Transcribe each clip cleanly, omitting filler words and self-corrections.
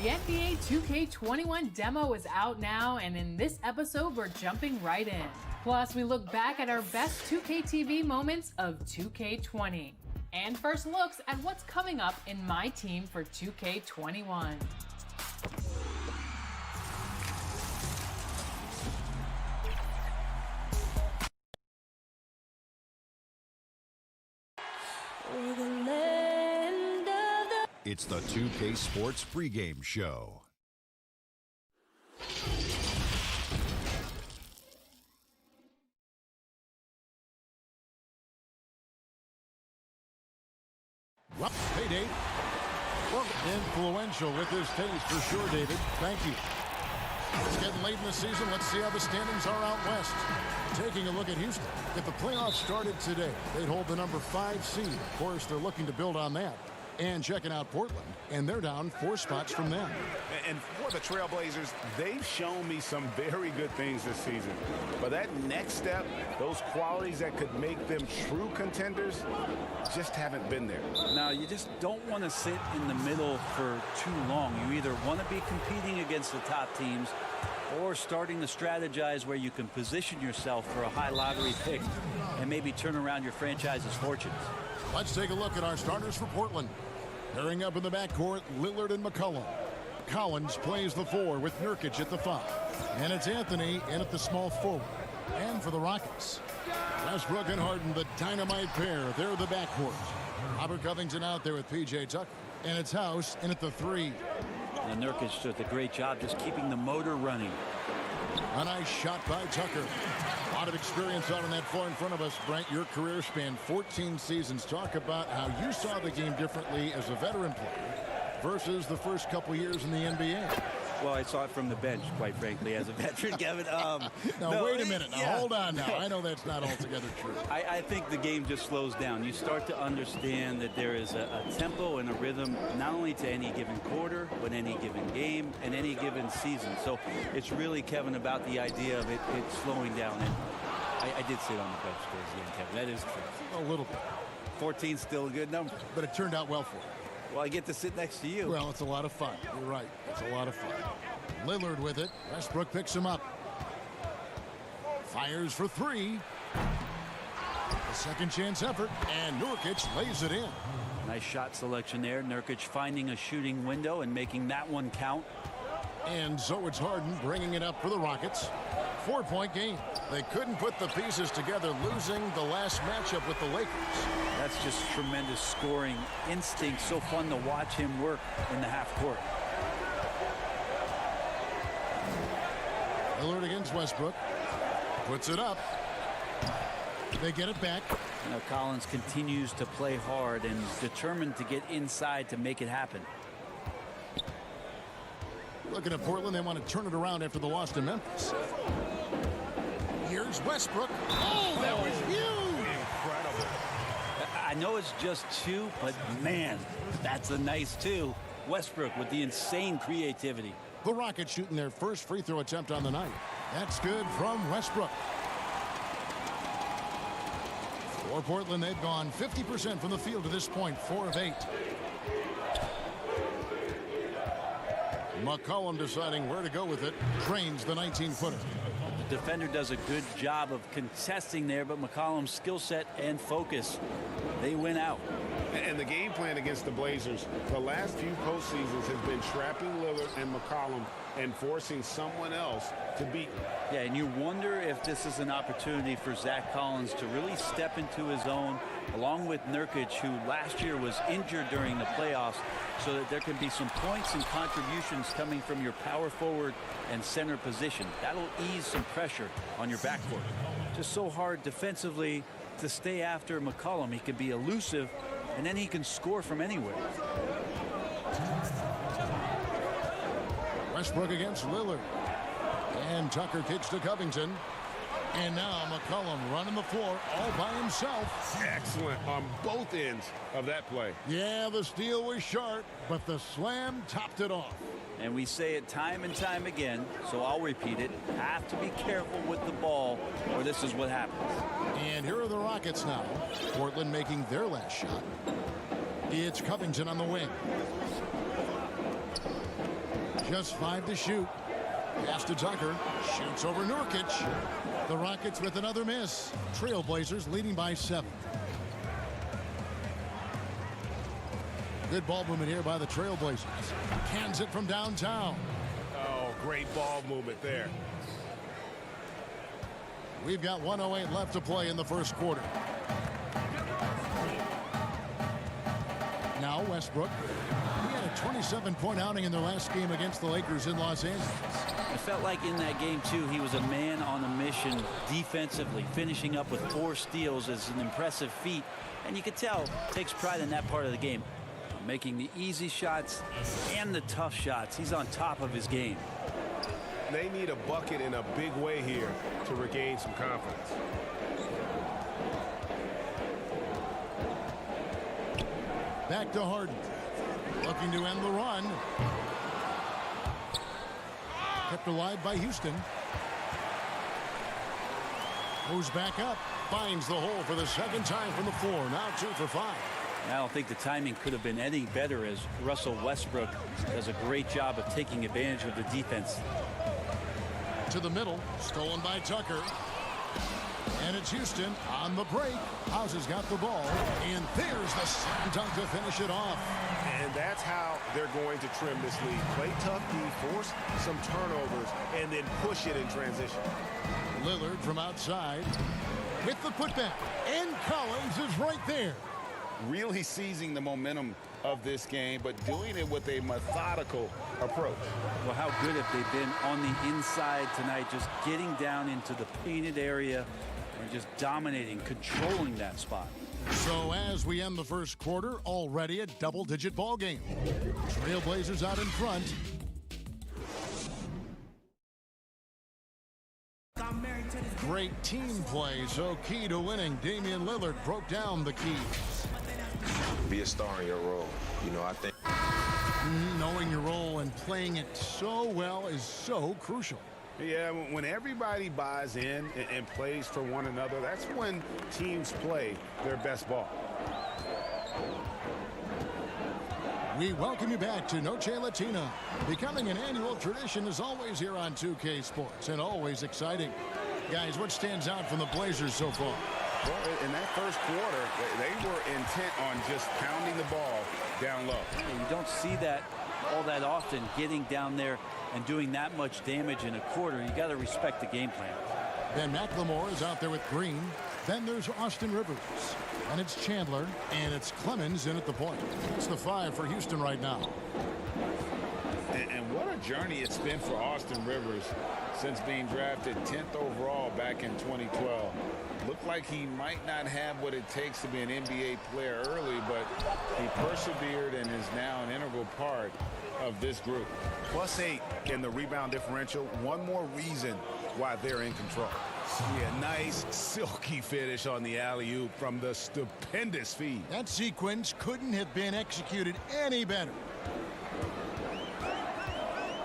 The NBA 2K21 demo is out now, and in this episode, we're jumping right in. Plus, we look back at our best 2K TV moments of 2K20. And first looks at what's coming up in my team for 2K21. It's the 2K Sports pregame show. Well, hey, Dave. Well, influential with his taste for sure, David. Thank you. It's getting late in the season. Let's see how the standings are out west. Taking a look at Houston. If the playoffs started today, they'd hold the number 5 seed. Of course, they're looking to build on that. And checking out Portland, and they're down 4 spots from them. And for the Trailblazers, they've shown me some very good things this season. But that next step, those qualities that could make them true contenders, just haven't been there. Now, you just don't want to sit in the middle for too long. You either want to be competing against the top teams or starting to strategize where you can position yourself for a high lottery pick and maybe turn around your franchise's fortunes. Let's take a look at our starters for Portland. Pairing up in the backcourt, Lillard and McCollum. Collins plays the 4 with Nurkic at the 5. And it's Anthony in at the small forward. And for the Rockets, Westbrook and Harden, the dynamite pair. They're the backcourt. Robert Covington out there with P.J. Tucker. And it's House in at the 3. And Nurkic does a great job just keeping the motor running. A nice shot by Tucker. A lot of experience out on that floor in front of us. Brent, your career spanned 14 seasons. Talk about how you saw the game differently as a veteran player versus the first couple years in the NBA. Well, I saw it from the bench, quite frankly, as a veteran, Kevin. Now, wait a minute. Now, hold on now. I know that's not altogether true. I think the game just slows down. You start to understand that there is a tempo and a rhythm, not only to any given quarter, but any given game and any given season. So it's really, Kevin, about the idea of it slowing down. And I did sit on the bench towards the end, Kevin. That is true. A little bit. 14's still a good number. But it turned out well for you. Well, I get to sit next to you. Well, it's a lot of fun. You're right. It's a lot of fun. Lillard with it. Westbrook picks him up. Fires for 3. A second chance effort, and Nurkic lays it in. Nice shot selection there. Nurkic finding a shooting window and making that one count. And so it's Harden bringing it up for the Rockets. 4-point game. They couldn't put the pieces together, losing the last matchup with the Lakers. That's just tremendous scoring instinct. So fun to watch him work in the half court. Lillard against Westbrook. Puts it up. They get it back. Now Collins continues to play hard and determined to get inside to make it happen. Looking at Portland, they want to turn it around after the loss to Memphis. Here's Westbrook. Oh, that was huge! Incredible. I know it's just 2, but man, that's a nice 2. Westbrook with the insane creativity. The Rockets shooting their first free throw attempt on the night. That's good from Westbrook. For Portland, they've gone 50% from the field to this point, 4 of 8. McCollum deciding where to go with it. Drains the 19-footer. The defender does a good job of contesting there, but McCollum's skill set and focus, they win out. And the game plan against the Blazers, the last few postseasons has been trapping Lillard and McCollum and forcing someone else to beat them. Yeah, and you wonder if this is an opportunity for Zach Collins to really step into his own, along with Nurkic, who last year was injured during the playoffs, so that there can be some points and contributions coming from your power forward and center position. That'll ease some pressure on your backcourt. Just so hard defensively to stay after McCollum. He can be elusive, and then he can score from anywhere. Westbrook against Lillard. And Tucker kicks to Covington. And now McCollum running the floor all by himself. Excellent on both ends of that play. Yeah, the steal was sharp, but the slam topped it off. And we say it time and time again, so I'll repeat it. Have to be careful with the ball, or this is what happens. And here are the Rockets now. Portland making their last shot. It's Covington on the wing. Just 5 to shoot. Pass to Tucker. Shoots over Nurkic. The Rockets with another miss. Trailblazers leading by 7. Good ball movement here by the Trailblazers. Cans it from downtown. Oh, great ball movement there. We've got 1:08 left to play in the first quarter. Now Westbrook. He had a 27-point outing in their last game against the Lakers in Los Angeles. It felt like in that game, too, he was a man on a mission defensively. Finishing up with 4 steals is an impressive feat. And you could tell, takes pride in that part of the game. Making the easy shots and the tough shots. He's on top of his game. They need a bucket in a big way here to regain some confidence. Back to Harden. Looking to end the run. Kept alive by Houston. Moves back up. Finds the hole for the second time from the floor. Now 2 for 5. I don't think the timing could have been any better, as Russell Westbrook does a great job of taking advantage of the defense. To the middle. Stolen by Tucker. And it's Houston on the break. House has got the ball. And there's the slam dunk to finish it off. And that's how they're going to trim this league. Play tough D, force some turnovers, and then push it in transition. Lillard from outside with the putback. And Collins is right there. Really seizing the momentum of this game, but doing it with a methodical approach. Well, how good have they been on the inside tonight, just getting down into the painted area and just dominating, controlling that spot. So as we end the first quarter, already a double-digit ball game. Trailblazers out in front. Great team play, so key to winning. Damian Lillard broke down the keys. Be a star in your role. You know, I think knowing your role and playing it so well is so crucial. Yeah, when everybody buys in and plays for one another, that's when teams play their best ball. We welcome you back to Noche Latina. Becoming an annual tradition is always here on 2K Sports, and always exciting. Guys, what stands out from the Blazers so far? Well, in that first quarter, they were intent on just pounding the ball down low. You don't see that all that often, getting down there and doing that much damage in a quarter. You got to respect the game plan. Ben McLemore is out there with Green. Then there's Austin Rivers. And it's Chandler. And it's Clemens in at the point. It's the 5 for Houston right now. And what a journey it's been for Austin Rivers since being drafted 10th overall back in 2012. Looked like he might not have what it takes to be an NBA player early, but he persevered and is now an integral part of this group. +8 in the rebound differential. One more reason why they're in control. Yeah, nice silky finish on the alley-oop from the stupendous feed. That sequence couldn't have been executed any better.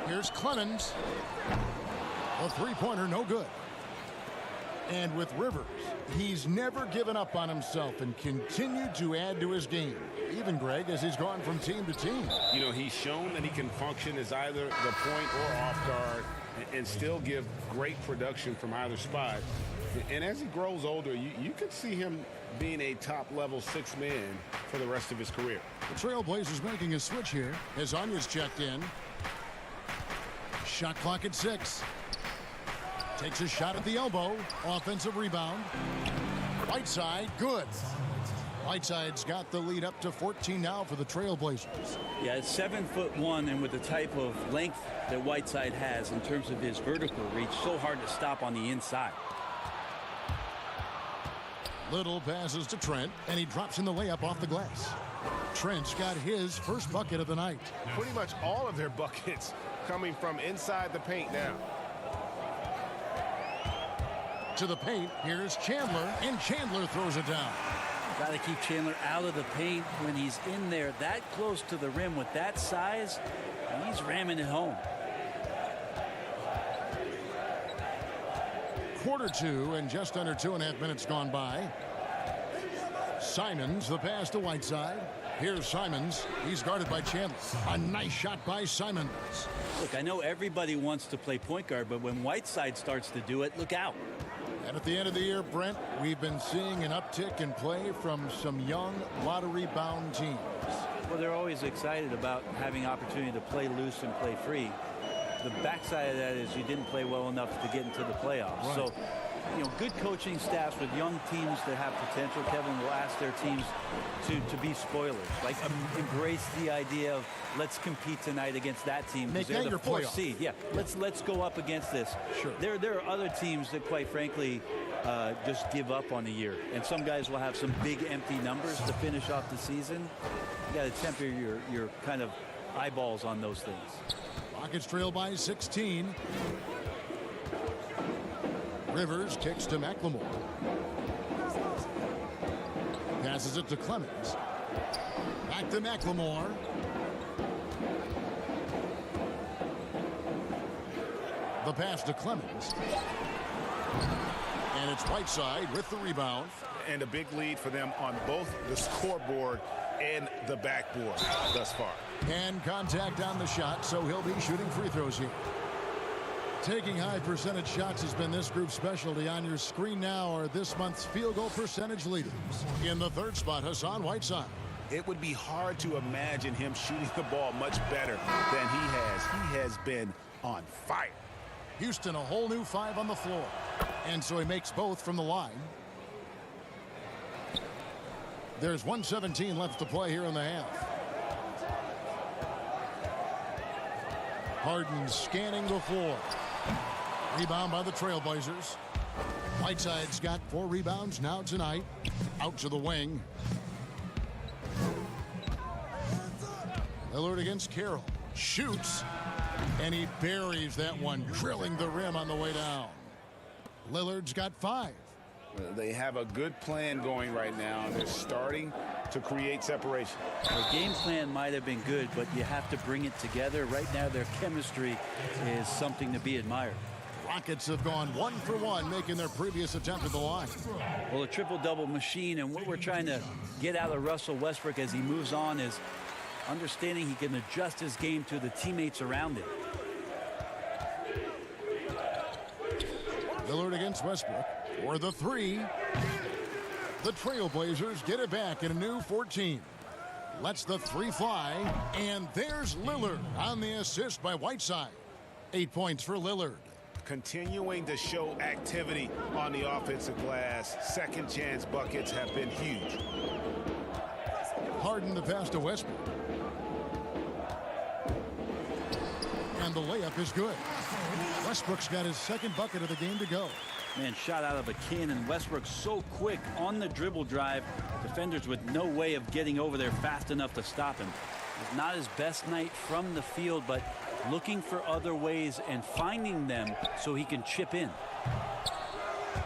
Here's Clemens. A three-pointer, no good. And with Rivers, he's never given up on himself and continued to add to his game. Even, Greg, as he's gone from team to team. You know, he's shown that he can function as either the point or off guard and still give great production from either spot. And as he grows older, you could see him being a top-level 6 man for the rest of his career. The Trailblazers making a switch here as Anya's checked in. Shot clock at 6. Takes a shot at the elbow. Offensive rebound. Whiteside, good. Whiteside's got the lead up to 14 now for the Trailblazers. Yeah, it's 7'1", and with the type of length that Whiteside has in terms of his vertical reach, so hard to stop on the inside. Little passes to Trent, and he drops in the layup off the glass. Trent's got his first bucket of the night. Pretty much all of their buckets coming from inside the paint now. To the paint, here's Chandler, and Chandler throws it down. Got to keep Chandler out of the paint when he's in there that close to the rim with that size, and he's ramming it home. Quarter 2 and just under 2.5 minutes gone by. Simons, the pass to Whiteside. Here's Simons. He's guarded by Chandler. A nice shot by Simons. Look, I know everybody wants to play point guard, but when Whiteside starts to do it, look out. And at the end of the year, Brent, we've been seeing an uptick in play from some young lottery-bound teams. Well, they're always excited about having opportunity to play loose and play free. The backside of that is you didn't play well enough to get into the playoffs. Right. So, you know, good coaching staffs with young teams that have potential, Kevin, will ask their teams to be spoilers. Like, embrace the idea of let's compete tonight against that team. Make they're that your the fourth playoff. seed. Yeah, let's go up against this. Sure. There are other teams that, quite frankly, just give up on the year. And some guys will have some big empty numbers to finish off the season. You got to temper your kind of eyeballs on those things. Rockets trail by 16. Rivers kicks to McLemore. Passes it to Clemens. Back to McLemore. The pass to Clemens. And it's Whiteside with the rebound. And a big lead for them on both the scoreboard and the backboard thus far. And contact on the shot, so he'll be shooting free throws here. Taking high percentage shots has been this group's specialty. On your screen now are this month's field goal percentage leaders. In the third spot, Hassan Whiteside. It would be hard to imagine him shooting the ball much better than he has. He has been on fire. Houston, a whole new 5 on the floor. And so he makes both from the line. There's 1:17 left to play here in the half. Harden scanning the floor. Rebound by the Trailblazers. Whiteside's got 4 rebounds now tonight. Out to the wing. Lillard against Carroll. Shoots. And he buries that one, drilling the rim on the way down. Lillard's got 5. They have a good plan going right now. They're starting to create separation. The game plan might have been good, but you have to bring it together. Right now, their chemistry is something to be admired. Rockets have gone 1 for 1, making their previous attempt at the line. Well, a triple-double machine, and what we're trying to get out of Russell Westbrook as he moves on is understanding he can adjust his game to the teammates around him. Lillard against Westbrook for the 3. The Trailblazers get it back in a new 14. Lets the 3 fly, and there's Lillard on the assist by Whiteside. 8 points for Lillard. Continuing to show activity on the offensive glass. Second chance buckets have been huge. Harden the pass to Westbrook. And the layup is good. Westbrook's got his second bucket of the game to go. Man, shot out of a cannon. Westbrook so quick on the dribble drive. Defenders with no way of getting over there fast enough to stop him. It's not his best night from the field, but looking for other ways and finding them so he can chip in.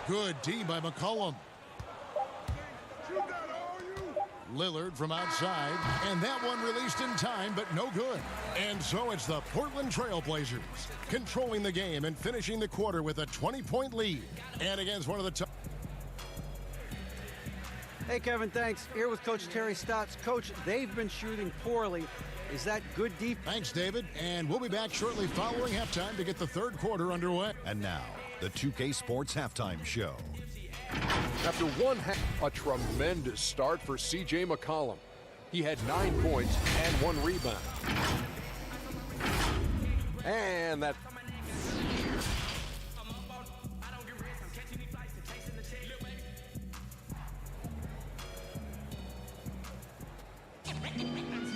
Good D by McCollum. Lillard from outside, and that one released in time, but no good. And so it's the Portland Trailblazers controlling the game and finishing the quarter with a 20-point lead. And against one of the top. Hey, Kevin, thanks. Here with Coach Terry Stotts. Coach, they've been shooting poorly. Is that good defense? Thanks, David. And we'll be back shortly following halftime to get the third quarter underway. And now, the 2K Sports Halftime Show. After one half, a tremendous start for C.J. McCollum. He had 9 points and 1 rebound. And that...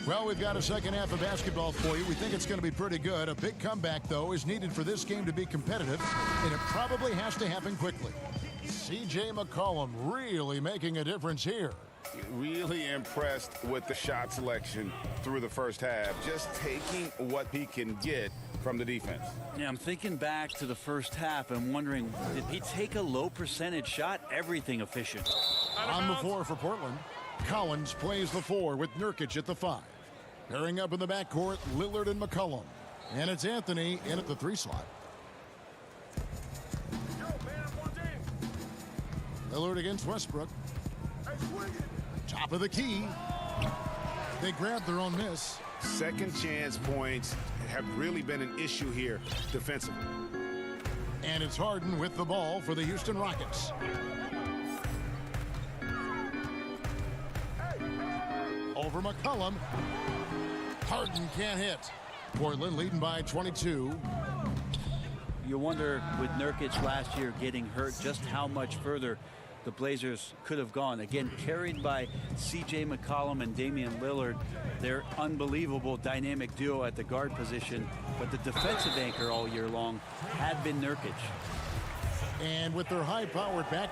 Well, we've got a second half of basketball for you. We think it's going to be pretty good. A big comeback, though, is needed for this game to be competitive, and it probably has to happen quickly. C.J. McCollum really making a difference here. Really impressed with the shot selection through the first half. Just taking what he can get from the defense. Yeah, I'm thinking back to the first half and wondering, did he take a low percentage shot? Everything efficient. On the floor for Portland, Collins plays the 4 with Nurkic at the 5. Pairing up in the backcourt, Lillard and McCollum. And it's Anthony in at the 3 slot. Lillard against Westbrook. Top of the key. They grabbed their own miss. Second chance points have really been an issue here defensively. And it's Harden with the ball for the Houston Rockets. Over McCollum. Harden can't hit. Portland leading by 22. You wonder, with Nurkic last year getting hurt, just how much further the Blazers could have gone. Again, carried by C.J. McCollum and Damian Lillard. Their unbelievable dynamic duo at the guard position. But the defensive anchor all year long had been Nurkic. And with their high-powered back,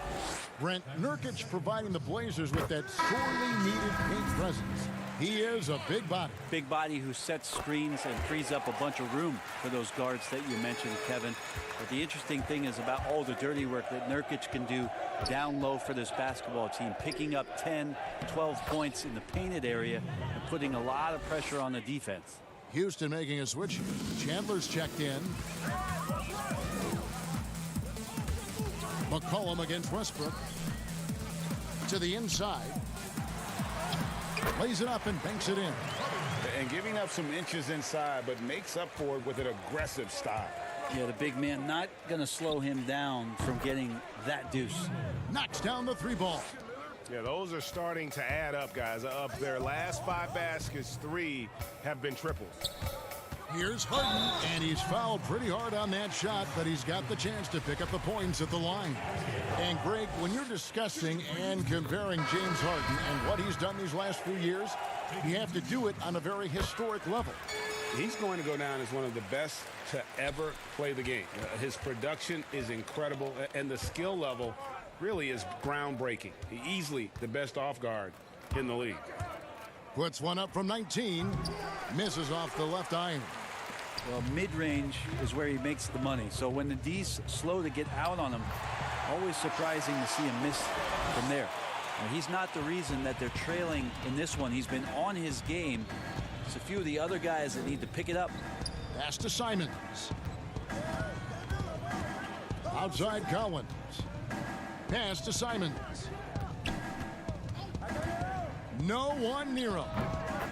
Brent, Nurkic providing the Blazers with that sorely needed paint presence. He is a big body. Big body who sets screens and frees up a bunch of room for those guards that you mentioned, Kevin. But the interesting thing is about all the dirty work that Nurkic can do down low for this basketball team, picking up 10, 12 points in the painted area and putting a lot of pressure on the defense. Houston making a switch. Chandler's checked in. McCollum against Westbrook. To the inside. Lays it up and banks it in. And giving up some inches inside, but makes up for it with an aggressive style. Yeah, the big man not going to slow him down from getting that deuce. Knocks down the three ball. Yeah, those are starting to add up, guys. Of their last 5 baskets, 3 have been triples. Here's Harden, and he's fouled pretty hard on that shot, but he's got the chance to pick up the points at the line. And Greg, when you're discussing and comparing James Harden and what he's done these last few years, you have to do it on a very historic level. He's going to go down as one of the best to ever play the game. His production is incredible, and the skill level really is groundbreaking. Easily the best off guard in the league. Puts one up from 19, misses off the left iron. Well, mid-range is where he makes the money. So when the D's slow to get out on him, always surprising to see him miss from there. Now, he's not the reason that they're trailing in this one. He's been on his game. It's a few of the other guys that need to pick it up. Pass to Simons. Outside Collins. Pass to Simons. No one near him.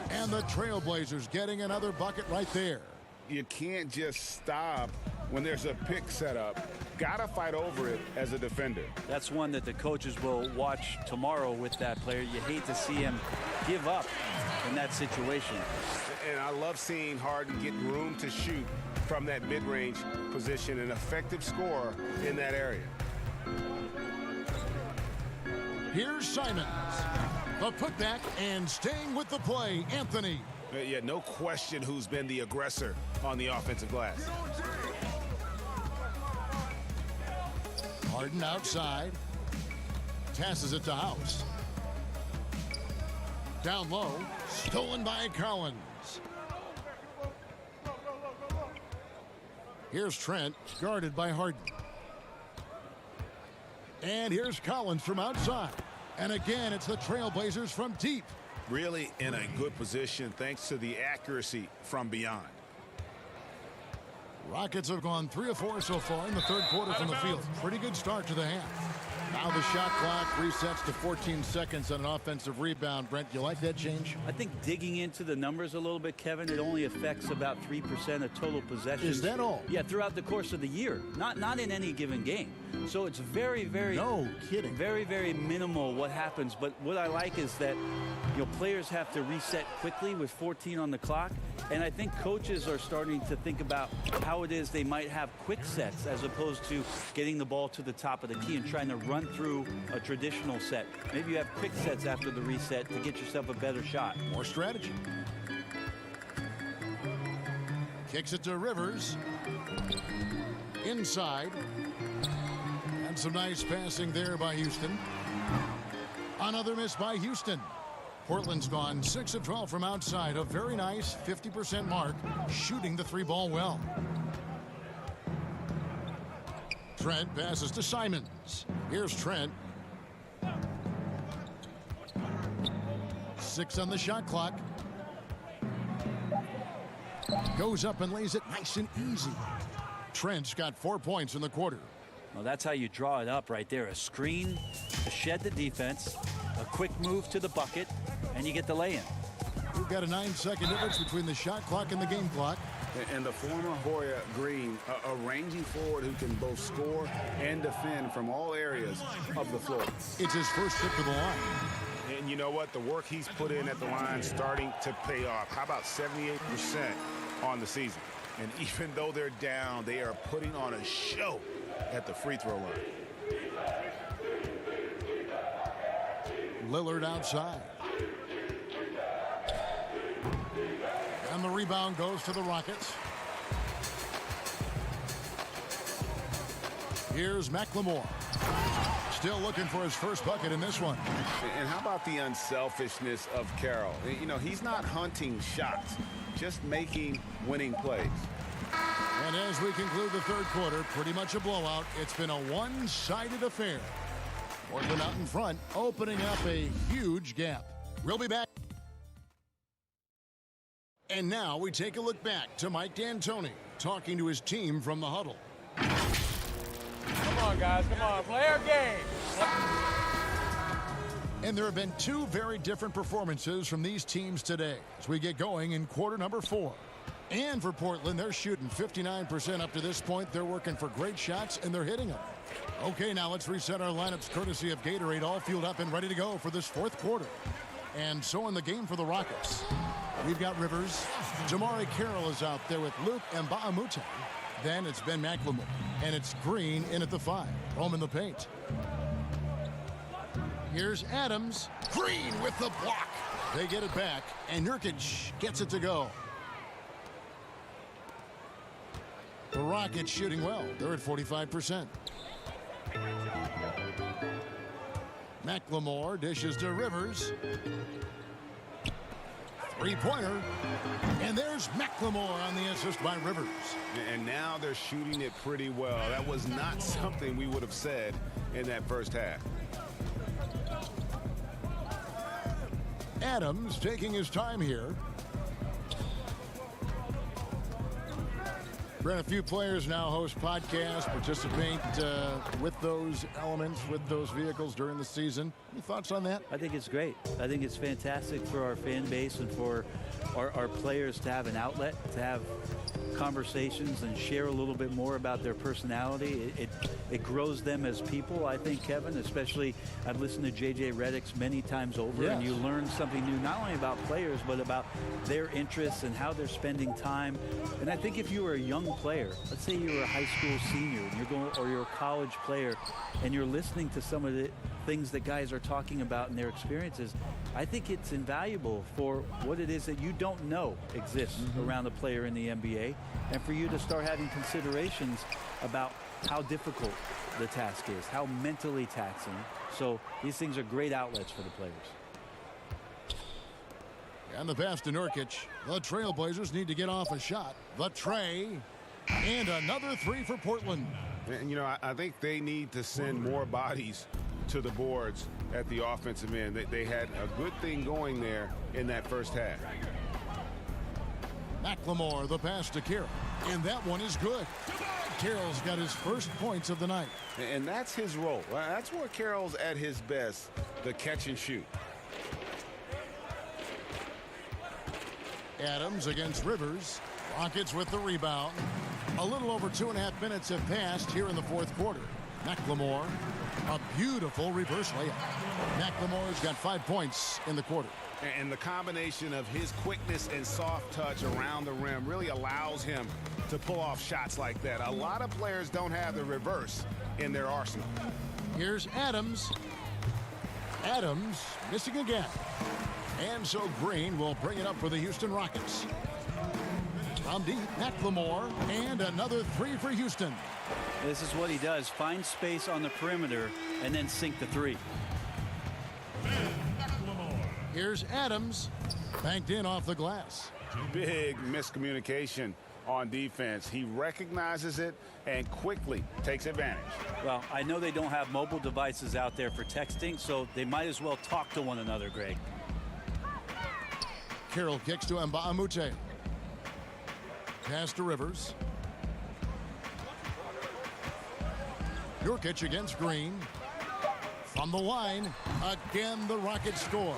And the Trailblazers getting another bucket right there. You can't just stop when there's a pick set up. Gotta fight over it as a defender. That's one that the coaches will watch tomorrow with that player. You hate to see him give up in that situation. And I love seeing Harden get room to shoot from that mid-range position, an effective scorer in that area. Here's Simons. The putback and staying with the play, Anthony. Yeah, no question who's been the aggressor on the offensive glass. Harden outside. Passes it to House. Down low. Stolen by Collins. Here's Trent, guarded by Harden. And here's Collins from outside. And again, it's the Trailblazers from deep. Really in a good position thanks to the accuracy from beyond. Rockets have gone 3 of 4 so far in the third quarter from the field. Pretty good start to the half. Now the shot clock resets to 14 seconds on an offensive rebound. Brent, you like that change? I think digging into the numbers a little bit, Kevin, it only affects about 3% of total possessions. Is that all? Yeah, throughout the course of the year, not in any given game. So it's very, very, no kidding, very, very minimal what happens. But what I like is that players have to reset quickly with 14 on the clock, and I think coaches are starting to think about how it is they might have quick sets as opposed to getting the ball to the top of the key and trying to run through a traditional set. Maybe you have quick sets after the reset to get yourself a better shot. More strategy. Kicks it to Rivers. Inside. And some nice passing there by Houston. Another miss by Houston. Portland's gone 6 of 12 from outside. A very nice 50% mark, shooting the 3-ball well. Trent passes to Simons. Here's Trent. 6 on the shot clock. Goes up and lays it nice and easy. Trent's got 4 points in the quarter. Well, that's how you draw it up right there. A screen to shed the defense, a quick move to the bucket, and you get the lay-in. We've got a 9-second difference between the shot clock and the game clock. And the former Hoya Green, a ranging forward who can both score and defend from all areas of the floor. It's his first trip to the line. And you know what? The work he's put in at the line starting to pay off. How about 78% on the season? And even though they're down, they are putting on a show at the free throw line. Lillard outside. And the rebound goes to the Rockets. Here's McLemore. Still looking for his first bucket in this one. And how about the unselfishness of Carroll? You know, he's not hunting shots, just making winning plays. And as we conclude the third quarter, pretty much a blowout. It's been a one-sided affair. Portland out in front, opening up a huge gap. We'll be back. And now we take a look back to Mike D'Antoni talking to his team from the huddle. Come on, guys. Come on. Play our game. And there have been two very different performances from these teams today as we get going in quarter number 4. And for Portland, they're shooting 59% up to this point. They're working for great shots, and they're hitting them. Okay, now let's reset our lineups courtesy of Gatorade, all fueled up and ready to go for this fourth quarter. And so in the game for the Rockets, we've got Rivers. Jamari Carroll is out there with Luke Mbamute. Then it's Ben McLemore. And it's Green in at the 5. Home in the paint. Here's Adams. Green with the block. They get it back, and Nurkic gets it to go. The Rockets shooting well. They're at 45%. McLemore dishes to Rivers. Three-pointer. And there's McLemore on the assist by Rivers. And now they're shooting it pretty well. That was not something we would have said in that first half. Adams taking his time here. Brent, a few players now host podcasts, participate with those elements, with those vehicles during the season. Any thoughts on that? I think it's great. I think it's fantastic for our fan base and for our players to have an outlet, to have conversations and share a little bit more about their personality. It grows them as people, I think, Kevin, especially I've listened to J.J. Redick's many times over, yes. And you learn something new, not only about players, but about their interests and how they're spending time. And I think if you were a young player, let's say you were a high school senior and you're a college player and you're listening to some of the things that guys are talking about in their experiences, I think it's invaluable for what it is that you don't know exists around a player in the NBA, and for you to start having considerations about how difficult the task is, how mentally taxing. So these things are great outlets for the players. And the pass to Nurkic. The Trailblazers need to get off a shot. The tray. And another three for Portland. And, you know, I think they need to send more bodies to the boards at the offensive end. They had a good thing going there in that first half. McLemore, the pass to Carroll. And that one is good. Carroll's got his first points of the night. And that's his role. That's where Carroll's at his best, the catch and shoot. Adams against Rivers. Rockets with the rebound. A little over 2.5 minutes have passed here in the fourth quarter. McLemore, a beautiful reverse layup. McLemore's got 5 points in the quarter. And the combination of his quickness and soft touch around the rim really allows him to pull off shots like that. A lot of players don't have the reverse in their arsenal. Here's Adams. Adams missing again. And so Green will bring it up for the Houston Rockets. From deep, McLemore, and another three for Houston. This is what he does. Find space on the perimeter and then sink the three. Here's Adams. Banked in off the glass. Big miscommunication on defense. He recognizes it and quickly takes advantage. Well, I know they don't have mobile devices out there for texting, so they might as well talk to one another, Greg. Carroll kicks to Mbamute. Pass to Rivers. Nurkic against Green. From the line, again the Rockets score.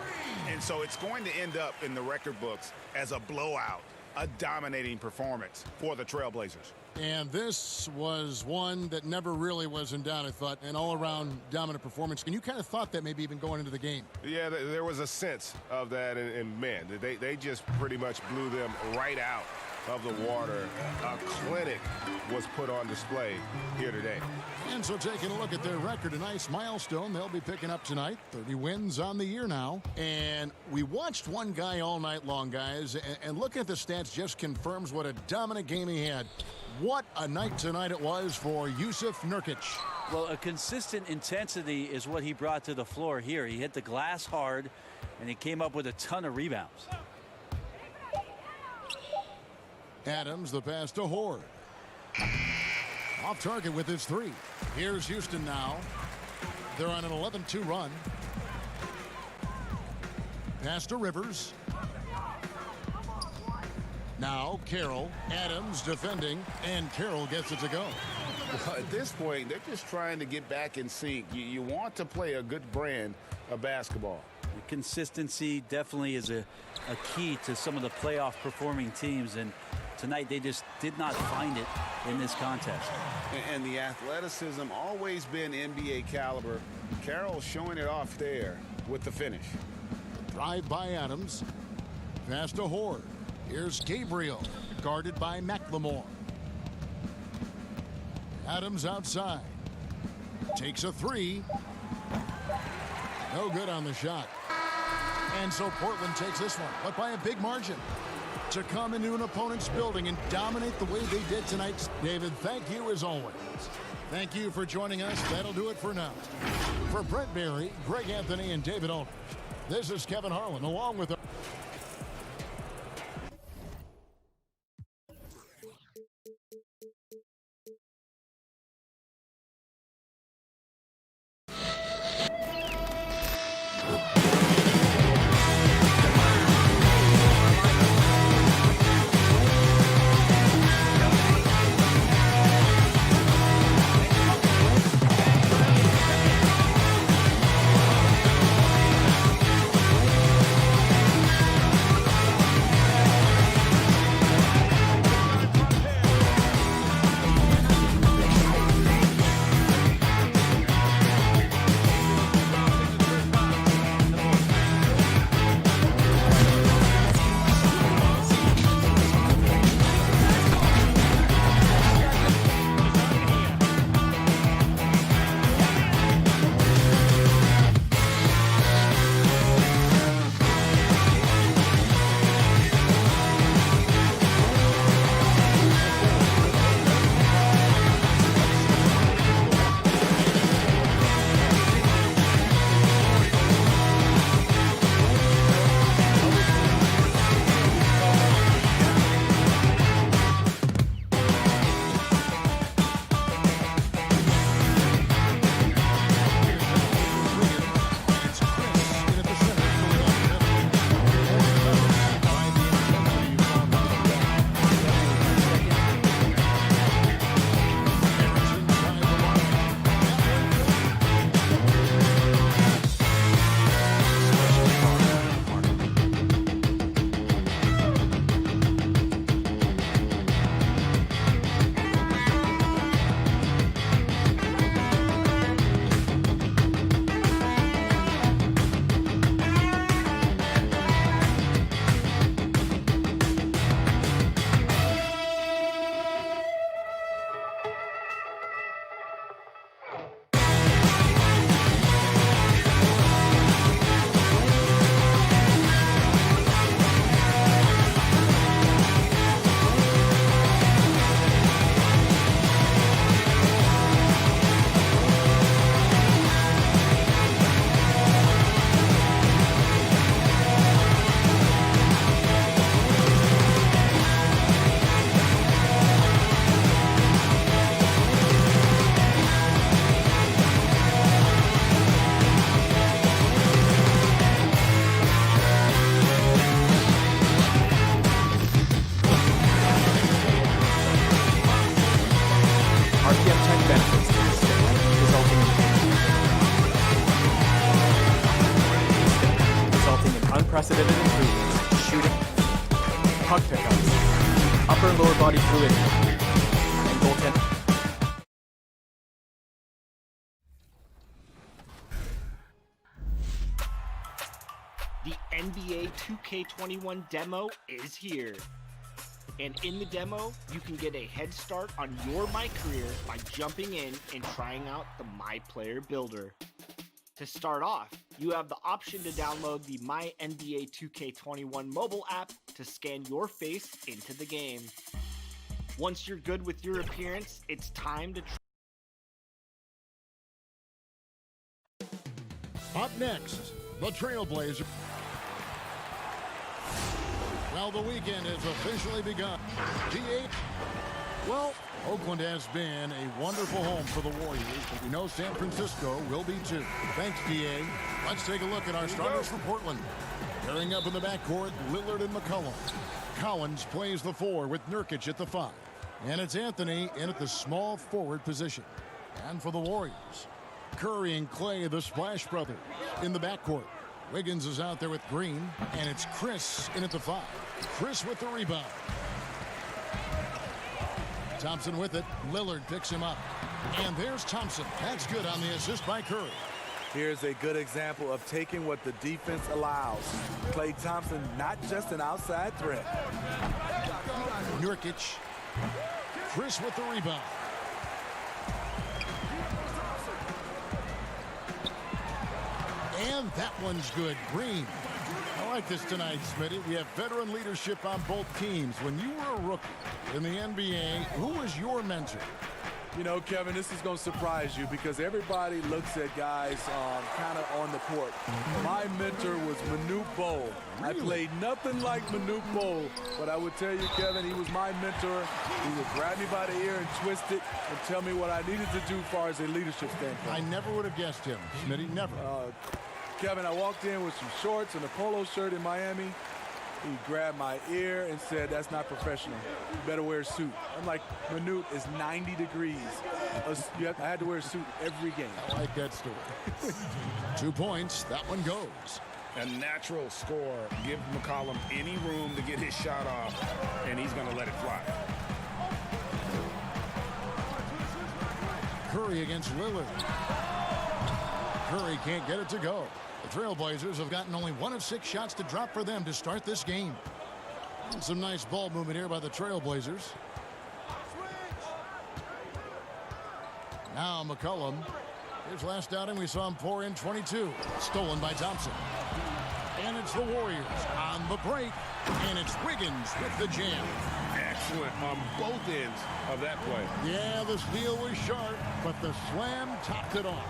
And so it's going to end up in the record books as a blowout, a dominating performance for the Trailblazers. And this was one that never really was in doubt, I thought, an all-around dominant performance. And you kind of thought that maybe even going into the game. Yeah, there was a sense of that, and man, they just pretty much blew them right out of the water. A clinic was put on display here today. And so taking a look at their record, a nice milestone they'll be picking up tonight. 30 wins on the year now. And we watched one guy all night long, guys, and looking at the stats just confirms what a dominant game he had. What a night tonight it was for Jusuf Nurkic. Well, a consistent intensity is what he brought to the floor here. He hit the glass hard, and he came up with a ton of rebounds. Adams, the pass to Horde. Off target with his three. Here's Houston now. They're on an 11-2 run. Pass to Rivers. Now Carroll. Adams defending, and Carroll gets it to go. Well, at this point, they're just trying to get back in sync. You want to play a good brand of basketball. Consistency definitely is a key to some of the playoff performing teams, and tonight they just did not find it in this contest. And the athleticism always been NBA caliber. Carroll showing it off there with the finish. Drive by Adams. Pass to Horde. Here's Gabriel, guarded by McLemore. Adams outside. Takes a three. No good on the shot. And so Portland takes this one, but by a big margin. To come into an opponent's building and dominate the way they did tonight. David, thank you as always. Thank you for joining us. That'll do it for now. For Brent Berry, Greg Anthony, and David Aldridge, this is Kevin Harlan along with unprecedented improvements to shooting, puck pickups, upper and lower body fluidity, and goaltending. The NBA 2K21 demo is here. And in the demo, you can get a head start on your My Career by jumping in and trying out the My Player Builder. To start off, you have the option to download the My NBA 2K21 mobile app to scan your face into the game. Once you're good with your appearance, it's time to Up next, the Trailblazers. Well, the weekend has officially begun. D8. Well, Oakland has been a wonderful home for the Warriors, but we know San Francisco will be too. Thanks, DA. Let's take a look at our starters for Portland. Pairing up in the backcourt, Lillard and McCollum. Collins plays the 4 with Nurkic at the 5. And it's Anthony in at the small forward position. And for the Warriors, Curry and Clay, the Splash Brothers, in the backcourt. Wiggins is out there with Green, and it's Chris in at the 5. Chris with the rebound. Thompson with it. Lillard picks him up. And there's Thompson. That's good on the assist by Curry. Here's a good example of taking what the defense allows. Klay Thompson, not just an outside threat. Nurkic. Chris with the rebound. And that one's good. Green. I like this tonight, Smitty. We have veteran leadership on both teams. When you were a rookie in the NBA, who was your mentor? You know, Kevin, this is going to surprise you because everybody looks at guys kind of on the court. My mentor was Manute Bol. Really? I played nothing like Manute Bol, but I would tell you, Kevin, he was my mentor. He would grab me by the ear and twist it and tell me what I needed to do as far as a leadership standpoint. I never would have guessed him, Smitty, never. Kevin, I walked in with some shorts and a polo shirt in Miami. He grabbed my ear and said, "That's not professional. You better wear a suit." I'm like, Manute, it's 90 degrees. I had to wear a suit every game. I like that story. 2 points. That one goes. A natural score. Give McCollum any room to get his shot off, and he's going to let it fly. Curry against Lillard. Curry can't get it to go. The Trailblazers have gotten only 1 of 6 shots to drop for them to start this game. And some nice ball movement here by the Trailblazers. Now McCollum. His last outing, we saw him pour in 22. Stolen by Thompson. And it's the Warriors on the break. And it's Wiggins with the jam. Excellent on both ends of that play. Yeah, the steal was sharp, but the slam topped it off.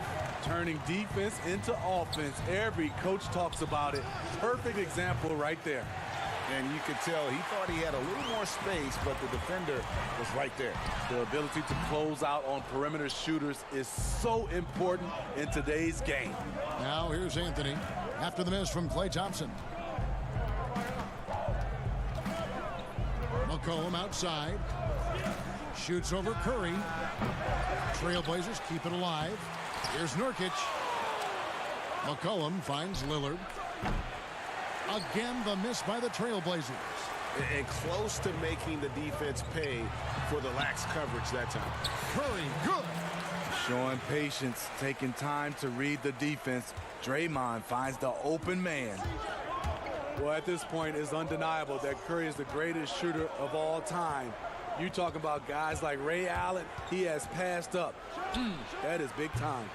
Turning defense into offense. Every coach talks about it. Perfect example right there. And you could tell he thought he had a little more space, but the defender was right there. The ability to close out on perimeter shooters is so important in today's game. Now here's Anthony after the miss from Klay Thompson. McCollum outside. Shoots over Curry. Trailblazers keep it alive. Here's Nurkic. McCollum finds Lillard. Again, the miss by the Trailblazers. And close to making the defense pay for the lax coverage that time. Curry, good. Showing patience, taking time to read the defense. Draymond finds the open man. Well, at this point, it's undeniable that Curry is the greatest shooter of all time. You talk about guys like Ray Allen, he has passed up. That is big time.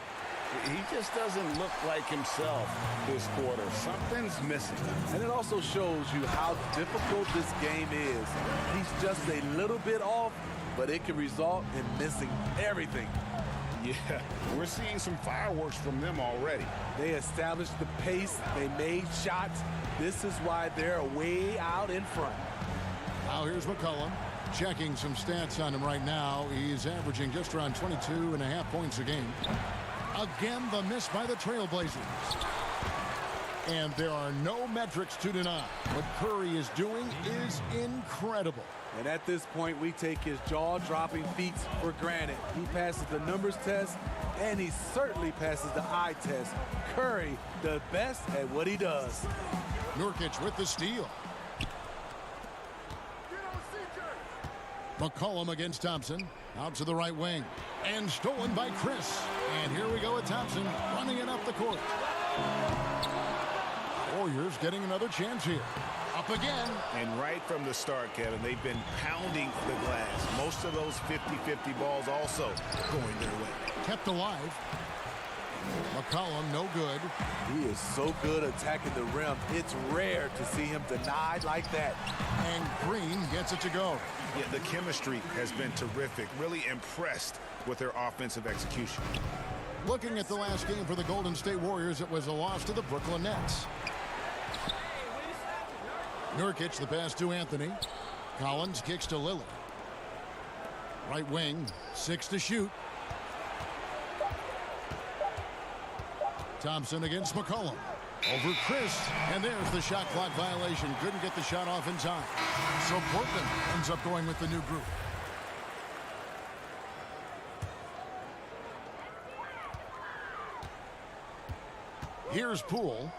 He just doesn't look like himself this quarter. Something's missing. And it also shows you how difficult this game is. He's just a little bit off, but it can result in missing everything. Yeah, we're seeing some fireworks from them already. They established the pace. They made shots. This is why they're way out in front. Now here's McCollum. Checking some stats on him right now. He's averaging just around 22.5 points a game. Again, the miss by the Trailblazers. And there are no metrics to deny. What Curry is doing is incredible. And at this point, we take his jaw-dropping feats for granted. He passes the numbers test, and he certainly passes the eye test. Curry, the best at what he does. Nurkic with the steal. McCollum against Thompson. Out to the right wing. And stolen by Chris. And here we go with Thompson running it up the court. Warriors getting another chance here. Up again. And right from the start, Kevin, they've been pounding the glass. Most of those 50-50 balls also going their way. Kept alive. McCollum, no good. He is so good attacking the rim. It's rare to see him denied like that. And Green gets it to go. Yeah, the chemistry has been terrific. Really impressed with their offensive execution. Looking at the last game for the Golden State Warriors, it was a loss to the Brooklyn Nets. Nurkic, the pass to Anthony. Collins kicks to Lillard. Right wing, 6 to shoot. Thompson against McCollum. Over Chris, and there's the shot clock violation. Couldn't get the shot off in time. So Portland ends up going with the new group. Here's Poole.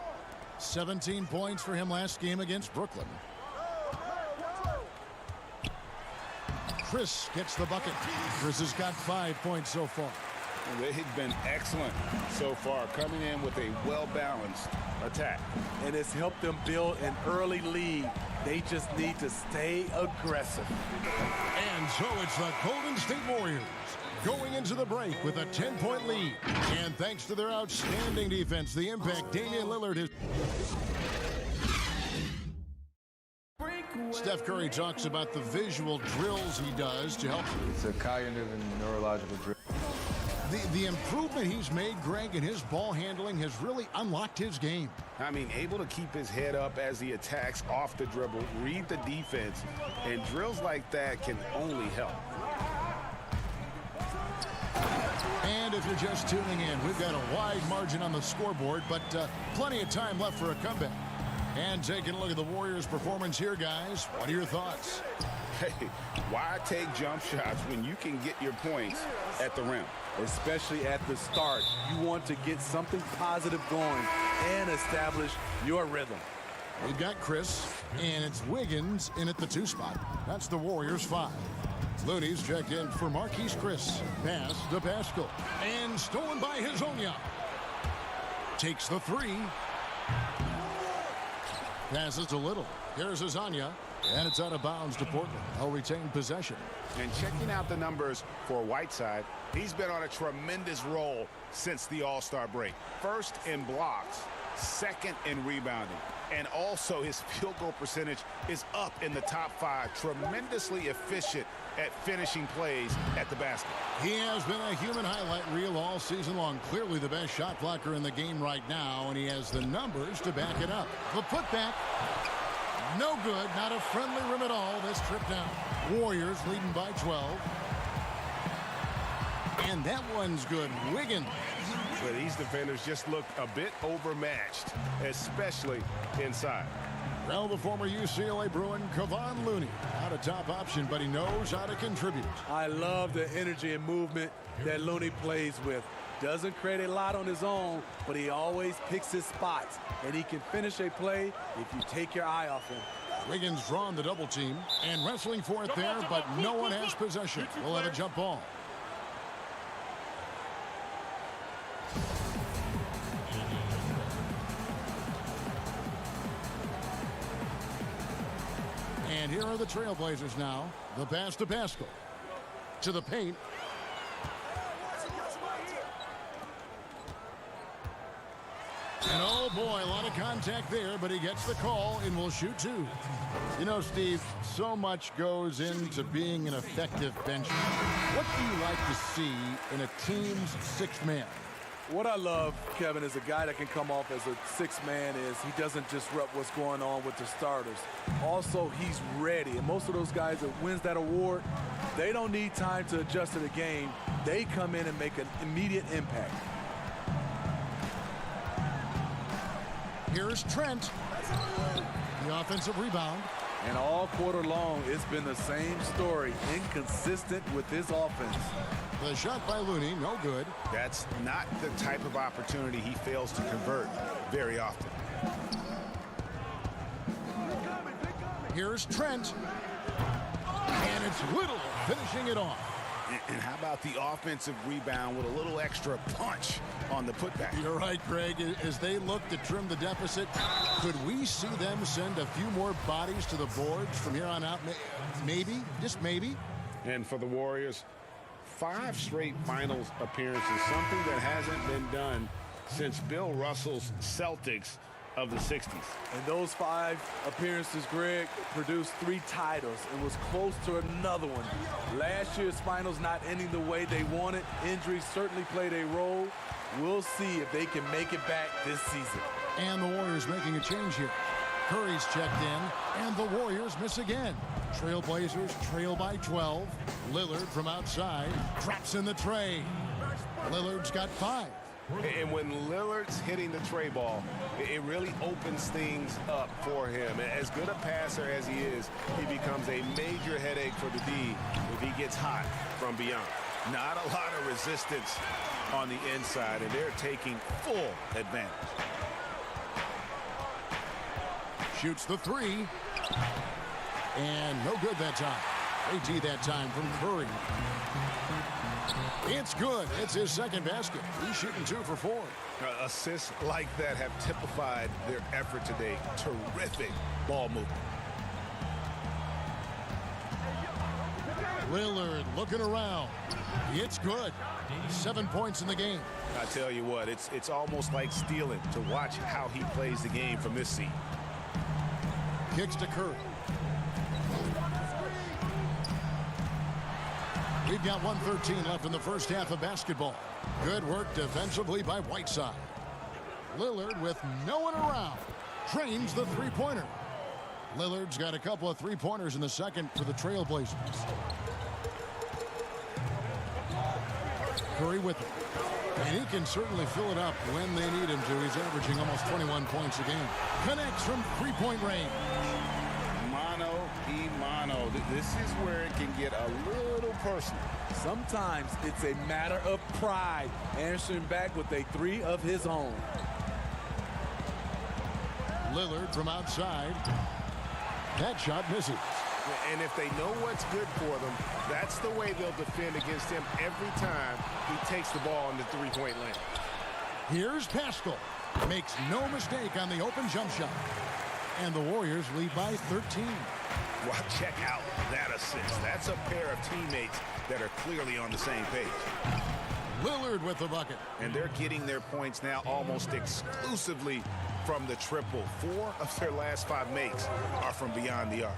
17 points for him last game against Brooklyn. Chris gets the bucket. Chris has got 5 points so far. They've been excellent so far, coming in with a well-balanced attack. And it's helped them build an early lead. They just need to stay aggressive. And so it's the Golden State Warriors going into the break with a 10-point lead. And thanks to their outstanding defense, the impact Damian Lillard is. Steph Curry talks about the visual drills he does to help. It's a cognitive and neurological drill. The improvement he's made, Greg, in his ball handling has really unlocked his game. I mean, able to keep his head up as he attacks off the dribble, read the defense, and drills like that can only help. And if you're just tuning in, we've got a wide margin on the scoreboard, but plenty of time left for a comeback. And taking a look at the Warriors' performance here, guys, what are your thoughts? Hey, why take jump shots when you can get your points at the rim? Especially at the start. You want to get something positive going and establish your rhythm. We've got Chris, and it's Wiggins in at the 2 spot. That's the Warriors' 5. Looney's checked in for Marquise Chris. Pass to Pascal. And stolen by Hezonja. Takes the 3. Passes to Little. Here's Hezonja. And it's out of bounds to Portland. They'll retain possession. And checking out the numbers for Whiteside, he's been on a tremendous roll since the All-Star break. First in blocks, second in rebounding, and also his field goal percentage is up in the top 5. Tremendously efficient at finishing plays at the basket. He has been a human highlight reel all season long. Clearly the best shot blocker in the game right now, and he has the numbers to back it up. The putback. No good, not a friendly rim at all this trip down. Warriors leading by 12. And that one's good. Wiggins. But these defenders just look a bit overmatched, especially inside. Well, the former UCLA Bruin, Kevon Looney, not a top option, but he knows how to contribute. I love the energy and movement that Looney plays with. Doesn't create a lot on his own, but he always picks his spots, and he can finish a play if you take your eye off him. Wiggins drawn the double team and wrestling for it there, but no one has possession. We'll have a jump ball. And here are the Trailblazers now. The pass to Pascal. To the paint. And oh boy, a lot of contact there, but he gets the call and will shoot 2. You know, Steve, so much goes into being an effective benchman. What do you like to see in a team's 6th man? What I love, Kevin, is a guy that can come off as a 6th man is he doesn't disrupt what's going on with the starters. Also, he's ready. And most of those guys that wins that award, they don't need time to adjust to the game. They come in and make an immediate impact. Here's Trent. The offensive rebound. And all quarter long, it's been the same story. Inconsistent with his offense. The shot by Looney, no good. That's not the type of opportunity he fails to convert very often. Here's Trent. And it's Little finishing it off. And how about the offensive rebound with a little extra punch on the putback? You're right, Craig. As they look to trim the deficit, could we see them send a few more bodies to the boards from here on out? Maybe, just maybe. And for the Warriors, 5 straight finals appearances, something that hasn't been done since Bill Russell's Celtics of the 60s. And those 5 appearances, Greg, produced 3 titles and was close to another one. Last year's finals not ending the way they wanted. Injuries certainly played a role. We'll see if they can make it back this season. And the Warriors making a change here. Curry's checked in, and the Warriors miss again. Trailblazers trail by 12. Lillard from outside traps in the tray. Lillard's got 5. And when Lillard's hitting the tray ball, it really opens things up for him. As good a passer as he is, he becomes a major headache for the D if he gets hot from beyond. Not a lot of resistance on the inside, and they're taking full advantage. Shoots the 3. And no good that time. AT that time from Curry. It's good. It's his second basket. He's shooting 2 for 4. Assists like that have typified their effort today. Terrific ball movement. Lillard looking around. It's good. 7 points in the game. I tell you what, it's almost like stealing to watch how he plays the game from this seat. Kicks to Curry. We've got 1:13 left in the first half of basketball. Good work defensively by Whiteside. Lillard with no one around drains the three-pointer. Lillard's got a couple of three-pointers in the second for the Trailblazers. Curry with it. And he can certainly fill it up when they need him to. He's averaging almost 21 points a game. Connects from three-point range. Mano. This is where it can get a little personal. Sometimes it's a matter of pride, answering back with a 3 of his own. Lillard from outside. That shot misses. And if they know what's good for them, that's the way they'll defend against him every time he takes the ball in the three-point lane. Here's Pascal. Makes no mistake on the open jump shot. And the Warriors lead by 13. Well, check out that assist. That's a pair of teammates that are clearly on the same page. Lillard with the bucket. And they're getting their points now almost exclusively from the triple. 4 of their last 5 makes are from beyond the arc.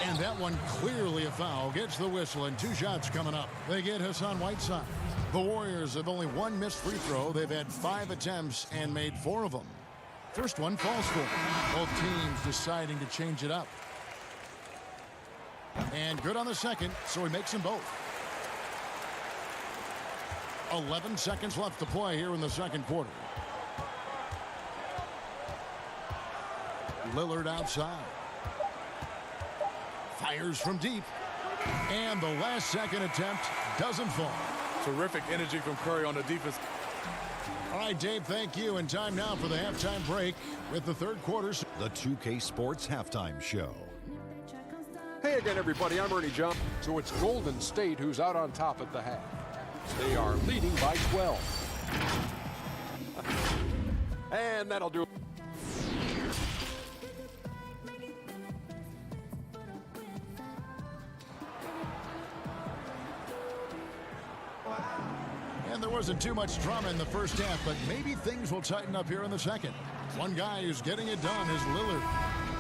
And that one clearly a foul. Gets the whistle, and 2 shots coming up. They get Hassan Whiteside. The Warriors have only 1 missed free throw. They've had 5 attempts and made 4 of them. First one falls for them. Both teams deciding to change it up. And good on the second, so he makes them both. 11 seconds left to play here in the second quarter. Lillard outside. Fires from deep. And the last second attempt doesn't fall. Terrific energy from Curry on the defense. All right, Dave, thank you. And time now for the halftime break with the third quarter. The 2K Sports Halftime Show. Hey again, everybody. I'm Ernie John. So it's Golden State who's out on top at the half. They are leading by 12. And that'll do it. And there wasn't too much drama in the first half, but maybe things will tighten up here in the second. One guy who's getting it done is Lillard.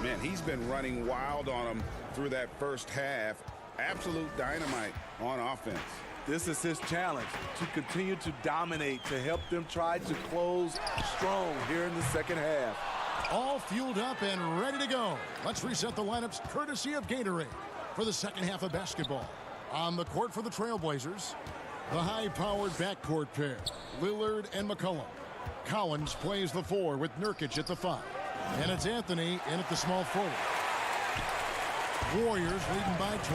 Man, he's been running wild on them through that first half. Absolute dynamite on offense. This is his challenge, to continue to dominate, to help them try to close strong here in the second half. All fueled up and ready to go. Let's reset the lineups courtesy of Gatorade for the second half of basketball. On the court for the Trailblazers, the high-powered backcourt pair, Lillard and McCollum. Collins plays the 4 with Nurkic at the 5. And it's Anthony in at the small forward. Warriors leading by 12.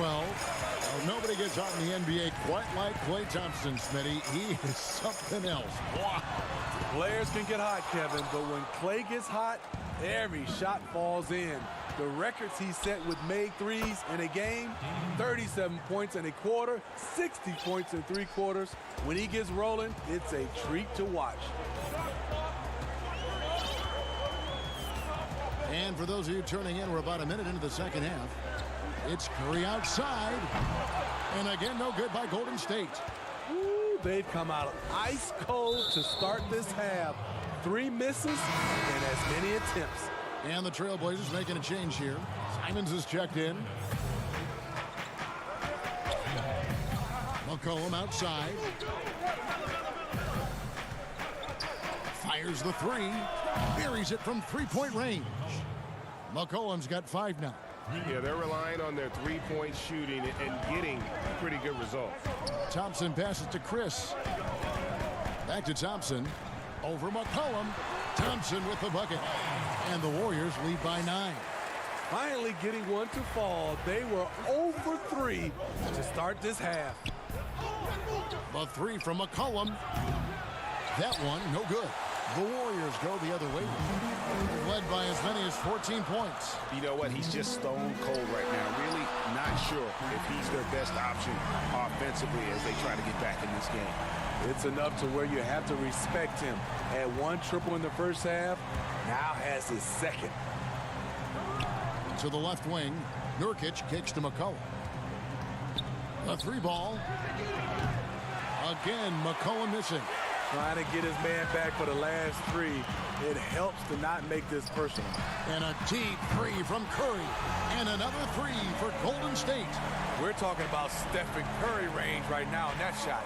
Well, nobody gets hot in the NBA quite like Klay Thompson, Smitty. He is something else. Wow. Players can get hot, Kevin, but when Klay gets hot, every shot falls in. The records he set with made threes in a game, 37 points in a quarter, 60 points in 3 quarters. When he gets rolling, it's a treat to watch. And for those of you turning in, we're about a minute into the second half. It's Curry outside. And again, no good by Golden State. Ooh, they've come out ice cold to start this half. 3 misses and as many attempts. And the Trailblazers making a change here. Simons is checked in. McCollum outside. Fires the 3. Buries it from 3-point range. McCollum's got 5 now. Yeah, they're relying on their 3-point shooting and getting pretty good results. Thompson passes to Chris. Back to Thompson. Over McCollum. Thompson with the bucket. And the Warriors lead by 9. Finally getting one to fall. They were 0 for 3 to start this half. The 3 from McCollum. That one, no good. The Warriors go the other way. Led by as many as 14 points. You know what? He's just stone cold right now. Really not sure if he's their best option offensively as they try to get back in this game. It's enough to where you have to respect him. Had 1 triple in the first half, now has his second. To the left wing, Nurkic kicks to McCollum. A 3 ball. Again, McCollum missing. Trying to get his man back for the last 3. It helps to not make this personal. And a deep 3 from Curry. And another 3 for Golden State. We're talking about Stephen Curry range right now in that shot.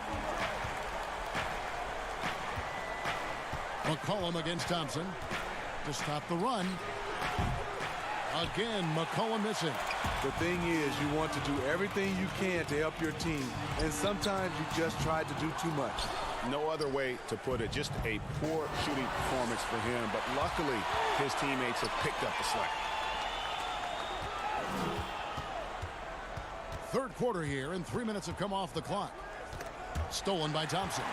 McCollum against Thompson to stop the run. Again, McCollum missing. The thing is, you want to do everything you can to help your team. And sometimes you just try to do too much. No other way to put it. Just a poor shooting performance for him. But luckily, his teammates have picked up the slack. Third quarter here, and 3 minutes have come off the clock. Stolen by Thompson.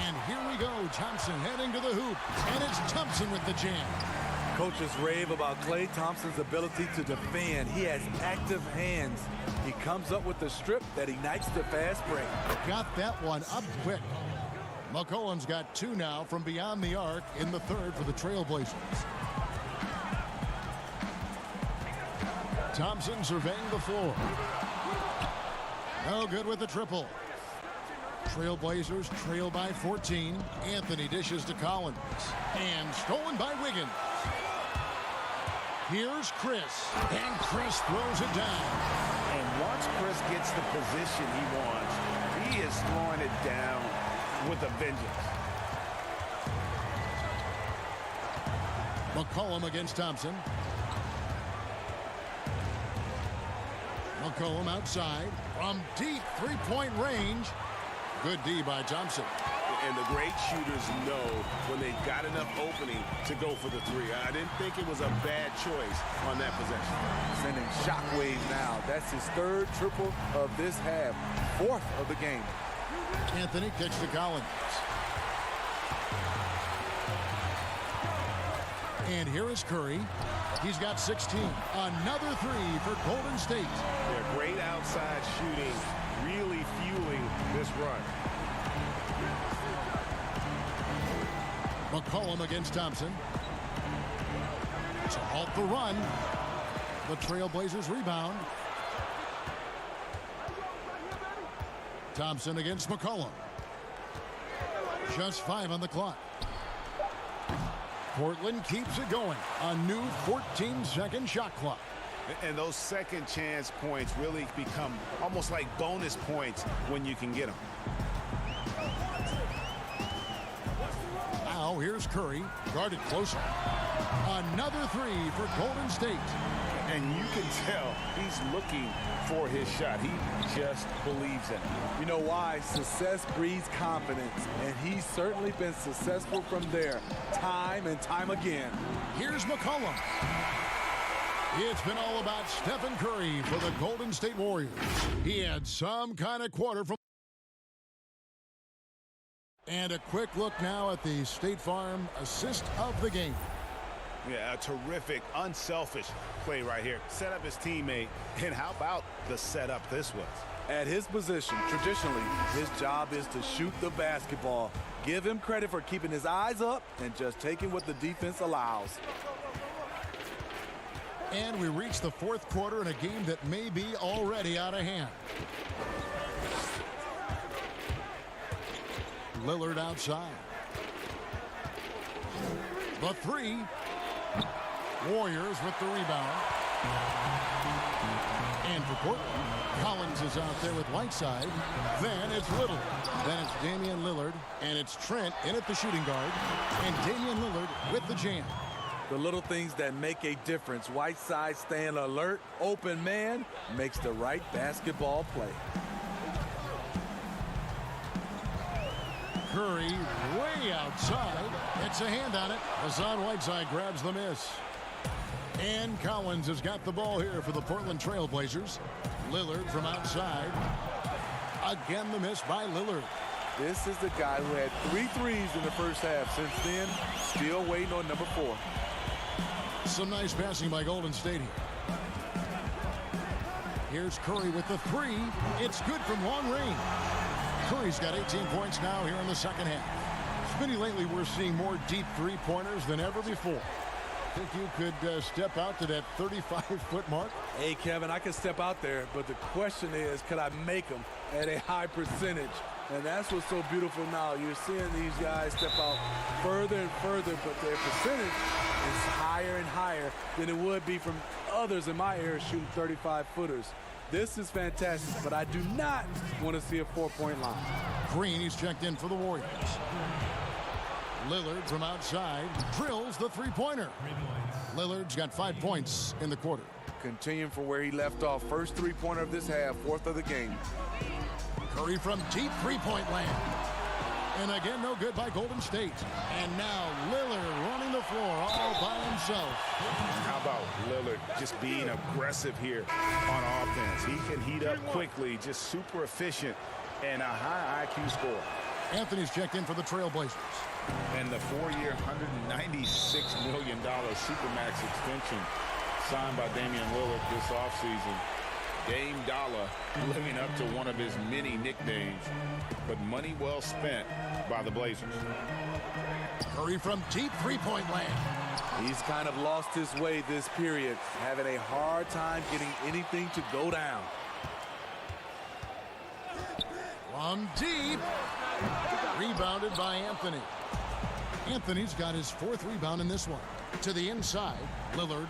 And here we go. Thompson heading to the hoop. And it's Thompson with the jam. Coaches rave about Klay Thompson's ability to defend. He has active hands. He comes up with the strip that ignites the fast break. Got that one up quick. McCollum's got 2 now from beyond the arc in the third for the Trailblazers. Thompson surveying the floor. No good with the triple. Trailblazers trail by 14. Anthony dishes to Collins. And stolen by Wiggins. Here's Chris. And Chris throws it down. And once Chris gets the position he wants, he is throwing it down with a vengeance. McCollum against Thompson. McCollum outside from deep 3-point range. Good D by Thompson. And the great shooters know when they've got enough opening to go for the 3. I didn't think it was a bad choice on that possession. Sending shockwaves now. That's his 3rd triple of this half. 4th of the game. Anthony kicks to Collins. And here is Curry. He's got 16. Another 3 for Golden State. Yeah, great outside shooting, really fueling this run. McCollum against Thompson. To halt the run. The Trailblazers rebound. Thompson against McCollum. Just 5 on the clock. Portland keeps it going. A new 14-second shot clock. And those second chance points really become almost like bonus points when you can get them. Now here's Curry, guarded closer. Another 3 for Golden State. And you can tell he's looking for his shot. He just believes in it. You know why? Success breeds confidence, and he's certainly been successful from there, time and time again. Here's McCollum. It's been all about Stephen Curry for the Golden State Warriors. He had some kind of quarter from. And a quick look now at the State Farm assist of the game. Yeah, a terrific, unselfish play right here. Set up his teammate, and how about the setup this was? At his position, traditionally, his job is to shoot the basketball. Give him credit for keeping his eyes up and just taking what the defense allows. And we reach the fourth quarter in a game that may be already out of hand. Lillard outside. The three. Warriors with the rebound. And for Portland, Collins is out there with Whiteside. Then it's Little. Then it's Damian Lillard. And it's Trent in at the shooting guard. And Damian Lillard with the jam. The little things that make a difference. Whiteside staying alert, open man, makes the right basketball play. Curry way outside. It's a hand on it. Hassan Whiteside grabs the miss. And Collins has got the ball here for the Portland Trail Blazers. Lillard from outside. Again, the miss by Lillard. This is the guy who had 3 threes in the first half. Since then, still waiting on number 4. Some nice passing by Golden State here. Here's Curry with the 3. It's good from long range. Curry's got 18 points now here in the second half. Smitty, lately we're seeing more deep three-pointers than ever before. Think you could step out to that 35-foot mark? Hey, Kevin, I can step out there, but the question is, could I make them at a high percentage? And that's what's so beautiful now. You're seeing these guys step out further and further, but their percentage is higher and higher than it would be from others in my era shooting 35-footers. This is fantastic, but I do not want to see a 4-point line. Green, he's checked in for the Warriors. Lillard from outside drills the three-pointer. Lillard's got 5 points in the quarter. Continuing from where he left off. First three-pointer of this half, 4th of the game. Curry from deep three-point land. And again, no good by Golden State. And now Lillard running the floor all by himself. How about Lillard just being aggressive here on offense? He can heat up quickly, just super efficient, and a high IQ score. Anthony's checked in for the Trailblazers. And the 4-year, $196 million Supermax extension signed by Damian Lillard this offseason. Dame Dollar living up to one of his many nicknames, but money well spent by the Blazers. Curry from deep three-point land. He's kind of lost his way this period, having a hard time getting anything to go down. From deep. Rebounded by Anthony. Anthony's got his 4th rebound in this one. To the inside, Lillard.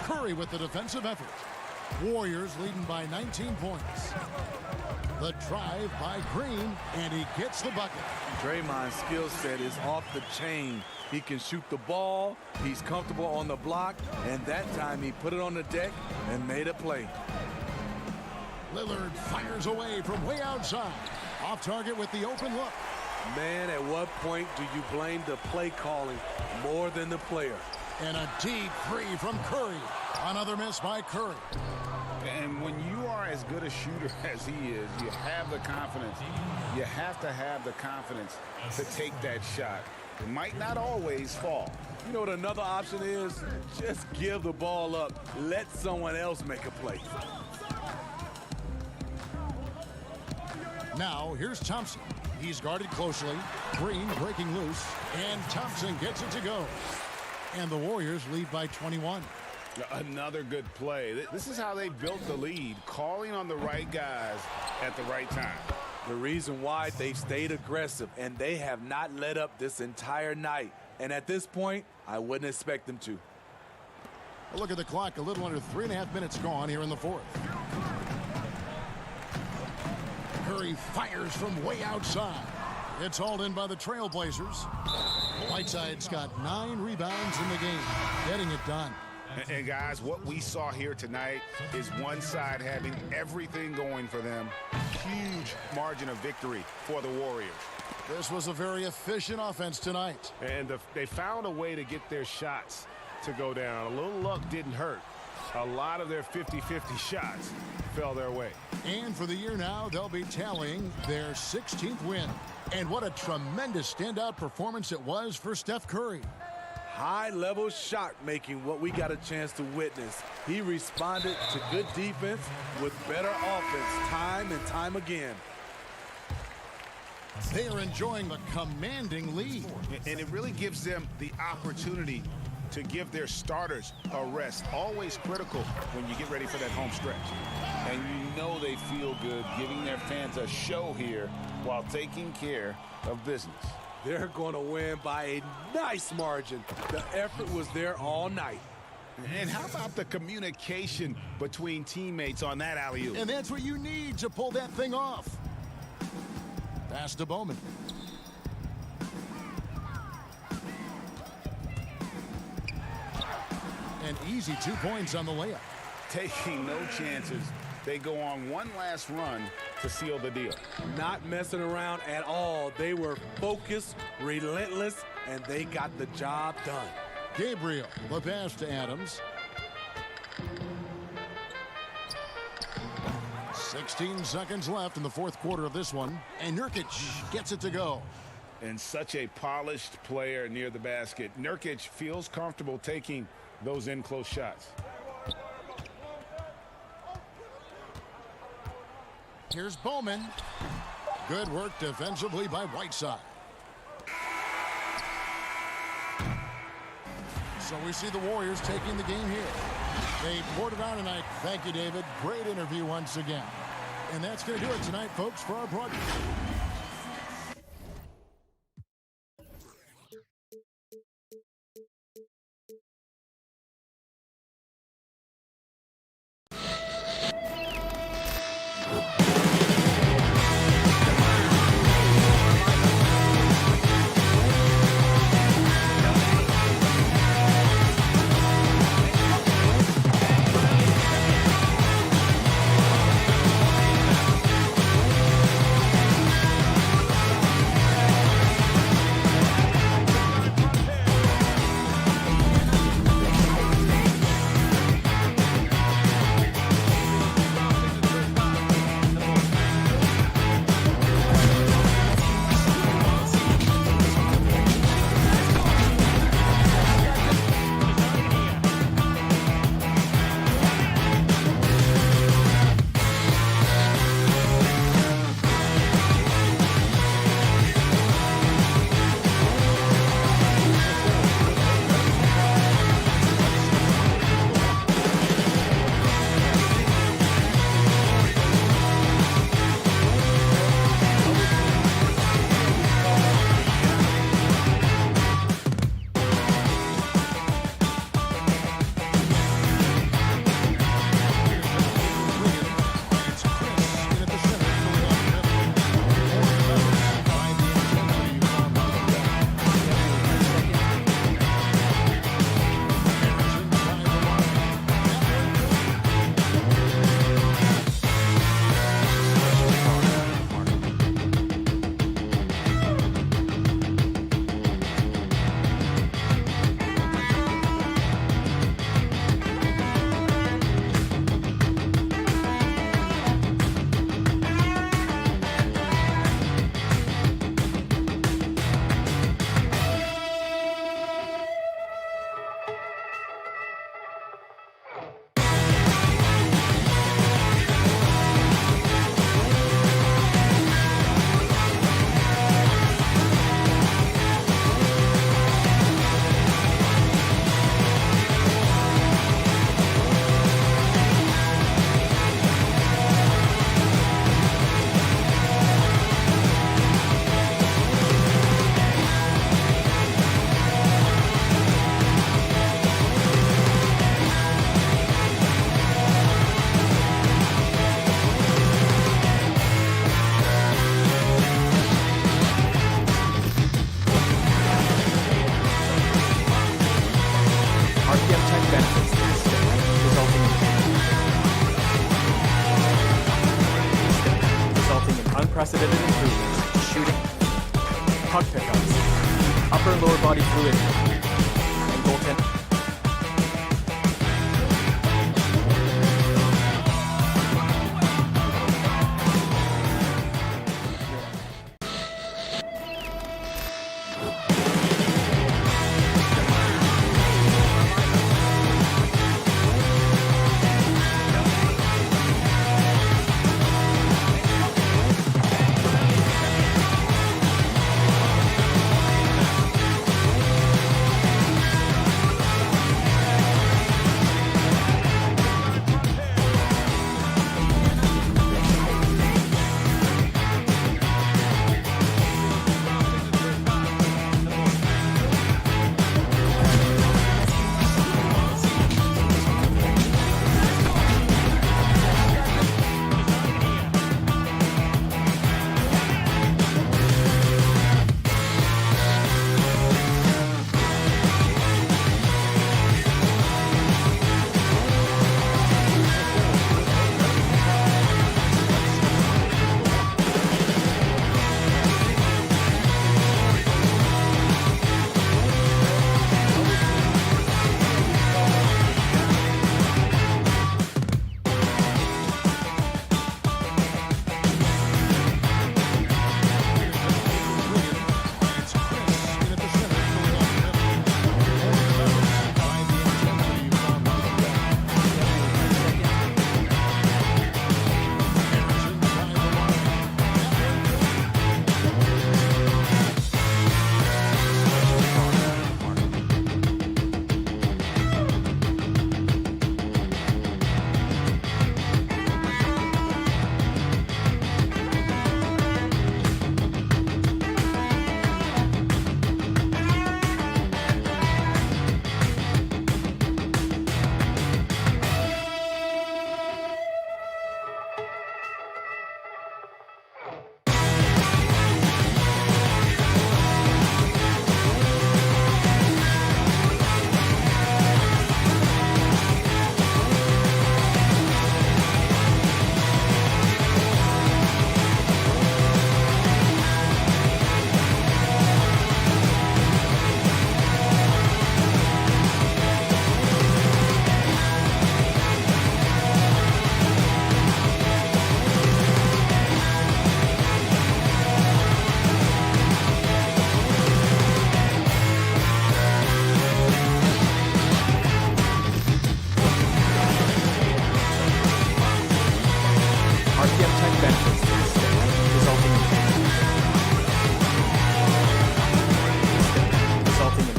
Curry with the defensive effort. Warriors leading by 19 points. The drive by Green, and he gets the bucket. Draymond's skill set is off the chain. He can shoot the ball, he's comfortable on the block, and that time he put it on the deck and made a play. Lillard fires away from way outside. Off target with the open look. Man, at what point do you blame the play calling more than the player? And a deep three from Curry. Another miss by Curry. And when you are as good a shooter as he is, you have the confidence. You have to have the confidence to take that shot. It might not always fall. You know what another option is? Just give the ball up. Let someone else make a play. Now, here's Thompson. He's guarded closely. Green breaking loose. And Thompson gets it to go. And the Warriors lead by 21. Another good play. This is how they built the lead, calling on the right guys at the right time. The reason why they stayed aggressive, and they have not let up this entire night. And at this point, I wouldn't expect them to. Look at the clock. A little under 3.5 minutes gone here in the 4th. Curry fires from way outside. It's hauled in by the Trailblazers. Whiteside's got 9 rebounds in the game, getting it done. And guys, what we saw here tonight is one side having everything going for them. Huge margin of victory for the Warriors. This was a very efficient offense tonight. And they found a way to get their shots to go down. A little luck didn't hurt. A lot of their 50-50 shots fell their way. And for the year now, they'll be tallying their 16th win. And what a tremendous standout performance it was for Steph Curry. High-level shot making, what we got a chance to witness. He responded to good defense with better offense time and time again. They are enjoying the commanding lead. And it really gives them the opportunity to give their starters a rest. Always critical when you get ready for that home stretch. And you know they feel good giving their fans a show here while taking care of business. They're going to win by a nice margin. The effort was there all night. And how about the communication between teammates on that alley-oop? And that's what you need to pull that thing off. Pass to Bowman. An easy 2 points on the layup. Taking no chances. They go on one last run to seal the deal. Not messing around at all. They were focused, relentless, and they got the job done. Gabriel, the pass to Adams. 16 seconds left in the fourth quarter of this one, and Nurkic gets it to go. And such a polished player near the basket. Nurkic feels comfortable taking those in-close shots. Here's Bowman. Good work defensively by Whiteside. So we see the Warriors taking the game here. They poured it on tonight. Thank you, David. Great interview once again. And that's going to do it tonight, folks, for our broadcast. lower body fluid. And goaltend.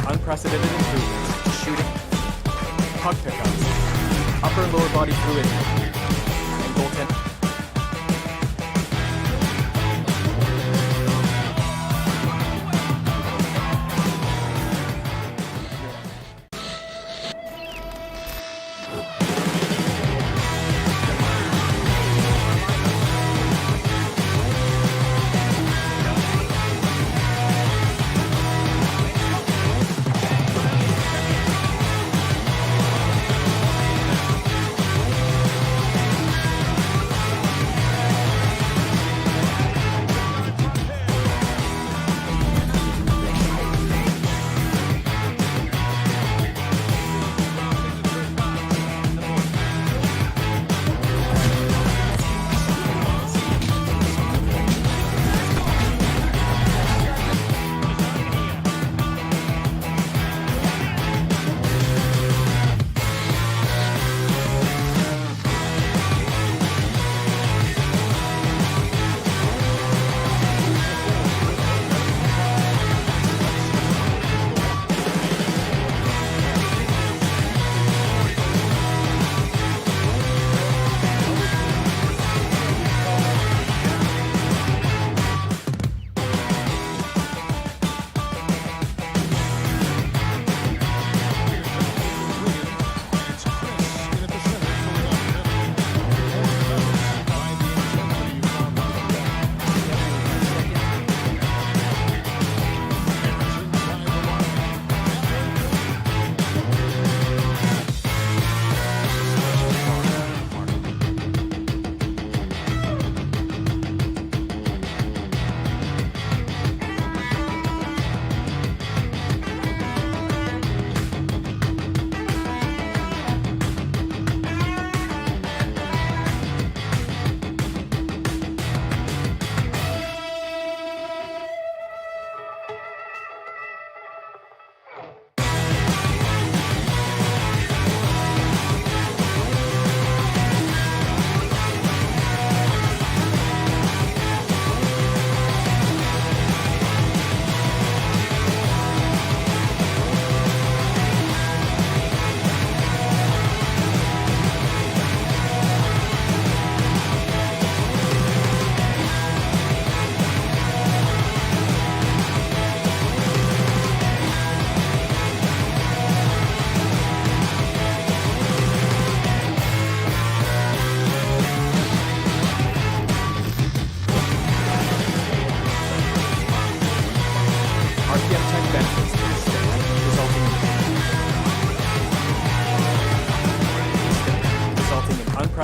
Unprecedented improvements to shooting, puck pickups, upper and lower body fluid, and goaltending.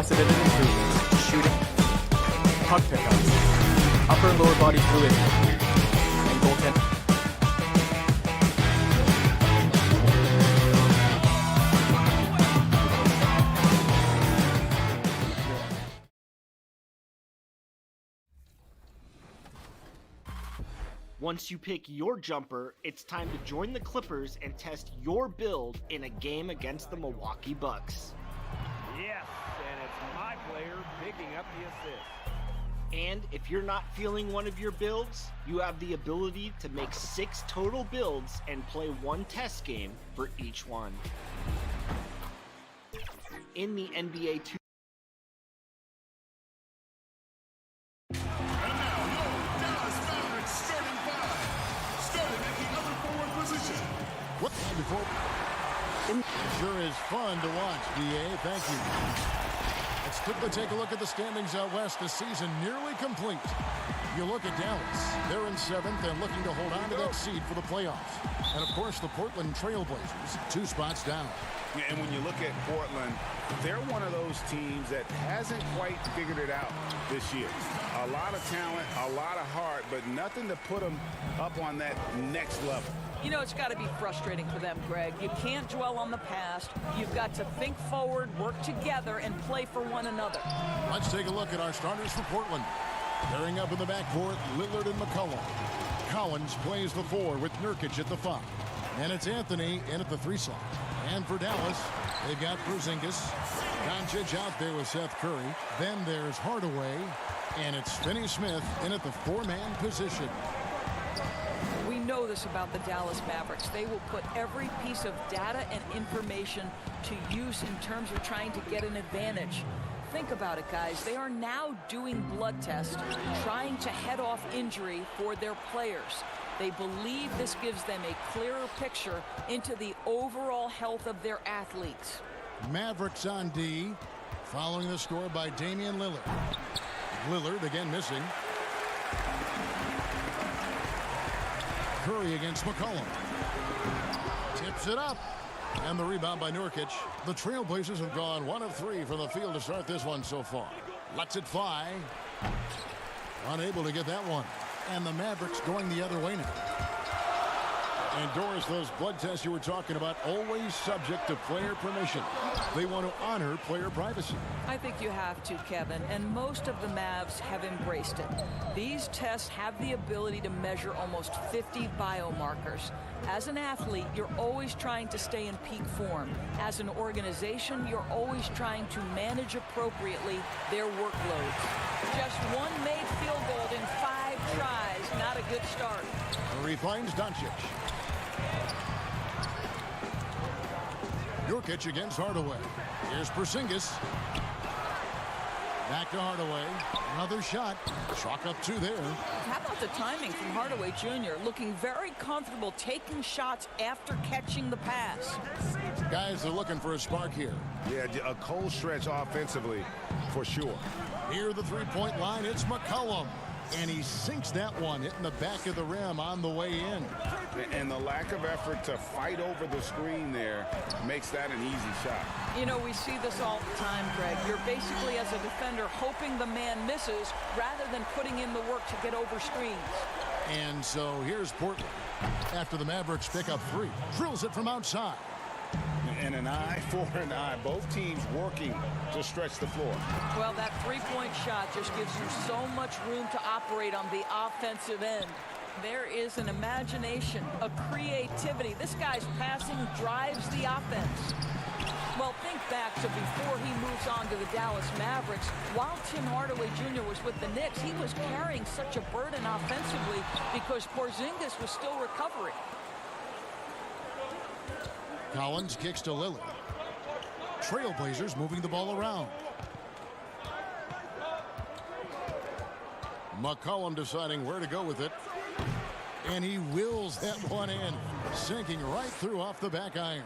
unprecedented improvements, shooting, puck pickup, upper and lower body fluidity, and goaltending. Once you pick your jumper, it's time to join the Clippers and test your build in a game against the Milwaukee Bucks. Yes, and it's my player picking up the assist. And if you're not feeling one of your builds, you have the ability to make 6 total builds and play 1 test game for each one. In the NBA 2K It sure is fun to watch, BA. Thank you. Let's quickly take a look at the standings out west. The season nearly complete. You look at Dallas. They're in 7th and looking to hold on to that seed for the playoffs. And, of course, the Portland Trailblazers, 2 spots down. And when you look at Portland, they're one of those teams that hasn't quite figured it out this year. A lot of talent, a lot of heart, but nothing to put them up on that next level. You know, it's got to be frustrating for them, Greg. You can't dwell on the past. You've got to think forward, work together, and play for one another. Let's take a look at our starters for Portland. Pairing up in the backcourt, Lillard and McCollum. Collins plays the 4 with Nurkic at the 5. And it's Anthony in at the 3 slot. And for Dallas, they've got Porzingis. Doncic out there with Seth Curry. Then there's Hardaway. And it's Finney-Smith in at the 4-man position. We know this about the Dallas Mavericks. They will put every piece of data and information to use in terms of trying to get an advantage. Think about it, guys. They are now doing blood tests, trying to head off injury for their players. They believe this gives them a clearer picture into the overall health of their athletes. Mavericks on D, following the score by Damian Lillard. Lillard again missing. Curry against McCollum. Tips it up. And the rebound by Nurkic. The Trailblazers have gone 1 of 3 from the field to start this one so far. Lets it fly. Unable to get that one. And the Mavericks going the other way now. And Doris, those blood tests you were talking about, always subject to player permission. They want to honor player privacy. I think you have to, Kevin, and most of the Mavs have embraced it. These tests have the ability to measure almost 50 biomarkers. As an athlete, you're always trying to stay in peak form. As an organization, you're always trying to manage appropriately their workloads. Just one made field goal in 5 tries. Not a good start. Finds Doncic. Nurkic against Hardaway. Here's Porzingis. Back to Hardaway. Another shot. Chalk up 2 there. How about the timing from Hardaway Jr. looking very comfortable taking shots after catching the pass. Guys are looking for a spark here. Yeah, a cold stretch offensively for sure. Near the 3-point line, it's McCollum. And he sinks that one, hitting the back of the rim on the way in. And the lack of effort to fight over the screen there makes that an easy shot. You know, we see this all the time, Greg. You're basically, as a defender, hoping the man misses rather than putting in the work to get over screens. And so here's Portland. After the Mavericks pick up 3. Drills it from outside. And an eye for an eye. Both teams working to stretch the floor. Well, that 3-point shot just gives you so much room to operate on the offensive end. There is an imagination, a creativity. This guy's passing drives the offense. Well, think back to before he moves on to the Dallas Mavericks. While Tim Hardaway Jr. was with the Knicks, he was carrying such a burden offensively because Porzingis was still recovering. Collins kicks to Lillard. Trailblazers moving the ball around. McCollum deciding where to go with it. And he wills that one in, sinking right through off the back iron.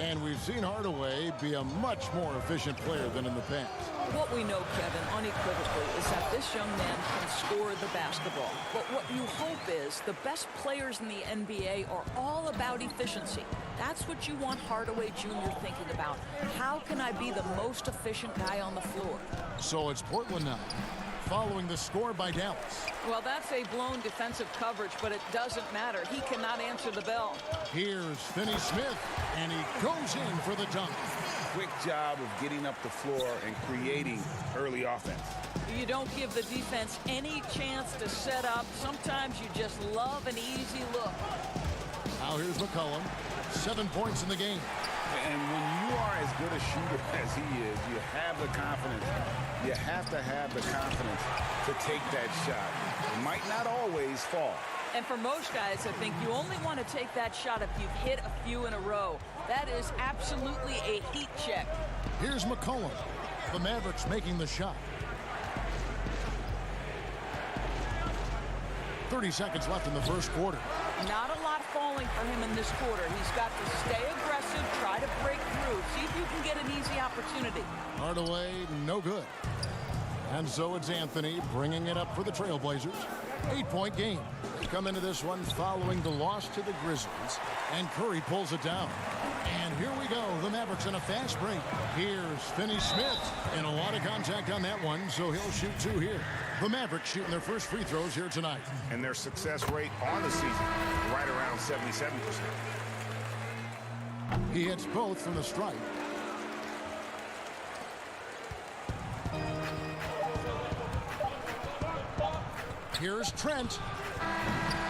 And we've seen Hardaway be a much more efficient player than in the past. What we know, Kevin, unequivocally, is that this young man can score the basketball. But what you hope is the best players in the NBA are all about efficiency. That's what you want Hardaway Jr. thinking about. How can I be the most efficient guy on the floor? So it's Portland now, following the score by Dallas. Well, that's a blown defensive coverage, but it doesn't matter. He cannot answer the bell. Here's Finney-Smith, and he goes in for the dunk. Quick job of getting up the floor and creating early offense. You don't give the defense any chance to set up. Sometimes you just love an easy look. Now here's McCollum, 7 points in the game. And when you are as good a shooter as he is, you have the confidence. You have to have the confidence to take that shot. It might not always fall. And for most guys, I think you only want to take that shot if you've hit a few in a row. That is absolutely a heat check. Here's McCollum. The Mavericks making the shot. 30 seconds left in the first quarter. Not a lot falling for him in this quarter. He's got to stay aggressive, try to break through, see if you can get an easy opportunity. Hardaway, no good. And so it's Anthony bringing it up for the Trailblazers. 8-point game. They come into this one following the loss to the Grizzlies, and Curry pulls it down. And here we go. The Mavericks in a fast break. Here's Finney-Smith, and a lot of contact on that one, so he'll shoot 2 here. The Mavericks shooting their first free throws here tonight. And their success rate on the season, right around 77%. He hits both from the stripe. Here's Trent.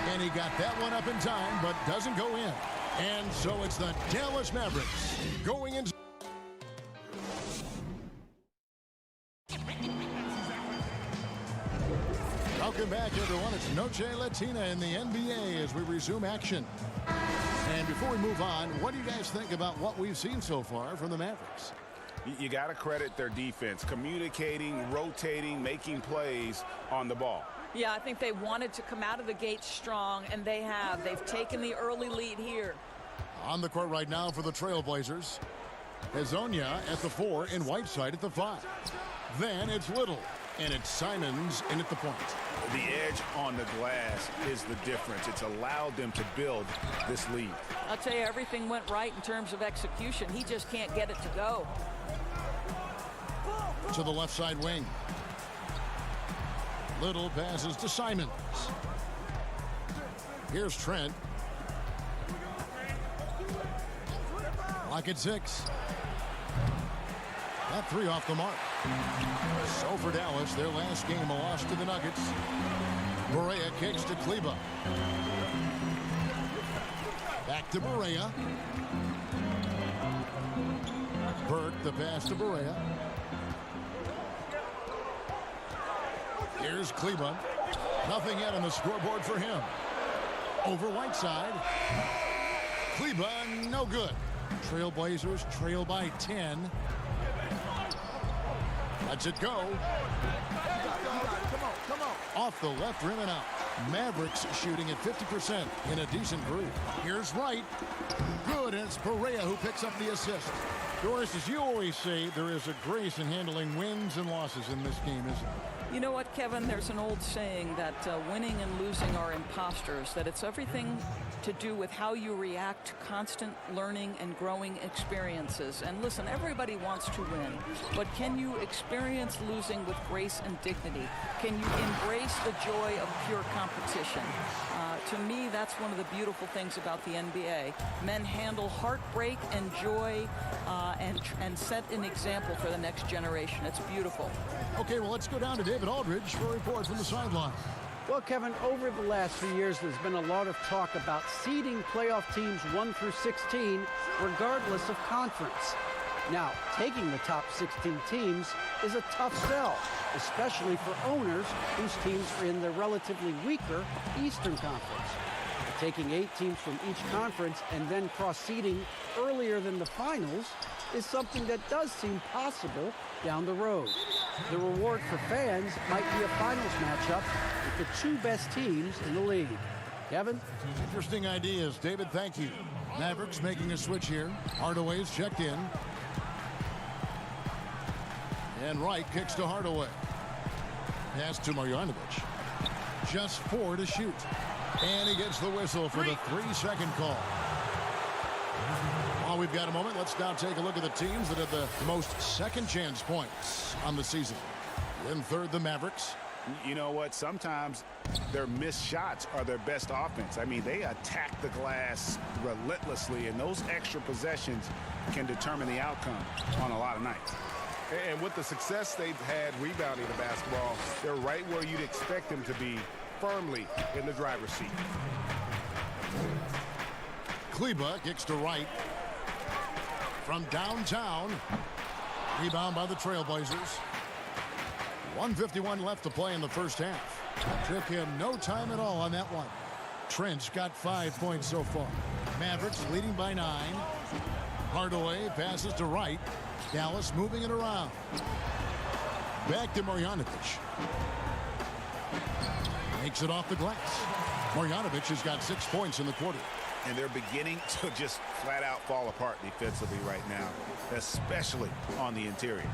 And he got that one up in time, but doesn't go in. And so it's the Dallas Mavericks going into... Welcome back, everyone. It's Noche Latina in the NBA as we resume action. And before we move on, what do you guys think about what we've seen so far from the Mavericks? You got to credit their defense, communicating, rotating, making plays on the ball. Yeah, I think they wanted to come out of the gate strong, and they have. They've taken the early lead here. On the court right now for the Trailblazers. Hazonia at the 4 and Whiteside at the 5. Then it's Little, and it's Simons in at the point. The edge on the glass is the difference. It's allowed them to build this lead. I'll tell you, everything went right in terms of execution. He just can't get it to go. To the left side wing. Little passes to Simons. Here's Trent. Lock at 6. That 3 off the mark. So for Dallas, their last game, a loss to the Nuggets. Barea kicks to Kleba. Back to Barea. Burke, the pass to Barea. Here's Kleba. Nothing yet on the scoreboard for him. Over Whiteside. Kleba, no good. Trailblazers trail by 10. Lets it go. Come on. Off the left rim and out. Mavericks shooting at 50% in a decent group. Here's Wright. Good, and it's Barea who picks up the assist. Doris, as you always say, there is a grace in handling wins and losses in this game, isn't there? You know what, Kevin? There's an old saying that winning and losing are imposters, that it's everything to do with how you react to constant learning and growing experiences. And listen, everybody wants to win, but can you experience losing with grace and dignity? Can you embrace the joy of pure competition? To me, that's one of the beautiful things about the NBA. Men handle heartbreak and joy and set an example for the next generation. It's beautiful. Okay, well, let's go down to David Aldridge for a report from the sideline. Well, Kevin, over the last few years, there's been a lot of talk about seeding playoff teams 1 through 16, regardless of conference. Now, taking the top 16 teams is a tough sell, especially for owners whose teams are in the relatively weaker Eastern Conference. Taking 8 teams from each conference and then cross-seeding earlier than the finals is something that does seem possible down the road. The reward for fans might be a finals matchup with the 2 best teams in the league. Kevin? Interesting ideas. David, thank you. Mavericks making a switch here. Hardaway's checked in. And Wright kicks to Hardaway. Pass to Marjanovic. Just 4 to shoot. And he gets the whistle for the 3-second call. While we've got a moment, let's now take a look at the teams that have the most second chance points on the season. In third, the Mavericks. You know what? Sometimes their missed shots are their best offense. I mean, they attack the glass relentlessly, and those extra possessions can determine the outcome on a lot of nights. And with the success they've had rebounding the basketball, they're right where you'd expect them to be, firmly in the driver's seat. Kleba kicks to Wright. From downtown. Rebound by the Trailblazers. 1:51 left to play in the first half. Took him no time at all on that one. Trent's got 5 points so far. Mavericks leading by 9. Hardaway passes to Wright. Dallas moving it around. Back to Marjanovic. Makes it off the glass. Marjanovic has got 6 points in the quarter. And they're beginning to just flat out fall apart defensively right now, especially on the interior.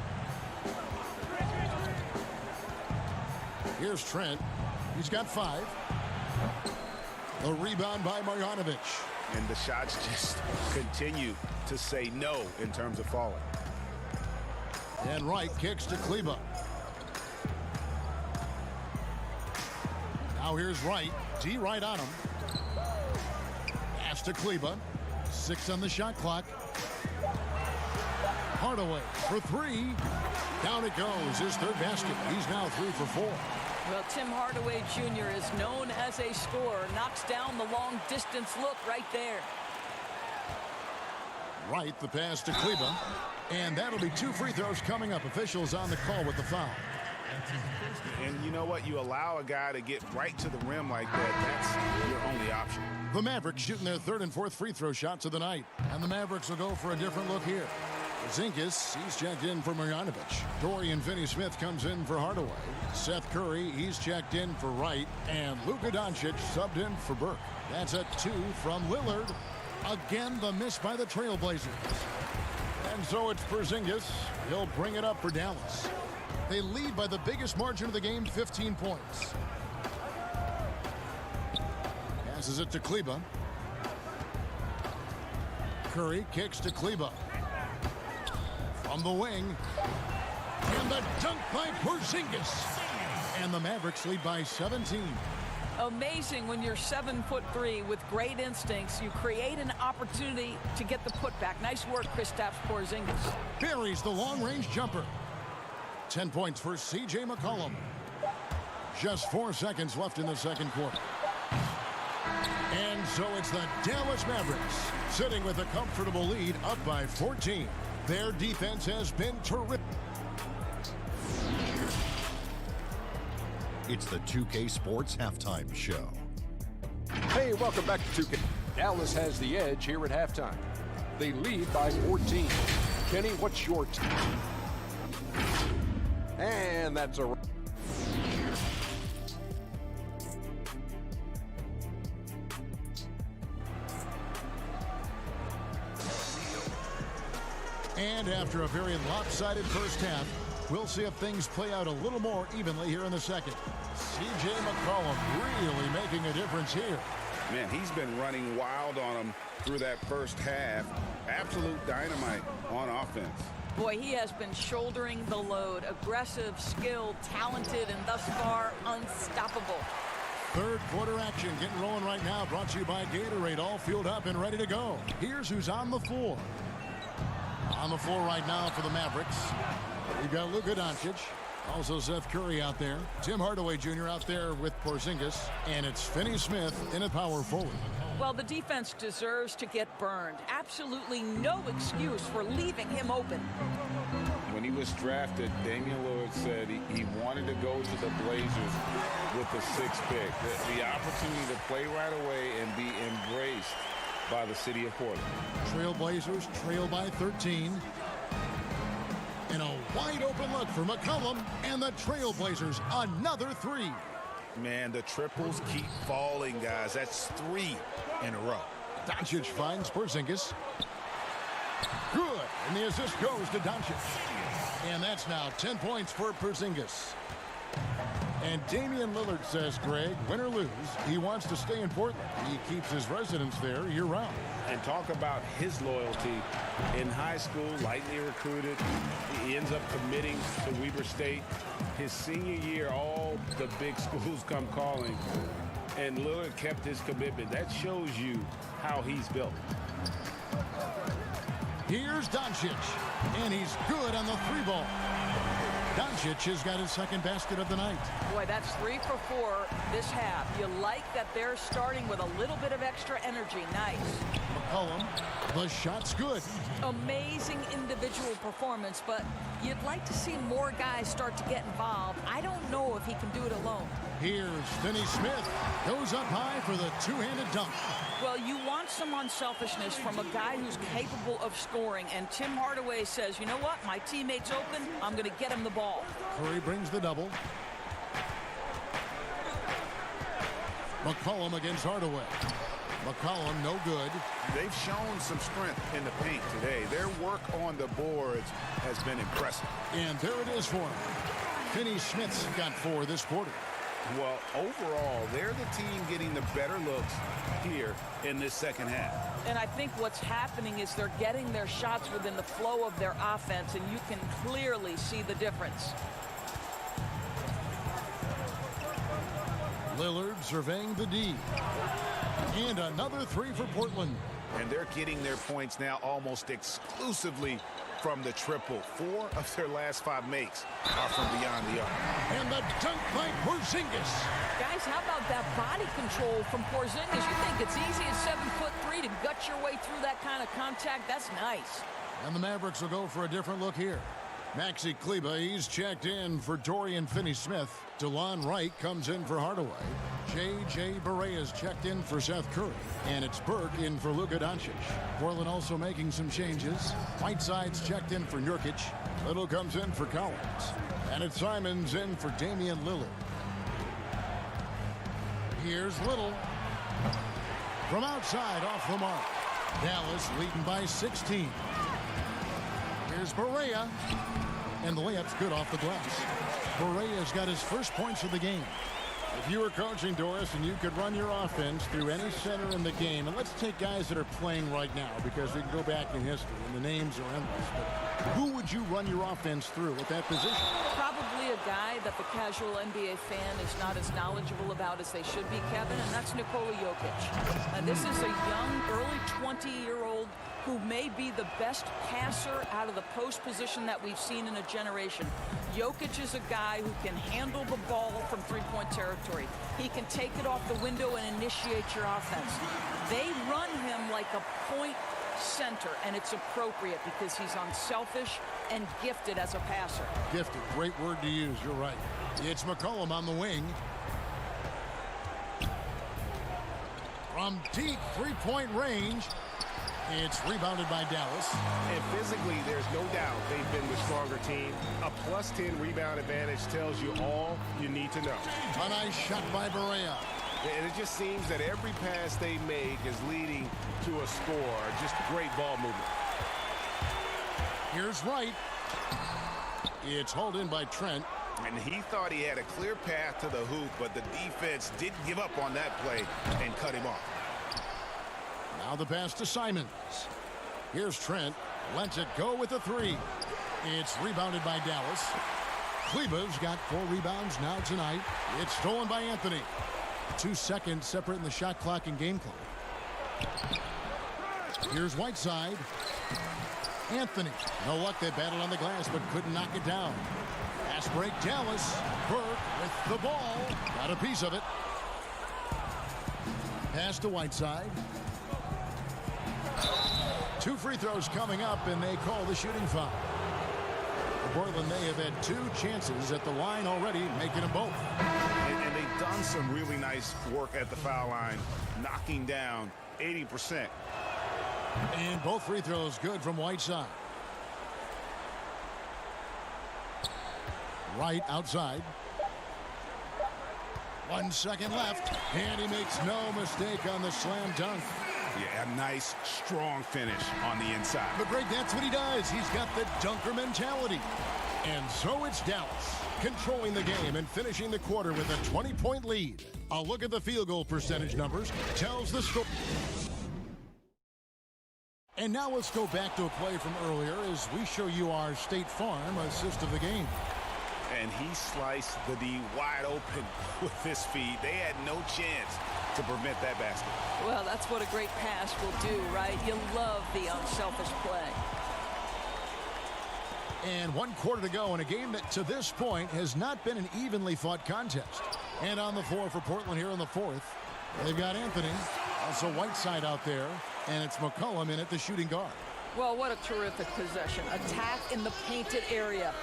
Here's Trent. He's got 5. A rebound by Marjanovic. And the shots just continue to say no in terms of falling. And Wright kicks to Kleba. Now here's Wright. D right on him. Pass to Kleba. 6 on the shot clock. Hardaway for 3. Down it goes. His third basket. He's now 3 for 4. Well, Tim Hardaway Jr. is known as a scorer. Knocks down the long distance look right there. Wright, the pass to Kleba. And that'll be 2 free throws coming up. Officials on the call with the foul. And you know what? You allow a guy to get right to the rim like that. That's your only option. The Mavericks shooting their 3rd and 4th free throw shots of the night. And the Mavericks will go for a different look here. Zinkis, he's checked in for Marjanovic. Dorian Finney-Smith comes in for Hardaway. Seth Curry, he's checked in for Wright. And Luka Doncic subbed in for Burke. That's a 2 from Lillard. Again, the miss by the Trailblazers. And so it's Porzingis. He'll bring it up for Dallas. They lead by the biggest margin of the game, 15 points. Passes it to Kleba. Curry kicks to Kleba. From the wing. And the dunk by Porzingis. And the Mavericks lead by 17. Amazing when you're 7'3" with great instincts. You create an opportunity to get the putback. Nice work, Kristaps Porzingis. Buries the long-range jumper. 10 points for C.J. McCollum. Just 4 seconds left in the second quarter. And so it's the Dallas Mavericks sitting with a comfortable lead up by 14. Their defense has been terrific. It's the 2K Sports Halftime Show. Hey, welcome back to 2K. Dallas has the edge here at halftime. They lead by 14. Kenny, what's your team? And that's a... And after a very lopsided first half, we'll see if things play out a little more evenly here in the second. C.J. McCollum really making a difference here. Man, he's been running wild on him through that first half. Absolute dynamite on offense. Boy, he has been shouldering the load. Aggressive, skilled, talented, and thus far unstoppable. Third quarter action getting rolling right now. Brought to you by Gatorade. All fueled up and ready to go. Here's who's on the floor. On the floor right now for the Mavericks. We've got Luka Doncic. Also Seth Curry out there. Tim Hardaway Jr. out there with Porzingis. And it's Finney-Smith in a power forward. Well, the defense deserves to get burned. Absolutely no excuse for leaving him open. When he was drafted, Damian Lillard said he wanted to go to the Blazers with the 6th pick. The opportunity to play right away and be embraced by the city of Portland. Trailblazers trail by 13. And a wide open look for McCollum and the Trailblazers. Another 3. Man, the triples keep falling, guys. That's 3 in a row. Doncic finds Porzingis. Good. And the assist goes to Doncic. And that's now 10 points for Porzingis. And Damian Lillard says, Greg, win or lose, he wants to stay in Portland. He keeps his residence there year-round. And talk about his loyalty. In high school, lightly recruited. He ends up committing to Weber State. His senior year, all the big schools come calling. And Lillard kept his commitment. That shows you how he's built. Here's Doncic. And he's good on the three ball. Doncic has got his second basket of the night. Boy, that's 3 for 4 this half. You like that they're starting with a little bit of extra energy. Nice. McCollum, the shot's good. Amazing individual performance, but you'd like to see more guys start to get involved. I don't know if he can do it alone. Here's Finney Smith. Goes up high for the two-handed dunk. Well, you want some unselfishness from a guy who's capable of scoring, and Tim Hardaway says, you know what, my teammate's open, I'm going to get him the ball. Curry brings the double. McCollum against Hardaway. McCollum, no good. They've shown some strength in the paint today. Their work on the boards has been impressive. And there it is for him. Finney Smith's got 4 this quarter. Well, overall, they're the team getting the better looks here in this second half. And I think what's happening is they're getting their shots within the flow of their offense, and you can clearly see the difference. Lillard surveying the D. And another 3 for Portland. And they're getting their points now almost exclusively from the triple. 4 of their last 5 makes are from beyond the arc. And the dunk by Porzingis. Guys, how about that body control from Porzingis? You think it's easy at 7'3" to gut your way through that kind of contact? That's nice. And the Mavericks will go for a different look here. Maxi Kleber, he's checked in for Dorian Finney-Smith. DeLon Wright comes in for Hardaway. J.J. Barea checked in for Seth Curry. And it's Burke in for Luka Doncic. Portland also making some changes. Whiteside's checked in for Nurkic. Little comes in for Collins. And it's Simons in for Damian Lillard. Here's Little. From outside, off the mark. Dallas leading by 16. Here's Barea. And the layup's good off the glass. Barea's got his first points of the game. If you were coaching, Doris, and you could run your offense through any center in the game, and let's take guys that are playing right now because we can go back in history and the names are endless, but who would you run your offense through at that position? Probably a guy that the casual NBA fan is not as knowledgeable about as they should be, Kevin, and that's Nikola Jokic. Now, this is a young, early 20-year-old who may be the best passer out of the post position that we've seen in a generation. Jokic is a guy who can handle the ball from three-point territory. He can take it off the window and initiate your offense. They run him like a point center, and it's appropriate because he's unselfish and gifted as a passer. Gifted, great word to use, you're right. It's McCollum on the wing. From deep three-point range, it's rebounded by Dallas. And physically, there's no doubt they've been the stronger team. A +10 rebound advantage tells you all you need to know. A nice shot by Barea. And it just seems that every pass they make is leading to a score. Just great ball movement. Here's Wright. It's hauled in by Trent. And he thought he had a clear path to the hoop, but the defense didn't give up on that play and cut him off. Now the pass to Simons. Here's Trent. Lets it go with a 3. It's rebounded by Dallas. Kleber's got 4 rebounds now tonight. It's stolen by Anthony. 2 seconds separating the shot clock and game clock. Here's Whiteside. Anthony. No luck. They battled on the glass but couldn't knock it down. Pass break Dallas. Burke with the ball. Got a piece of it. Pass to Whiteside. 2 free throws coming up, and they call the shooting foul. Portland may have had 2 chances at the line already, making them both. And they've done some really nice work at the foul line, knocking down 80%. And both free throws good from Whiteside. Wright outside. 1 second left, and he makes no mistake on the slam dunk. Yeah, a nice, strong finish on the inside. But Greg, that's what he does. He's got the dunker mentality. And so it's Dallas controlling the game and finishing the quarter with a 20-point lead. A look at the field goal percentage numbers tells the story. And now let's go back to a play from earlier as we show you our State Farm assist of the game. And he sliced the D wide open with his feet. They had no chance to prevent that basket. Well, that's what a great pass will do, right? You love the unselfish play. And 1 quarter to go in a game that to this point has not been an evenly fought contest. And on the floor for Portland here in the fourth, they've got Anthony, also Whiteside out there, and it's McCollum in at the shooting guard. Well, what a terrific possession. Attack in the painted area.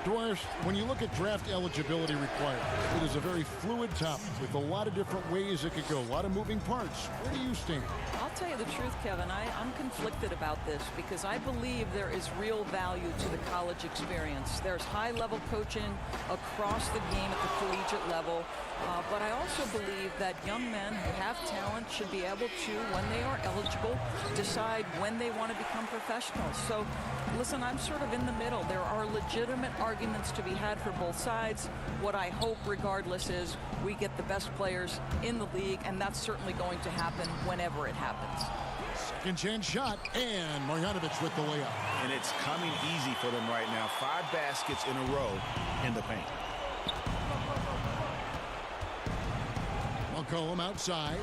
Dwyer, when you look at draft eligibility requirements, it is a very fluid topic with a lot of different ways it could go, a lot of moving parts. Where do you stand? I'll tell you the truth, Kevin. I'm conflicted about this because I believe there is real value to the college experience. There's high-level coaching across the game at the collegiate level, but I also believe that young men who have talent should be able to, when they are eligible, decide when they want to become professionals. So, listen, I'm sort of in the middle. There are legitimate arguments to be had for both sides. What I hope, regardless, is we get the best players in the league, and that's certainly going to happen whenever it happens. Second chance shot, and Marjanovic with the layup. And it's coming easy for them right now. 5 baskets in a row in the paint. McCollum outside.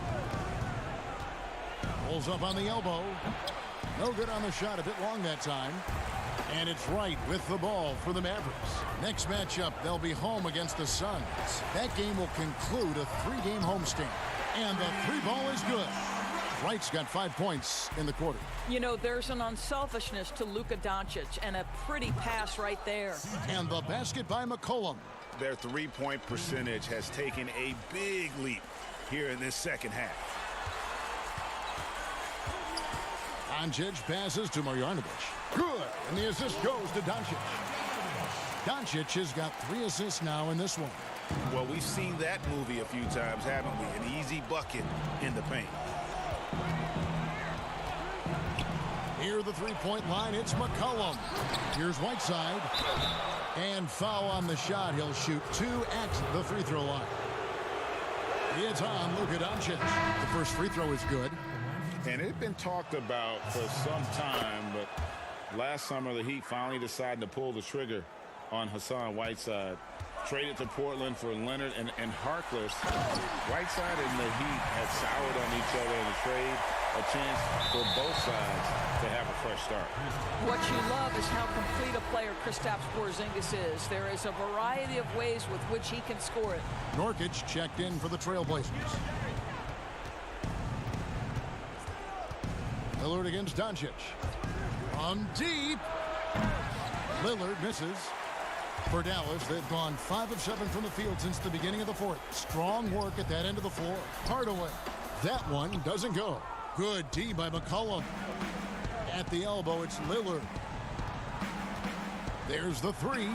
Pulls up on the elbow. No good on the shot, a bit long that time. And it's Wright with the ball for the Mavericks. Next matchup, they'll be home against the Suns. That game will conclude a 3-game homestand. And the 3 ball is good. Wright's got 5 points in the quarter. You know, there's an unselfishness to Luka Doncic and a pretty pass right there. And the basket by McCollum. Their 3-point percentage has taken a big leap here in this second half. Doncic passes to Marjanovic. Good. And the assist goes to Doncic. Doncic has got 3 assists now in this one. Well, we've seen that movie a few times, haven't we? An easy bucket in the paint. Near the 3-point line, it's McCollum. Here's Whiteside. And foul on the shot. He'll shoot 2 at the free throw line. It's on Luka Doncic. The first free throw is good. And it's been talked about for some time, but last summer the Heat finally decided to pull the trigger on Hassan Whiteside. Traded to Portland for Leonard and Harkless. Whiteside and the Heat had soured on each other in the trade. A chance for both sides to have a fresh start. What you love is how complete a player Kristaps Porzingis is. There is a variety of ways with which he can score it. Nurkic checked in for the Trailblazers. Lillard against Doncic. From deep. Lillard misses. For Dallas, they've gone 5 of 7 from the field since the beginning of the fourth. Strong work at that end of the floor. Hardaway. That one doesn't go. Good D by McCollum. At the elbow, it's Lillard. There's the 3.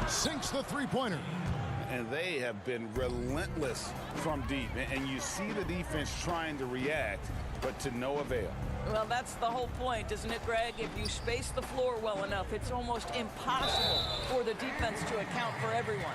Sinks the 3-pointer. And they have been relentless from deep. And you see the defense trying to react, but to no avail. Well, that's the whole point, isn't it, Greg? If you space the floor well enough, it's almost impossible for the defense to account for everyone.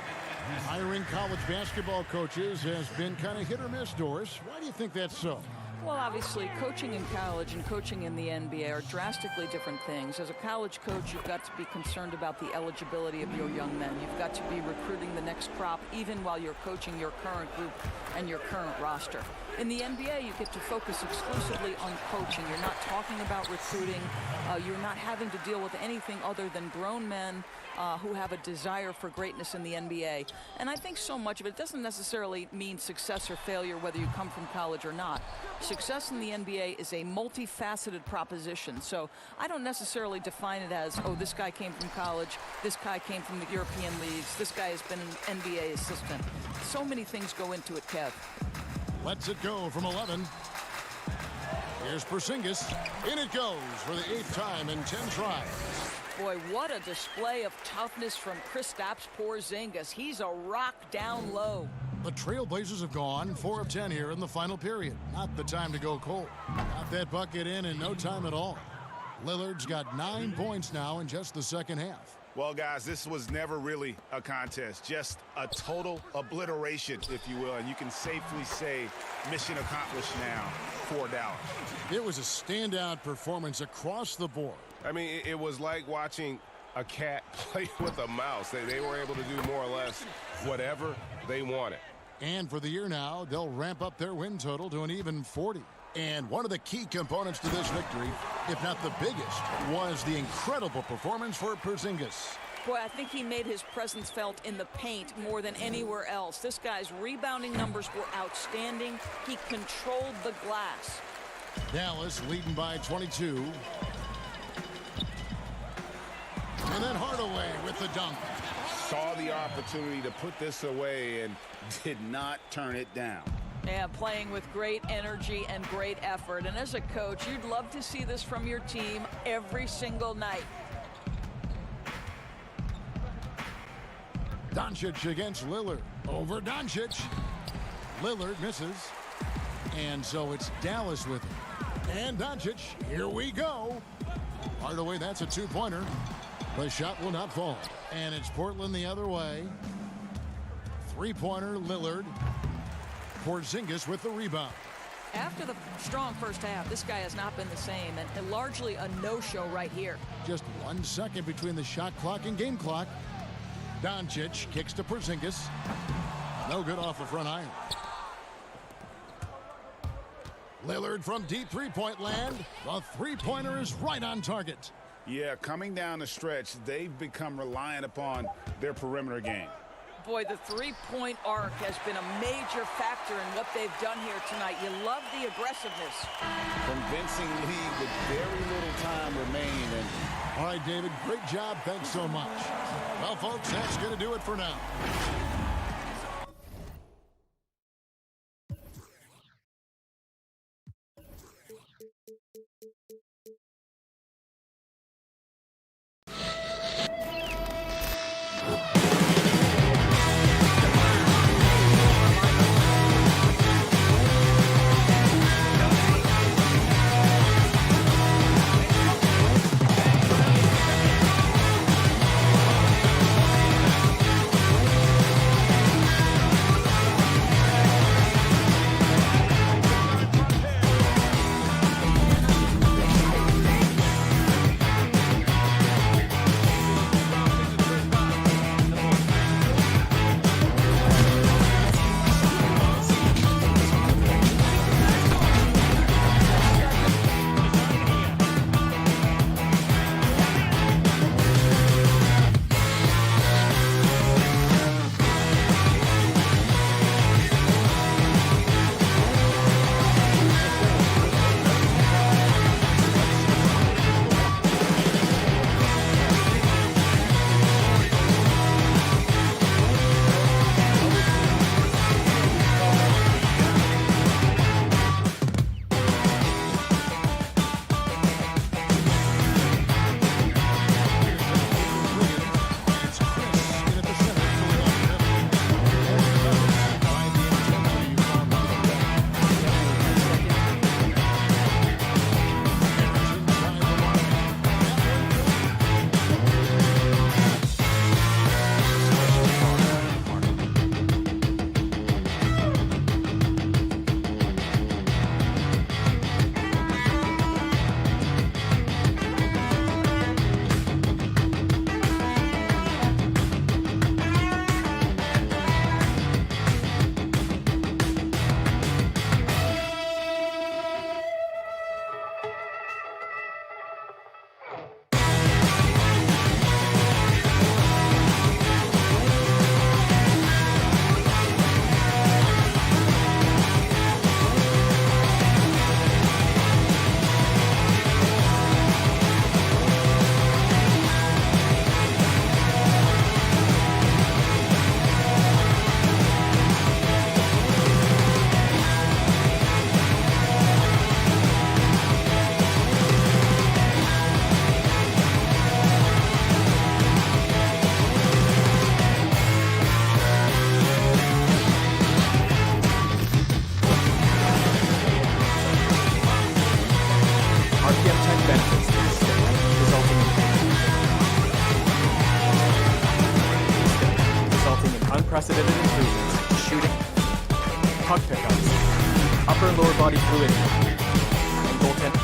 Hiring college basketball coaches has been kind of hit or miss, Doris. Why do you think that's so? Well, obviously, coaching in college and coaching in the NBA are drastically different things. As a college coach, you've got to be concerned about the eligibility of your young men. You've got to be recruiting the next crop, even while you're coaching your current group and your current roster. In the NBA, you get to focus exclusively on coaching. You're not talking about recruiting. You're not having to deal with anything other than grown men who have a desire for greatness in the NBA. And I think so much of it doesn't necessarily mean success or failure, whether you come from college or not. Success in the NBA is a multifaceted proposition. So I don't necessarily define it as, oh, this guy came from college, this guy came from the European leagues, this guy has been an NBA assistant. So many things go into it, Kev. Lets it go from 11. Here's Porzingis. In it goes for the 8th time in 10 tries. Boy, what a display of toughness from Kristaps Porzingis. He's a rock down low. The Trailblazers have gone 4 of 10 here in the final period. Not the time to go cold. Got that bucket in no time at all. Lillard's got 9 points now in just the second half. Well, guys, this was never really a contest, just a total obliteration, if you will, and you can safely say mission accomplished now for Dallas. It was a standout performance across the board. I mean, it was like watching a cat play with a mouse. They were able to do more or less whatever they wanted. And for the year now, they'll ramp up their win total to an even 40. And one of the key components to this victory, if not the biggest, was the incredible performance for Porzingis. Boy, I think he made his presence felt in the paint more than anywhere else. This guy's rebounding numbers were outstanding. He controlled the glass. Dallas leading by 22. And then Hardaway with the dunk. Saw the opportunity to put this away and did not turn it down. Yeah, playing with great energy and great effort. And as a coach, you'd love to see this from your team every single night. Doncic against Lillard. Over Doncic. Lillard misses. And so it's Dallas with it. And Doncic, here we go. Hardaway, that's a two-pointer. The shot will not fall. And it's Portland the other way. Three-pointer, Lillard. Porzingis with the rebound. After the strong first half, this guy has not been the same, and largely a no-show right here. Just 1 second between the shot clock and game clock. Doncic kicks to Porzingis. No good off the front iron. Lillard from deep three-point land. The three-pointer is right on target. Yeah, coming down the stretch, they've become reliant upon their perimeter game. Boy, the three-point arc has been a major factor in what they've done here tonight. You love the aggressiveness. Convincing lead with very little time remaining. And all right, David, great job. Thanks so much. Well, folks, that's going to do it for now. fluidity, and goaltending.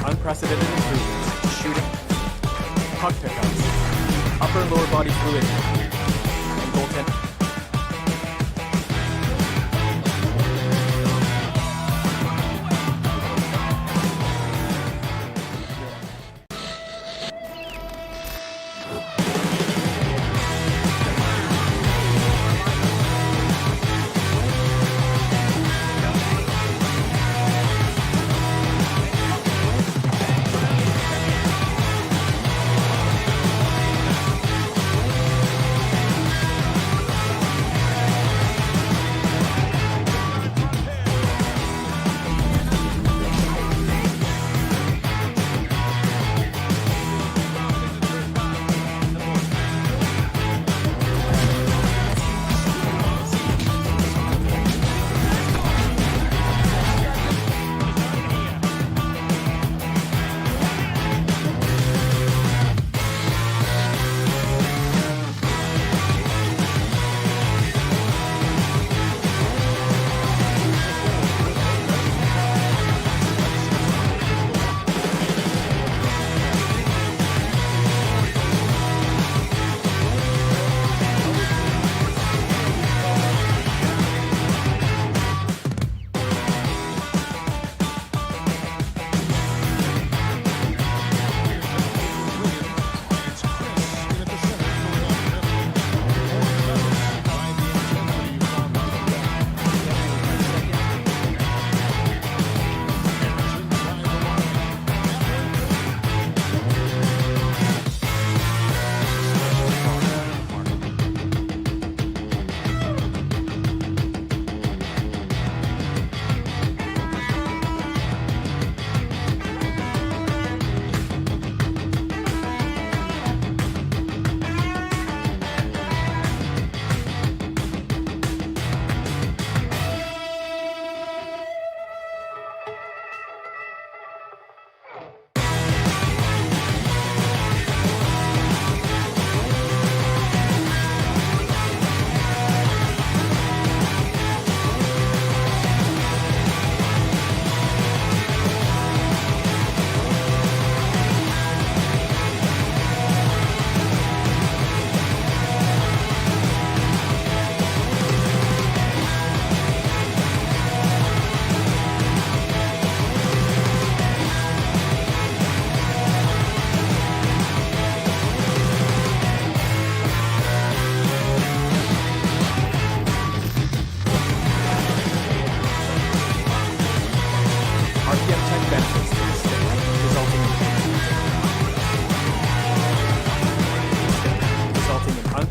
Unprecedented improvements to shooting, puck pickups, upper and lower body fluidity, and goaltending.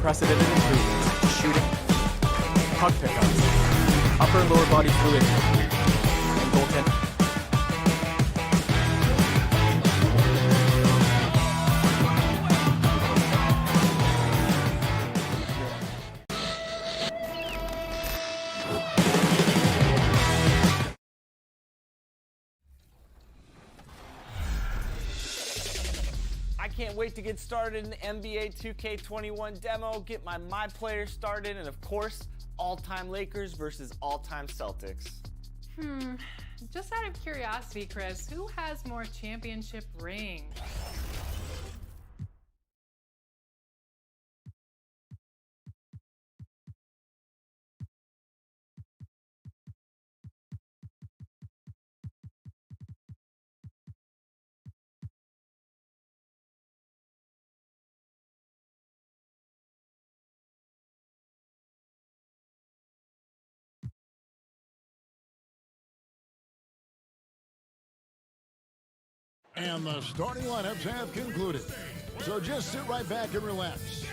unprecedented improvements. Shooting, puck pickup, upper and lower body fluidity, and goaltending. I can't wait to get started in the NBA 2K21 demo, get my player started, and of course, all-time Lakers versus all-time Celtics. Just out of curiosity, Chris, who has more championship rings? And the starting lineups have concluded. So just sit right back and relax.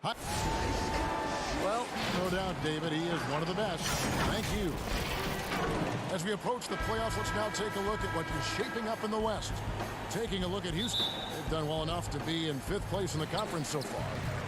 Well, no doubt, David, he is one of the best. Thank you. As we approach the playoffs, let's now take a look at what is shaping up in the West. Taking a look at Houston. They've done well enough to be in 5th place in the conference so far.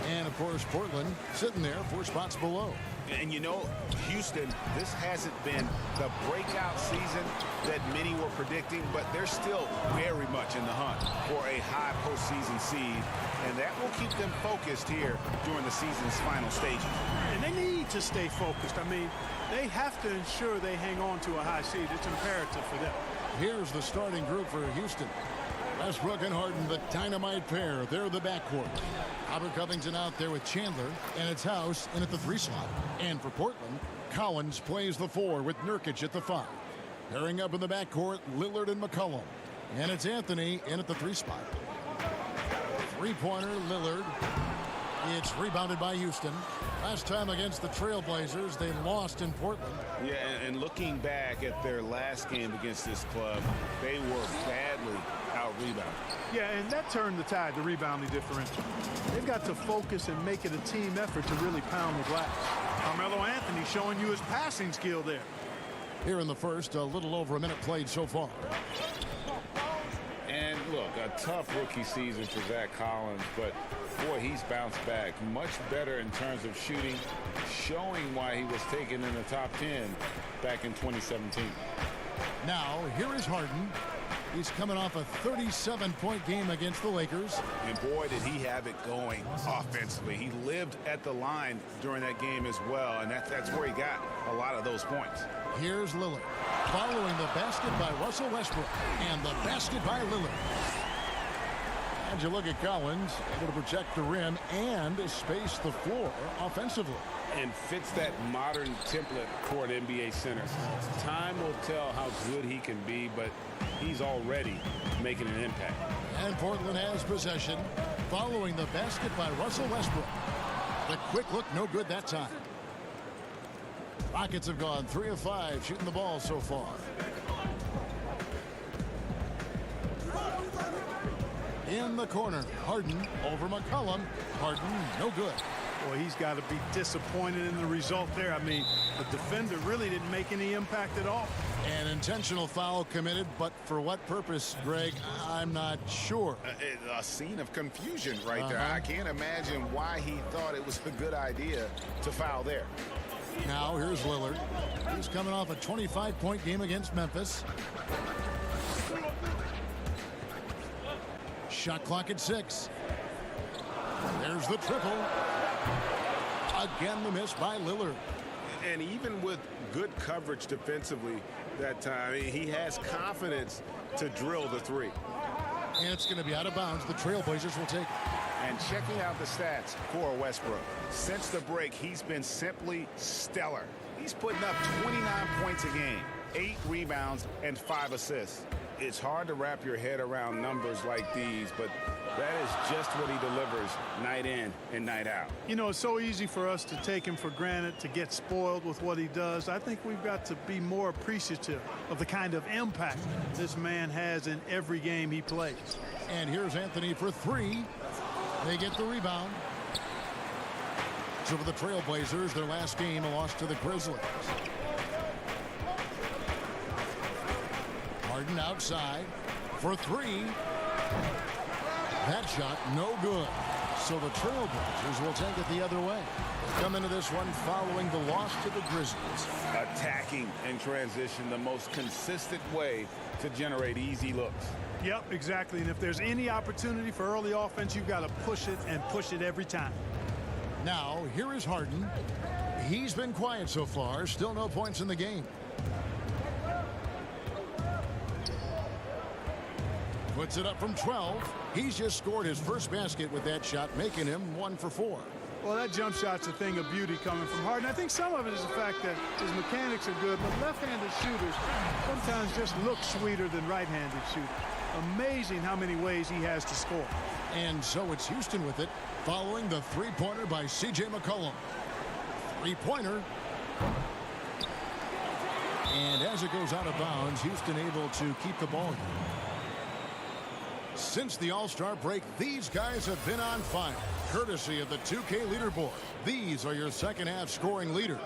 And, of course, Portland sitting there 4 spots below. And you know, Houston, this hasn't been the breakout season that many were predicting, but they're still very much in the hunt for a high postseason seed. And that will keep them focused here during the season's final stages. And they need to stay focused. I mean, they have to ensure they hang on to a high seed. It's imperative for them. Here's the starting group for Houston. Westbrook and Harden, the dynamite pair. They're the backcourt. Robert Covington out there with Chandler, and it's House in at the 3 slot. And for Portland, Collins plays the 4 with Nurkic at the 5. Pairing up in the backcourt, Lillard and McCollum. And it's Anthony in at the 3 spot. Three-pointer, Lillard. It's rebounded by Houston. Last time against the Trailblazers, they lost in Portland. Yeah, and looking back at their last game against this club, they were badly out-rebounded. Yeah, and that turned the tide, the rebounding differential. They've got to focus and make it a team effort to really pound the glass. Carmelo Anthony showing you his passing skill there. Here in the first, a little over a minute played so far. And look, a tough rookie season for Zach Collins, but boy, he's bounced back much better in terms of shooting, showing why he was taken in the top 10 back in 2017. Now, here is Harden. He's coming off a 37-point game against the Lakers. And boy, did he have it going offensively. He lived at the line during that game as well, and that's where he got a lot of those points. Here's Lillard, following the basket by Russell Westbrook, and the basket by Lillard. And you look at Collins, able to protect the rim and space the floor offensively. And fits that modern template for an NBA center. Time will tell how good he can be, but he's already making an impact. And Portland has possession, following the basket by Russell Westbrook. The quick look, no good that time. Rockets have gone 3 of 5 shooting the ball so far. In the corner, Harden over McCollum. Harden, no good. Boy, he's got to be disappointed in the result there. I mean, the defender really didn't make any impact at all. An intentional foul committed, but for what purpose, Greg, I'm not sure. A scene of confusion right there. I can't imagine why he thought it was a good idea to foul there. Now here's Lillard. He's coming off a 25-point game against Memphis. Shot clock at 6. There's the triple. Again, the miss by Lillard. And even with good coverage defensively that time, he has confidence to drill the 3. And it's going to be out of bounds. The Trailblazers will take it. And checking out the stats for Westbrook. Since the break, he's been simply stellar. He's putting up 29 points a game, 8 rebounds, and 5 assists. It's hard to wrap your head around numbers like these, but that is just what he delivers night in and night out. You know, it's so easy for us to take him for granted, to get spoiled with what he does. I think we've got to be more appreciative of the kind of impact this man has in every game he plays. And here's Anthony for three. They get the rebound. So for the Trailblazers, their last game, a loss to the Grizzlies. Harden outside for three. That shot no good. So the Trailblazers will take it the other way. Come into this one following the loss to the Grizzlies. Attacking in transition, the most consistent way to generate easy looks. Yep, exactly. And if there's any opportunity for early offense, you've got to push it and push it every time. Now, here is Harden. He's been quiet so far. Still no points in the game. Puts it up from 12. He's just scored his first basket with that shot, making him 1 for 4. Well, that jump shot's a thing of beauty coming from Harden. I think some of it is the fact that his mechanics are good, but left-handed shooters sometimes just look sweeter than right-handed shooters. Amazing how many ways he has to score. And so it's Houston with it, following the three-pointer by C.J. McCollum. Three-pointer. And as it goes out of bounds, Houston able to keep the ball. Since the All-Star break, these guys have been on fire. Courtesy of the 2K leaderboard, these are your second-half scoring leaders.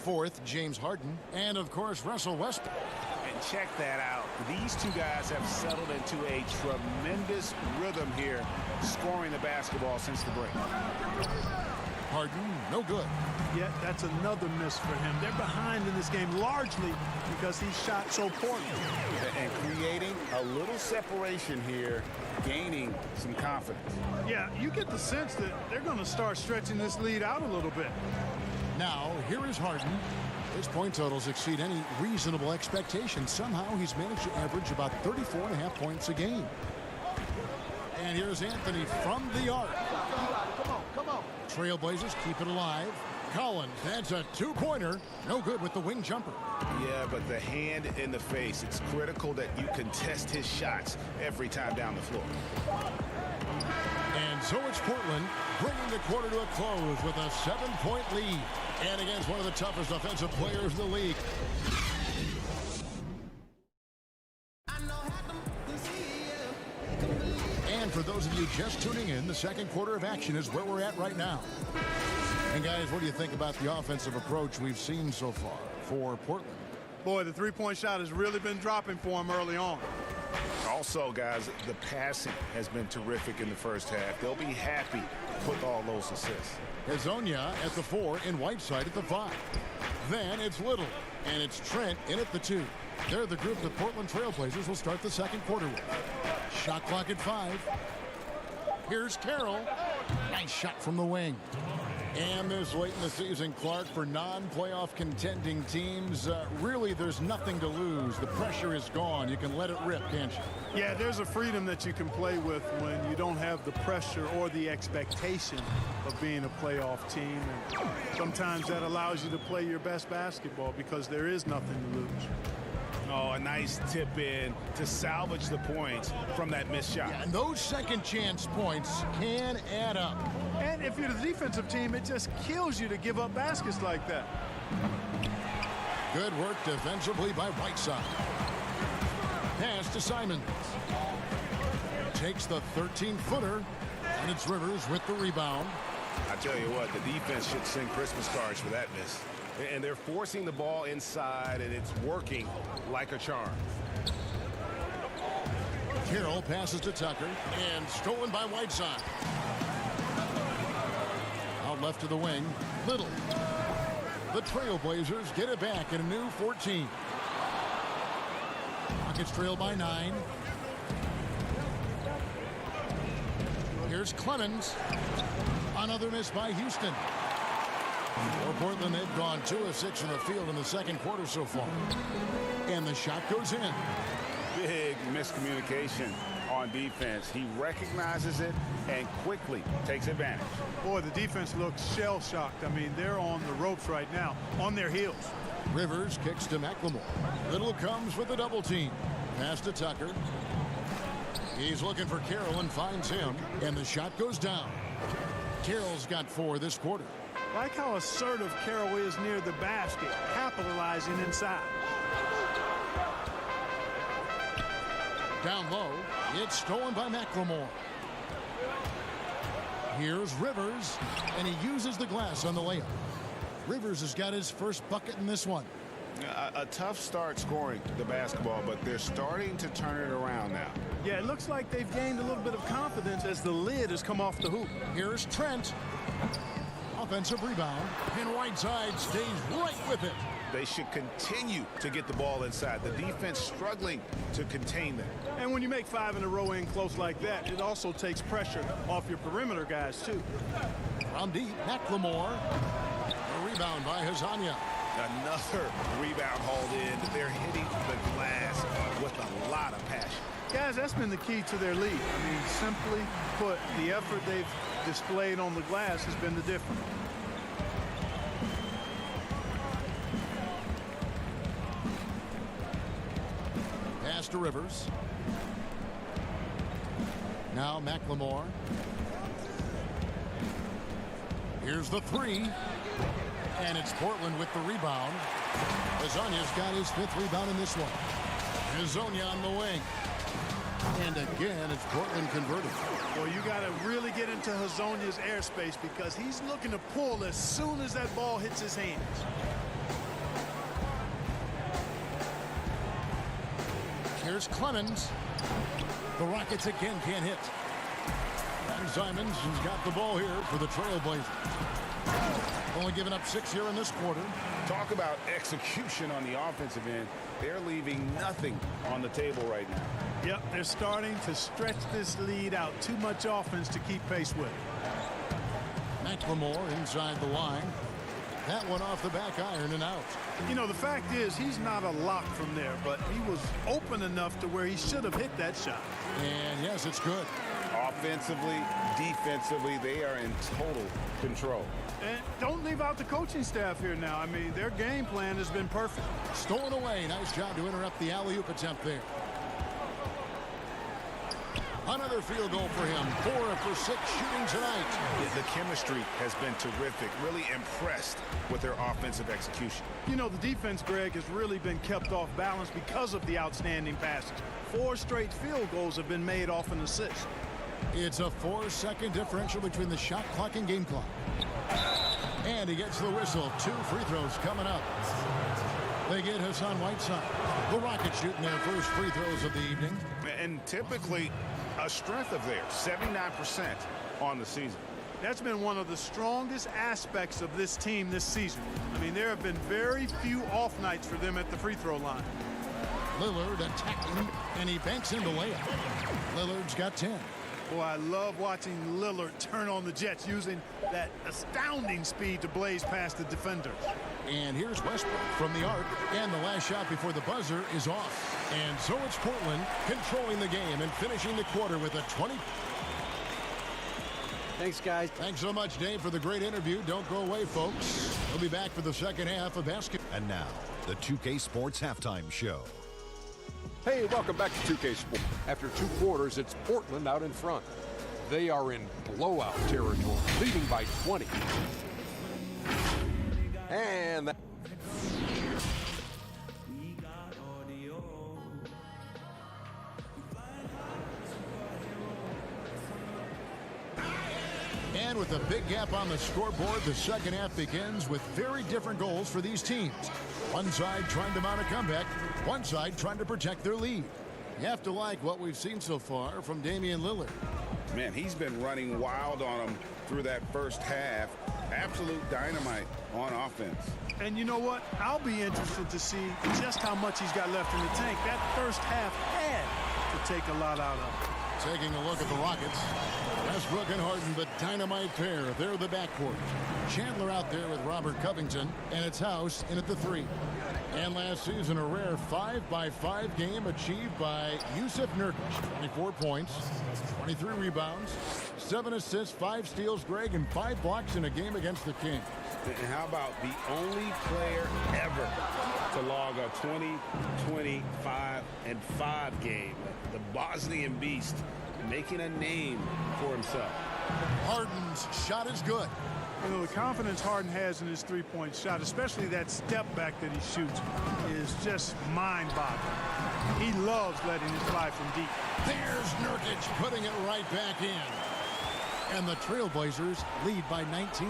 Fourth, James Harden, and of course, Russell Westbrook. And check that out. These two guys have settled into a tremendous rhythm here, scoring the basketball since the break. Harden, no good. Yet that's another miss for him. They're behind in this game largely because he shot so poorly. And creating a little separation here, gaining some confidence. Yeah, you get the sense that they're going to start stretching this lead out a little bit. Now, here is Harden. His point totals exceed any reasonable expectation. Somehow he's managed to average about 34.5 points a game. And here's Anthony from the arc. Come on. Trailblazers keep it alive. Collins, that's a two-pointer. No good with the wing jumper. Yeah, but the hand in the face, it's critical that you contest his shots every time down the floor. And so it's Portland bringing the quarter to a close with a 7-point lead. And against one of the toughest offensive players in the league. And for those of you just tuning in, the second quarter of action is where we're at right now. And guys, what do you think about the offensive approach we've seen so far for Portland? Boy, the three-point shot has really been dropping for him early on. Also, guys, the passing has been terrific in the first half. They'll be happy with all those assists. Hezonja at the 4 and Whiteside at the 5. Then it's Little, and it's Trent in at the 2. They're the group the Portland Trailblazers will start the second quarter with. Shot clock at 5. Here's Carroll. Nice shot from the wing. And this late in the season, Clark, for non-playoff contending teams, really there's nothing to lose. The pressure is gone. You can let it rip, can't you? Yeah, there's a freedom that you can play with when you don't have the pressure or the expectation of being a playoff team. And sometimes that allows you to play your best basketball because there is nothing to lose. Oh, a nice tip in to salvage the points from that missed shot. Yeah, and those second chance points can add up. And if you're the defensive team, it just kills you to give up baskets like that. Good work defensively by Whiteside. Pass to Simons. Takes the 13-footer, and it's Rivers with the rebound. I tell you what, the defense should sing Christmas cards for that miss. And they're forcing the ball inside, and it's working like a charm. Carroll passes to Tucker, and stolen by Whiteside. Out left to the wing, Little. The Trailblazers get it back in a new 14. Rockets trail by 9. Here's Clemens. Another miss by Houston. For Portland, they've gone 2 of 6 from the field in the second quarter so far. And the shot goes in. Big miscommunication on defense. He recognizes it and quickly takes advantage. Boy, the defense looks shell-shocked. I mean, they're on the ropes right now, on their heels. Rivers kicks to McLemore. Little comes with a double team. Pass to Tucker. He's looking for Carroll and finds him, and the shot goes down. Carroll's got 4 this quarter. Like how assertive Carroll is near the basket, capitalizing inside. Down low, it's stolen by McLemore. Here's Rivers, and he uses the glass on the layup. Rivers has got his first bucket in this one. A tough start scoring the basketball, but they're starting to turn it around now. Yeah, it looks like they've gained a little bit of confidence as the lid has come off the hoop. Here's Trent. Offensive rebound, and Whiteside stays right with it. They should continue to get the ball inside. The defense struggling to contain them. And when you make 5 in a row in close like that, it also takes pressure off your perimeter guys, too. From deep, McLemore. A rebound by Hazania. Another rebound hauled in. They're hitting the glass with a lot of passion. Guys, that's been the key to their lead. I mean, simply put, the effort they've displayed on the glass has been the difference. Pass to Rivers. Now McLemore. Here's the 3. And it's Portland with the rebound. Hazania's got his 5th rebound in this one. Hazonia on the wing. And again, it's Portland converted. Well, you got to really get into Hazonia's airspace because he's looking to pull as soon as that ball hits his hands. Here's Clemens. The Rockets again can't hit. And Simons has got the ball here for the Trailblazers. Only giving up 6 here in this quarter. Talk about execution on the offensive end. They're leaving nothing on the table right now. Yep, they're starting to stretch this lead out. Too much offense to keep pace with. McLemore inside the line. That one off the back iron and out. You know, the fact is he's not a lock from there, but he was open enough to where he should have hit that shot. And yes, it's good. Offensively, defensively, they are in total control. And don't leave out the coaching staff here now. I mean, their game plan has been perfect. Stolen away. Nice job to interrupt the alley-oop attempt there. Another field goal for him. 4 for 6 shooting tonight. The chemistry has been terrific. Really impressed with their offensive execution. You know, the defense, Greg, has really been kept off balance because of the outstanding passes. 4 straight field goals have been made off an assist. It's a 4-second differential between the shot clock and game clock. And he gets the whistle. 2 free throws coming up. They get Hassan Whiteside. The Rockets shooting their first free throws of the evening. And typically a strength of theirs, 79% on the season. That's been one of the strongest aspects of this team this season. I mean, there have been very few off nights for them at the free throw line. Lillard attacking, and he banks in the layup. Lillard's got 10. Boy, I love watching Lillard turn on the Jets using that astounding speed to blaze past the defenders. And here's Westbrook from the arc, and the last shot before the buzzer is off. And so it's Portland controlling the game and finishing the quarter with a 20. Thanks, guys. Thanks so much, Dave, for the great interview. Don't go away, folks. We'll be back for the second half of basketball. And now, the 2K Sports Halftime Show. Hey, welcome back to 2K Sports. After 2 quarters, it's Portland out in front. They are in blowout territory, leading by 20. And that And with a big gap on the scoreboard, the second half begins with very different goals for these teams. One side trying to mount a comeback, one side trying to protect their lead. You have to like what we've seen so far from Damian Lillard. Man, he's been running wild on them through that first half. Absolute dynamite on offense. And you know what? I'll be interested to see just how much he's got left in the tank. That first half had to take a lot out of him. Taking a look at the Rockets. Westbrook and Harden, the dynamite pair. They're the backcourt. Chandler out there with Robert Covington, and it's House in at the 3. And last season, a rare 5-by-5 game achieved by Yusuf Nurkic. 24 points, 23 rebounds, 7 assists, 5 steals, Greg, and 5 blocks in a game against the Kings. And how about the only player ever to log a 20, 25, and 5 game? The Bosnian Beast making a name for himself. Harden's shot is good. You know, the confidence Harden has in his three-point shot, especially that step back that he shoots, is just mind-boggling. He loves letting it fly from deep. There's Nurkic putting it right back in. And the Trailblazers lead by 19.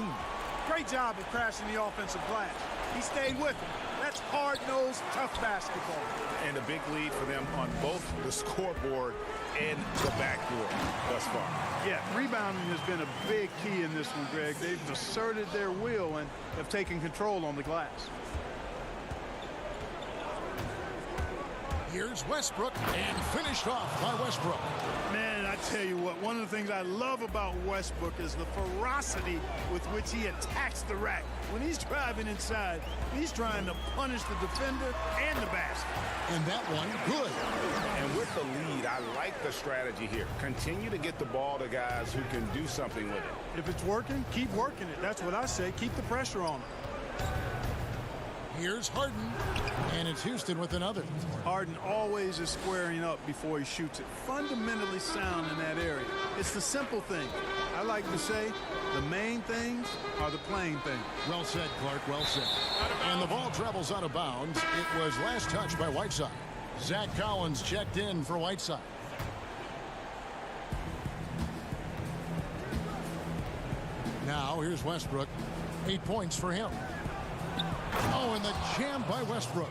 Great job of crashing the offensive glass. He stayed with him. That's hard-nosed, tough basketball. And a big lead for them on both the scoreboard and the backboard thus far. Yeah, rebounding has been a big key in this one, Greg. They've asserted their will and have taken control on the glass. Here's Westbrook, and finished off by Westbrook. Man, I tell you what, one of the things I love about Westbrook is the ferocity with which he attacks the rack. When he's driving inside, he's trying to punish the defender and the basket. And that one, good. And with the lead, I like the strategy here. Continue to get the ball to guys who can do something with it. If it's working, keep working it. That's what I say. Keep the pressure on him. Here's Harden, and it's Houston with another. Harden always is squaring up before he shoots it. Fundamentally sound in that area. It's the simple thing. I like to say the main things are the plain things. Well said, Clark, well said. And the ball travels out of bounds. It was last touched by Whiteside. Zach Collins checked in for Whiteside. Now here's Westbrook. 8 points for him. Oh, and the jam by Westbrook.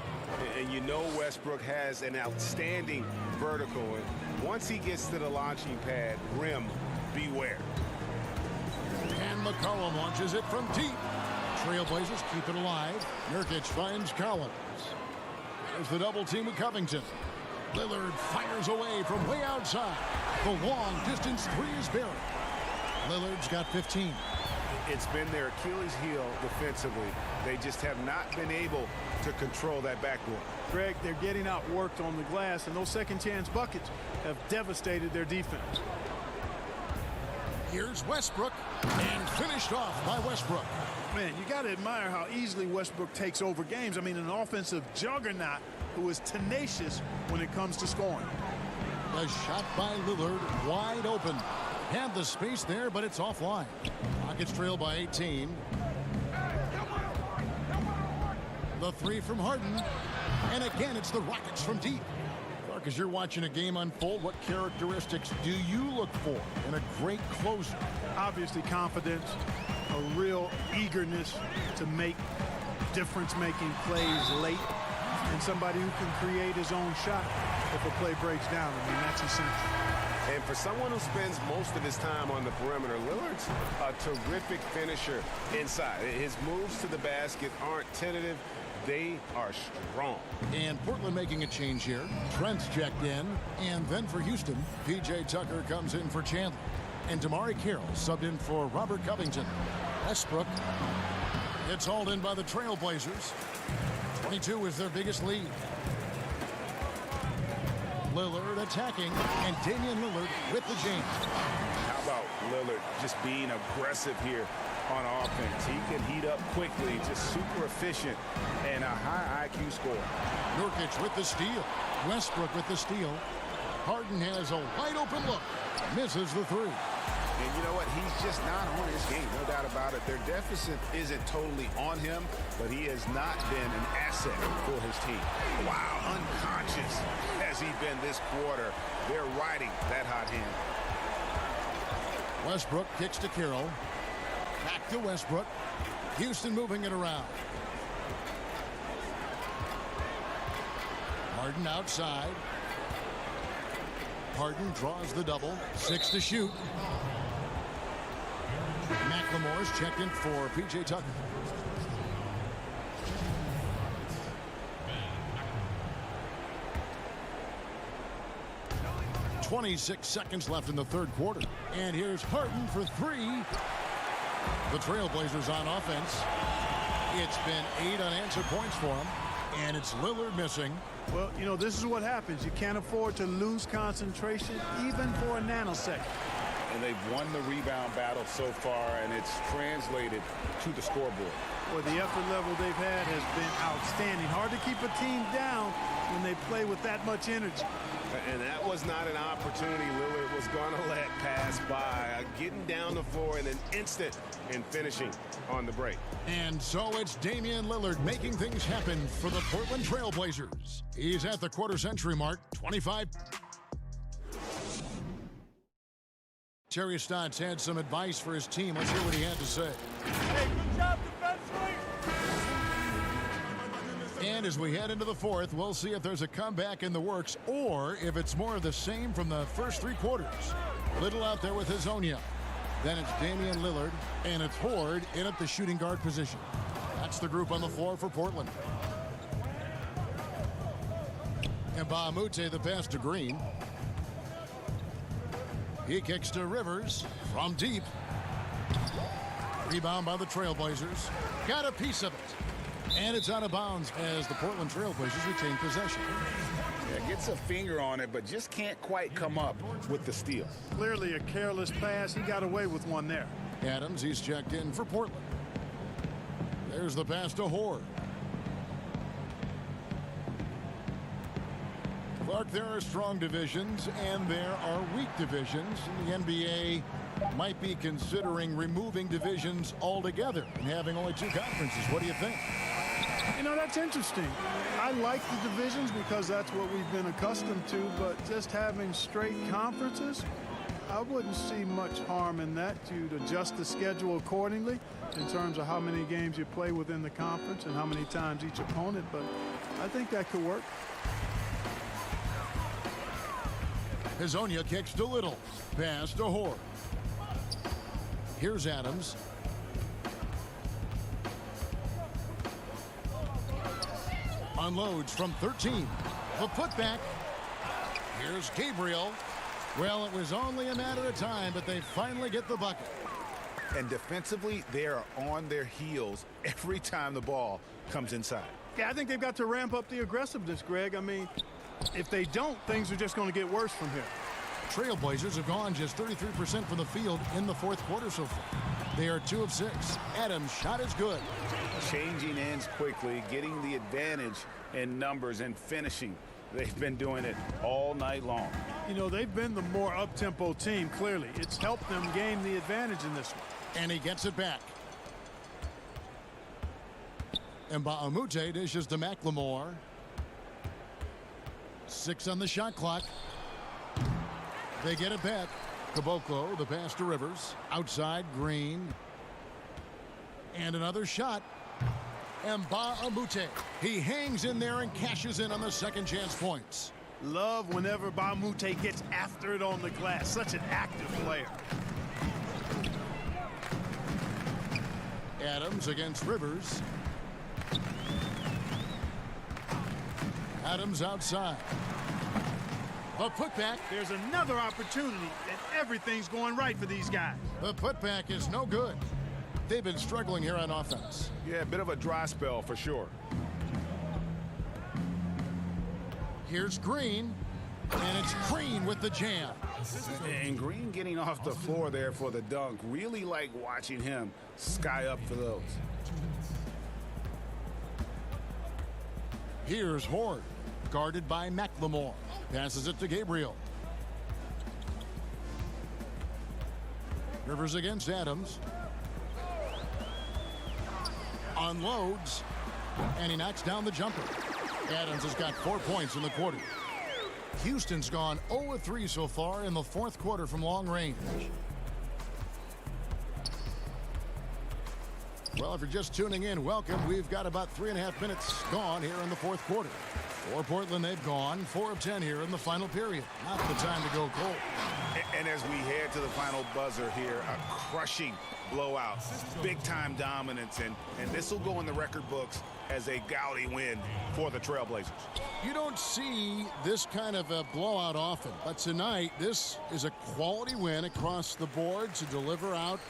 And you know Westbrook has an outstanding vertical. And once he gets to the launching pad, rim, beware. And McCollum launches it from deep. Trailblazers keep it alive. Nurkic finds Collins. There's the double team with Covington. Lillard fires away from way outside. The long distance 3 is buried. Lillard's got 15. It's been their Achilles heel defensively. They just have not been able to control that backboard. Greg, they're getting outworked on the glass, and those second chance buckets have devastated their defense. Here's Westbrook, and finished off by Westbrook. Man, you got to admire how easily Westbrook takes over games. I mean, an offensive juggernaut who is tenacious when it comes to scoring. A shot by Lillard, wide open. Had the space there, but it's offline. Rockets trail by 18. The 3 from Harden. And again, it's the Rockets from deep. Clark, as you're watching a game unfold, what characteristics do you look for in a great closer? Obviously, confidence, a real eagerness to make difference-making plays late, and somebody who can create his own shot if a play breaks down. I mean, that's essential. And for someone who spends most of his time on the perimeter, Lillard's a terrific finisher inside. His moves to the basket aren't tentative. They are strong. And Portland making a change here. Trent's checked in. And then for Houston, P.J. Tucker comes in for Chandler. And Damari Carroll subbed in for Robert Covington. Westbrook gets hauled in by the Trailblazers. 22 is their biggest lead. Lillard attacking, and Damian Lillard with the jam. How about Lillard just being aggressive here on offense? He can heat up quickly, just super efficient, and a high IQ score. Nurkic with the steal. Westbrook with the steal. Harden has a wide open look. Misses the 3. And you know what? He's just not on his game, no doubt about it. Their deficit isn't totally on him, but he has not been an asset for his team. Wow, unconscious has he been this quarter. They're riding that hot hand. Westbrook kicks to Carroll. Back to Westbrook. Houston moving it around. Harden outside. Harden draws the double. 6 to shoot. McLemore's checked in for P.J. Tucker. 26 seconds left in the third quarter. And here's Harden for three. The Trailblazers on offense. It's been 8 unanswered points for them. And it's Lillard missing. Well, you know, this is what happens. You can't afford to lose concentration even for a nanosecond. And they've won the rebound battle so far, and it's translated to the scoreboard. Well, the effort level they've had has been outstanding. Hard to keep a team down when they play with that much energy. And that was not an opportunity Lillard was going to let pass by. Getting down the floor in an instant and finishing on the break. And so it's Damian Lillard making things happen for the Portland Trailblazers. He's at the quarter-century mark, 25. Terry Stotts had some advice for his team. Let's hear what he had to say. Hey, good job defensively. And as we head into the fourth, we'll see if there's a comeback in the works or if it's more of the same from the first 3 quarters. Little out there with Hazonia. Then it's Damian Lillard, and it's Horde in at the shooting guard position. That's the group on the floor for Portland. And Bahamute the pass to Green. He kicks to Rivers from deep. Rebound by the Trailblazers. Got a piece of it. And it's out of bounds as the Portland Trailblazers retain possession. Yeah, gets a finger on it, but just can't quite come up with the steal. Clearly a careless pass. He got away with one there. Adams, he's checked in for Portland. There's the pass to Horde. Clark, there are strong divisions and there are weak divisions. The NBA might be considering removing divisions altogether and having only 2 conferences. What do you think? You know, that's interesting. I like the divisions because that's what we've been accustomed to, but just having straight conferences, I wouldn't see much harm in that. You'd adjust the schedule accordingly in terms of how many games you play within the conference and how many times each opponent, but I think that could work. Hazonia kicks to Little. Pass to Horde. Here's Adams. Unloads from 13. The putback. Here's Gabriel. Well, it was only a matter of time, but they finally get the bucket. And defensively, they are on their heels every time the ball comes inside. Yeah, I think they've got to ramp up the aggressiveness, Greg. I mean, if they don't, things are just going to get worse from here. Trailblazers have gone just 33% from the field in the fourth quarter so far. They are 2 of 6. Adams' shot is good. Changing ends quickly, getting the advantage in numbers and finishing. They've been doing it all night long. You know, they've been the more up-tempo team, clearly. It's helped them gain the advantage in this one. And he gets it back. And Bahamute dishes to McLemore. 6 on the shot clock. They get it back. Caboclo, the pass to Rivers. Outside, Green. And another shot. And Bahamute. He hangs in there and cashes in on the second chance points. Love whenever Bahamute gets after it on the glass. Such an active player. Adams against Rivers. Adams outside. The putback. There's another opportunity, and everything's going right for these guys. The putback is no good. They've been struggling here on offense. Yeah, a bit of a dry spell for sure. Here's Green, and it's Green with the jam. And Green getting off the floor there for the dunk. Really like watching him sky up for those. Here's Horde, guarded by McLemore. Passes it to Gabriel. Rivers against Adams. Unloads, and he knocks down the jumper. Adams has got 4 points in the quarter. Houston's gone 0-3 so far in the fourth quarter from long range. Well, if you're just tuning in, welcome. We've got about 3.5 minutes gone here in the fourth quarter. For Portland, they've gone 4 of 10 here in the final period. Not the time to go cold. And as we head to the final buzzer here, a crushing blowout, big-time dominance, and this will go in the record books as a gaudy win for the Trailblazers. You don't see this kind of a blowout often, but tonight this is a quality win across the board to deliver out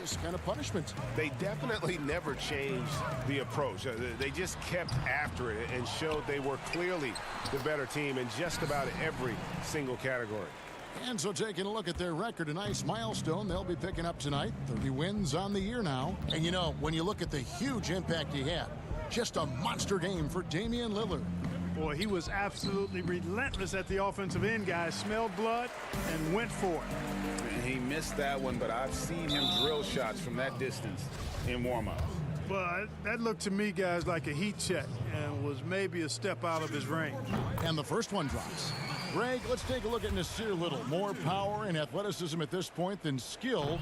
this kind of punishment. They definitely never changed the approach. They just kept after it and showed they were clearly the better team in just about every single category. And so taking a look at their record, a nice milestone they'll be picking up tonight. 30 wins on the year now. And you know, when you look at the huge impact he had, just a monster game for Damian Lillard. Boy, he was absolutely relentless at the offensive end, guys. Smelled blood and went for it. And he missed that one, but I've seen him drill shots from that distance in warm-up. But that looked to me, guys, like a heat check and was maybe a step out of his range. And the first one drops. Greg, let's take a look at Nasir Little. More power and athleticism at this point than skill,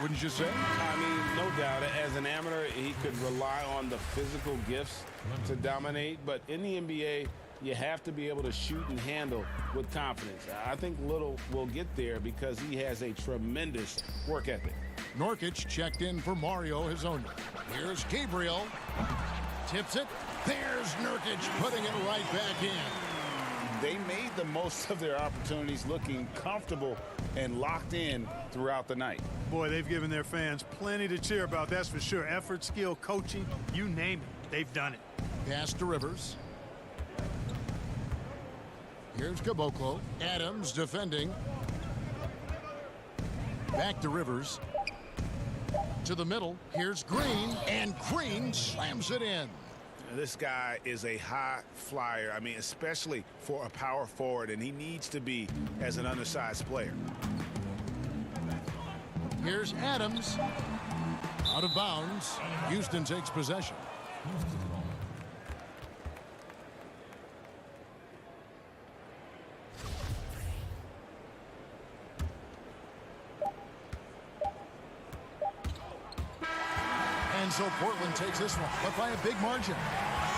wouldn't you say? I mean, no doubt. As an amateur, he could rely on the physical gifts to dominate. But in the NBA, you have to be able to shoot and handle with confidence. I think Little will get there because he has a tremendous work ethic. Nurkic checked in for Mario Hezonja. Here's Gabriel. Tips it. There's Nurkic putting it right back in. They made the most of their opportunities, looking comfortable and locked in throughout the night. Boy, they've given their fans plenty to cheer about, that's for sure. Effort, skill, coaching, you name it, they've done it. Pass to Rivers. Here's Caboclo. Adams defending. Back to Rivers. To the middle. Here's Green. And Green slams it in. This guy is a high flyer. I mean, especially for a power forward, and he needs to be as an undersized player. Here's Adams. Out of bounds. Houston takes possession. And so Portland takes this one, but by a big margin.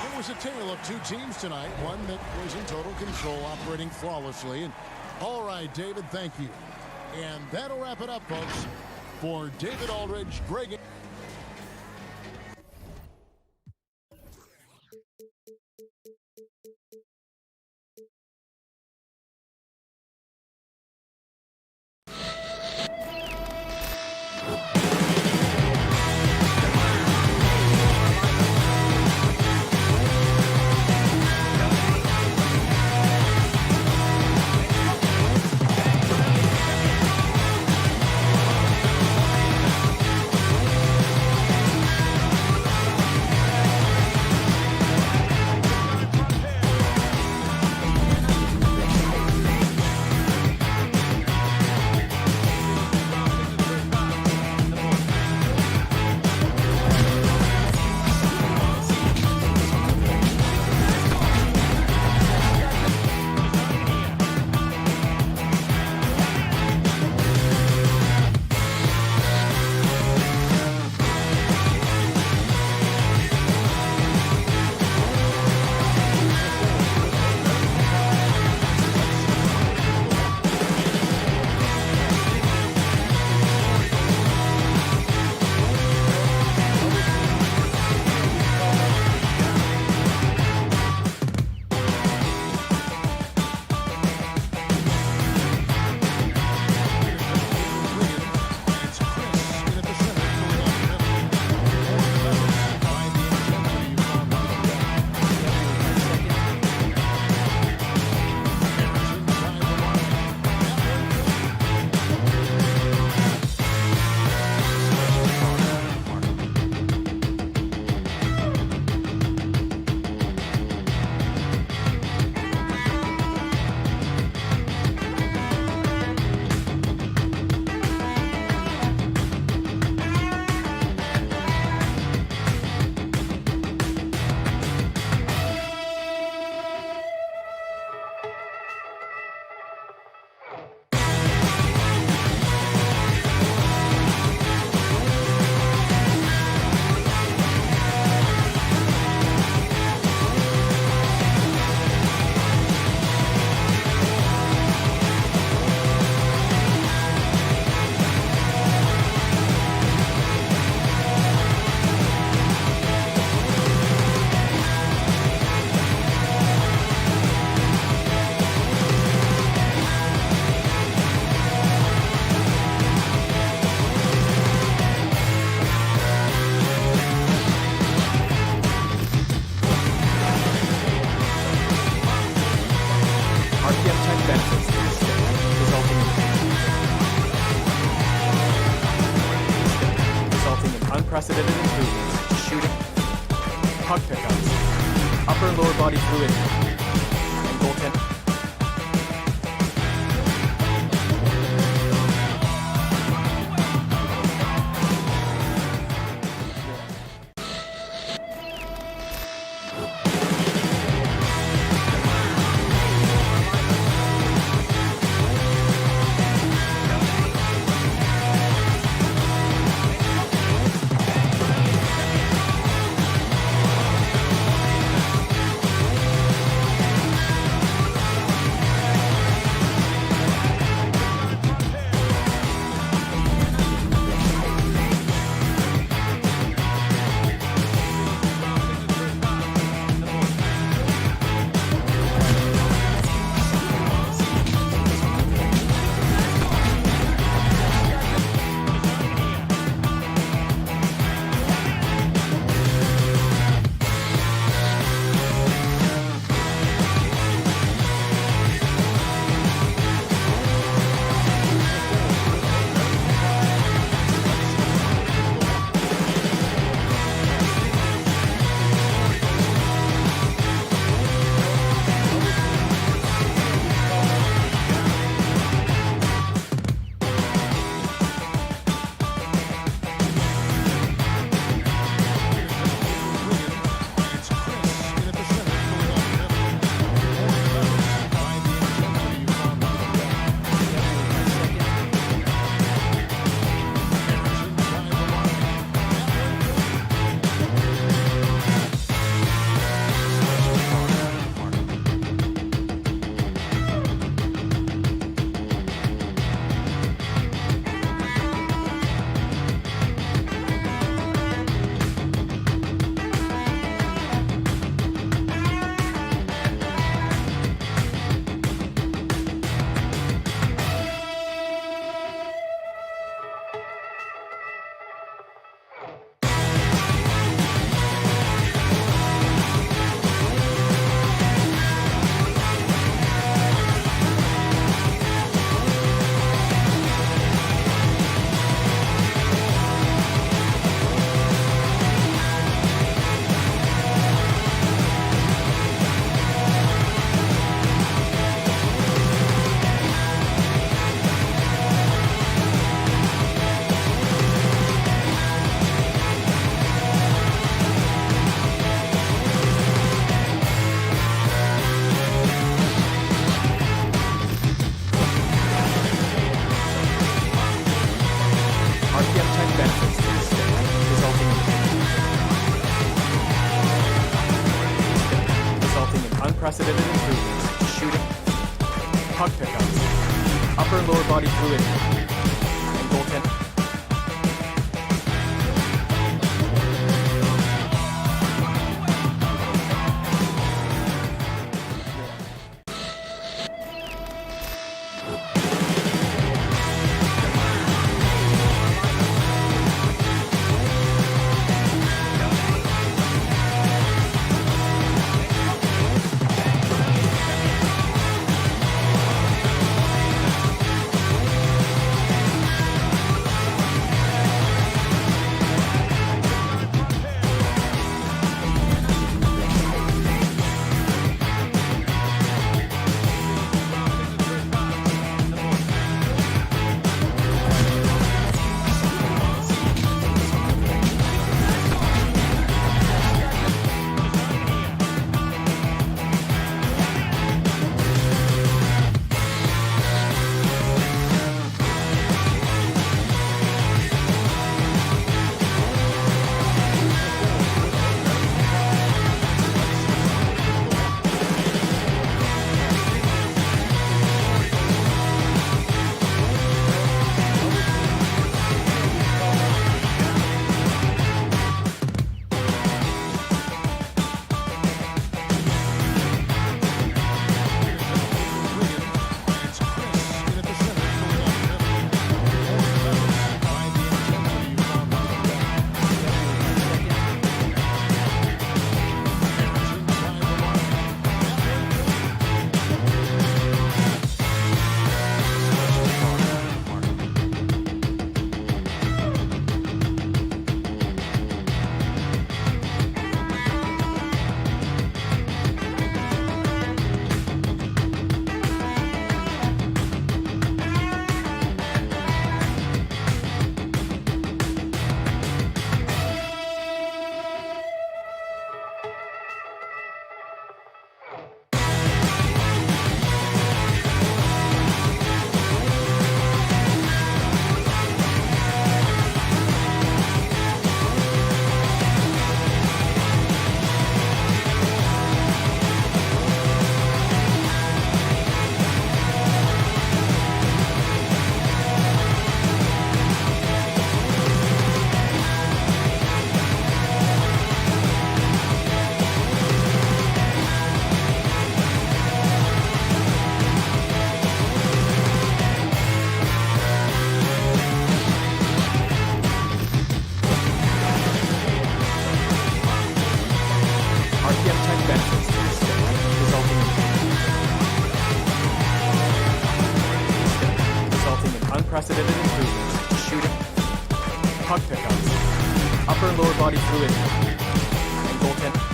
It was a tale of two teams tonight, one that was in total control, operating flawlessly. And all right, David, thank you. And that'll wrap it up, folks. For David Aldridge, Greg... RPM check benefits to the stick, resulting in unprecedented improvements to shooting, puck pickups, upper and lower body fluidity, and goaltending. Unprecedented improvements to shooting, puck pickups, upper and lower body fluidity, and goaltending. puck pickups, upper and lower body fluid, and goaltending.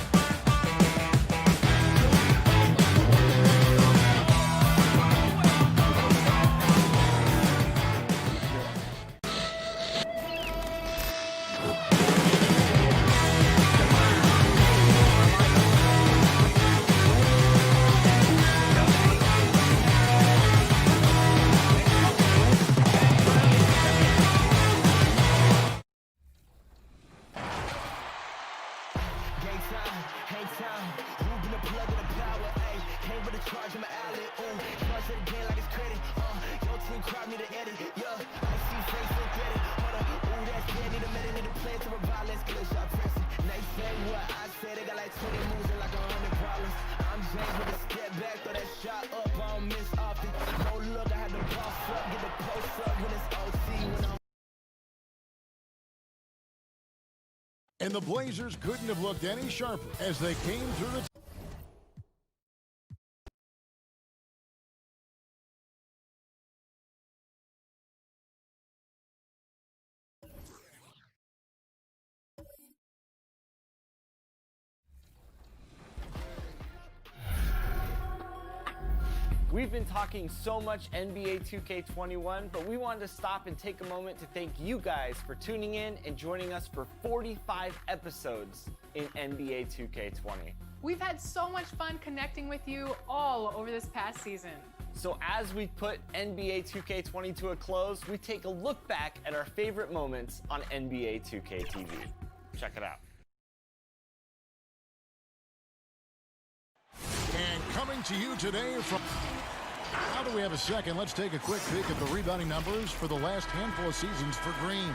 And the Blazers couldn't have looked any sharper as they came through the... We've been talking so much NBA 2K21, but we wanted to stop and take a moment to thank you guys for tuning in and joining us for 45 episodes in NBA 2K20. We've had so much fun connecting with you all over this past season. So as we put NBA 2K20 to a close, we take a look back at our favorite moments on NBA 2K TV. Check it out. And coming to you today from... Now that we have a second, let's take a quick peek at the rebounding numbers for the last handful of seasons for Green.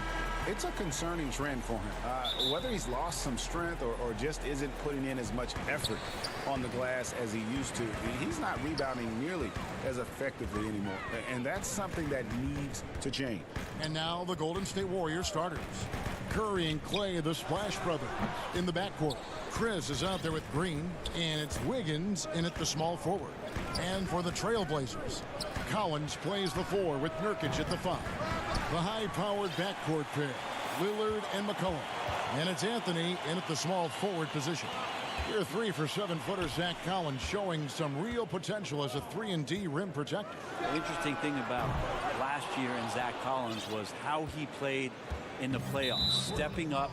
It's a concerning trend for him. Whether he's lost some strength or just isn't putting in as much effort on the glass as he used to, he's not rebounding nearly as effectively anymore. And that's something that needs to change. And now the Golden State Warriors starters. Curry and Clay, the Splash Brothers, in the backcourt. Chris is out there with Green, and it's Wiggins in at the small forward. And for the Trailblazers, Collins plays the 4 with Nurkic at the 5. The high-powered backcourt pair, Lillard and McCollum. And it's Anthony in at the small forward position. Here 3 for 7-footer Zach Collins, showing some real potential as a 3-and-D rim protector. The interesting thing about last year in Zach Collins was how he played in the playoffs, stepping up,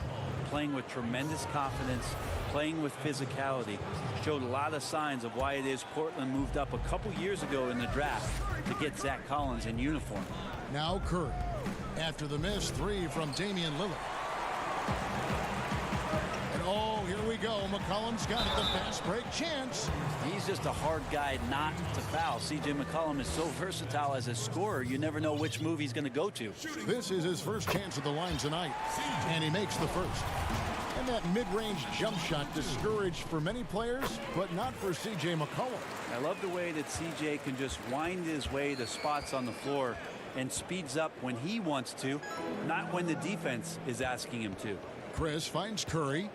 playing with tremendous confidence, playing with physicality. Showed a lot of signs of why it is Portland moved up a couple years ago in the draft to get Zach Collins in uniform. Now Curry, after the missed 3 from Damian Lillard. And oh, here we go. McCollum's got it, the fast break chance. He's just a hard guy not to foul. C.J. McCollum is so versatile as a scorer, you never know which move he's going to go to. This is his first chance at the line tonight, and he makes the first. And that mid-range jump shot discouraged for many players, but not for C.J. McCollum. I love the way that C.J. can just wind his way to spots on the floor and speeds up when he wants to, not when the defense is asking him to. Chris finds Curry.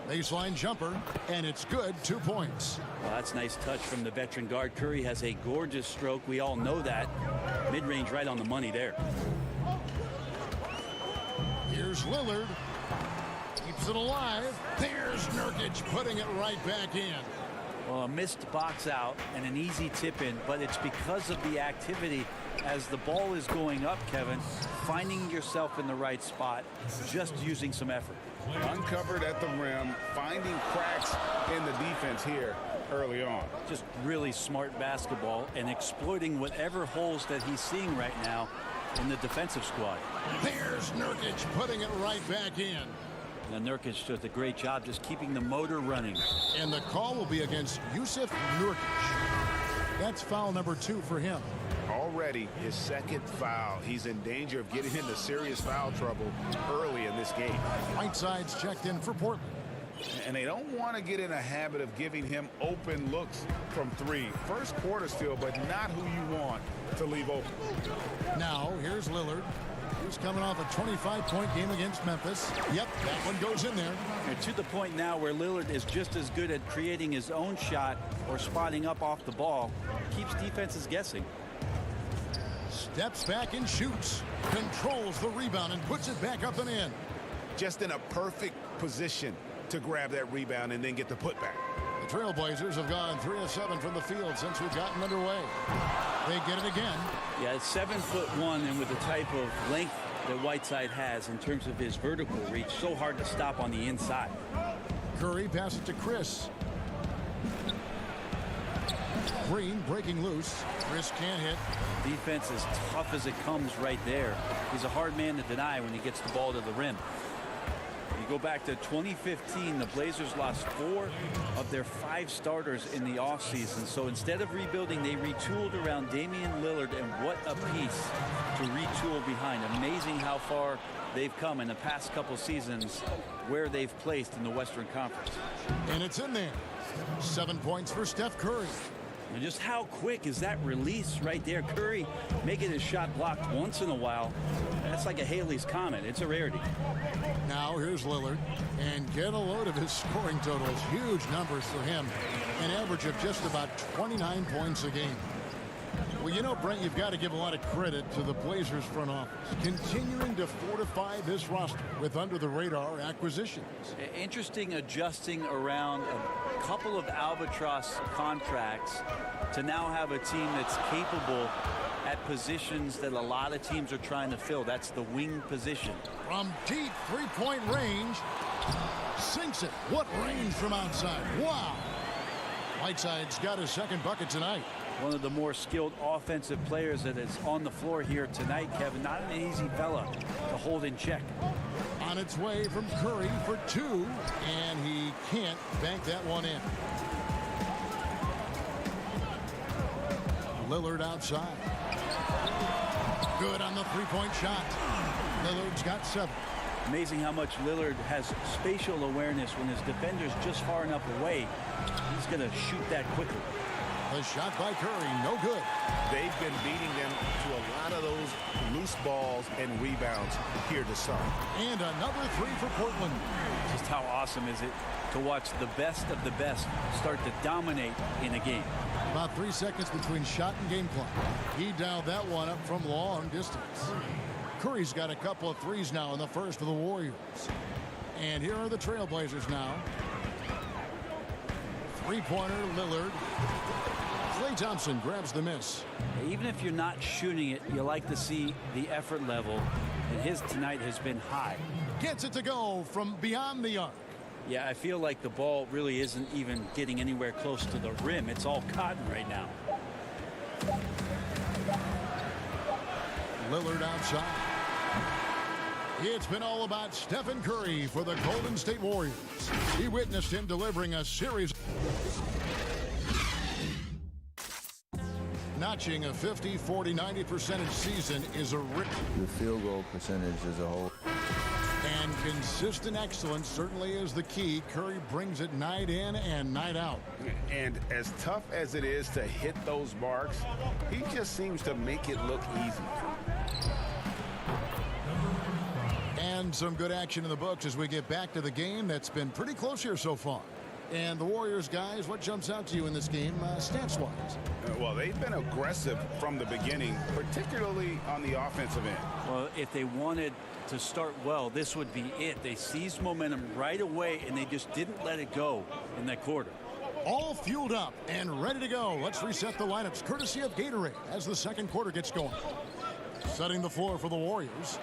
Baseline jumper, and it's good. 2 points. Well, that's nice touch from the veteran guard. Curry has a gorgeous stroke. We all know that. Mid-range right on the money there. Here's Lillard. Keeps it alive. There's Nurkic putting it right back in. Well, a missed box out and an easy tip in, but it's because of the activity as the ball is going up, Kevin, finding yourself in the right spot, just using some effort. Uncovered at the rim, finding cracks in the defense here early on. Just really smart basketball and exploiting whatever holes that he's seeing right now in the defensive squad. There's Nurkic putting it right back in. And Nurkic does a great job just keeping the motor running. And the call will be against Yusuf Nurkic. That's foul number 2 for him. Already his second foul. He's in danger of getting into serious foul trouble early in this game. Whiteside's checked in for Portland. And they don't want to get in a habit of giving him open looks from 3. First quarter still, but not who you want to leave open. Now, here's Lillard. He's coming off a 25-point game against Memphis. Yep, that one goes in there. And to the point now where Lillard is just as good at creating his own shot or spotting up off the ball. Keeps defenses guessing. Steps back and shoots. Controls the rebound and puts it back up and in. Just in a perfect position to grab that rebound and then get the putback. The Trailblazers have gone 3 of 7 from the field since we've gotten underway. They get it again. Yeah, it's 7'1", and with the type of length that Whiteside has in terms of his vertical reach, so hard to stop on the inside. Curry passes to Chris. Green breaking loose. Chris can't hit. Defense as tough as it comes right there. He's a hard man to deny when he gets the ball to the rim. You go back to 2015, the Blazers lost 4 of their 5 starters in the offseason. So instead of rebuilding, they retooled around Damian Lillard, and what a piece to retool behind. Amazing how far they've come in the past couple seasons, where they've placed in the Western Conference. And it's in there. 7 points for Steph Curry. And just how quick is that release right there? Curry making his shot blocked once in a while. That's like a Haley's Comet. It's a rarity. Now here's Lillard, and get a load of his scoring totals. Huge numbers for him. An average of just about 29 points a game. Well, you know, Brent, you've got to give a lot of credit to the Blazers front office, continuing to fortify this roster with under-the-radar acquisitions. Interesting adjusting around a couple of albatross contracts to now have a team that's capable at positions that a lot of teams are trying to fill. That's the wing position. From deep three-point range, sinks it. What range from outside. Wow. Whiteside's got his second bucket tonight. One of the more skilled offensive players that is on the floor here tonight, Kevin. Not an easy fella to hold in check. On its way from Curry for 2, and he can't bank that one in. Lillard outside. Good on the three-point shot. Lillard's got 7. Amazing how much Lillard has spatial awareness when his defender's just far enough away. He's going to shoot that quickly. The shot by Curry, no good. They've been beating them to a lot of those loose balls and rebounds here to start. And another 3 for Portland. Just how awesome is it to watch the best of the best start to dominate in a game. About 3 seconds between shot and game clock. He dialed that one up from long distance. Curry's got a couple of threes now in the first for the Warriors. And here are the Trailblazers now. Three-pointer, Lillard. Klay Thompson grabs the miss. Even if you're not shooting it, you like to see the effort level, and his tonight has been high. Gets it to go from beyond the arc. Yeah, I feel like the ball really isn't even getting anywhere close to the rim. It's all cotton right now. Lillard outside. It's been all about Stephen Curry for the Golden State Warriors. He witnessed him delivering a series. Notching a 50, 40, 90% season is a rip. The field goal percentage as a whole. And consistent excellence certainly is the key. Curry brings it night in and night out. And as tough as it is to hit those marks, he just seems to make it look easy. And some good action in the books as we get back to the game that's been pretty close here so far. And the Warriors, guys, what jumps out to you in this game, stats-wise? Well, they've been aggressive from the beginning, particularly on the offensive end. Well, if they wanted to start well, this would be it. They seized momentum right away, and they just didn't let it go in that quarter. All fueled up and ready to go. Let's reset the lineups, courtesy of Gatorade, as the second quarter gets going. Setting the floor for the Warriors.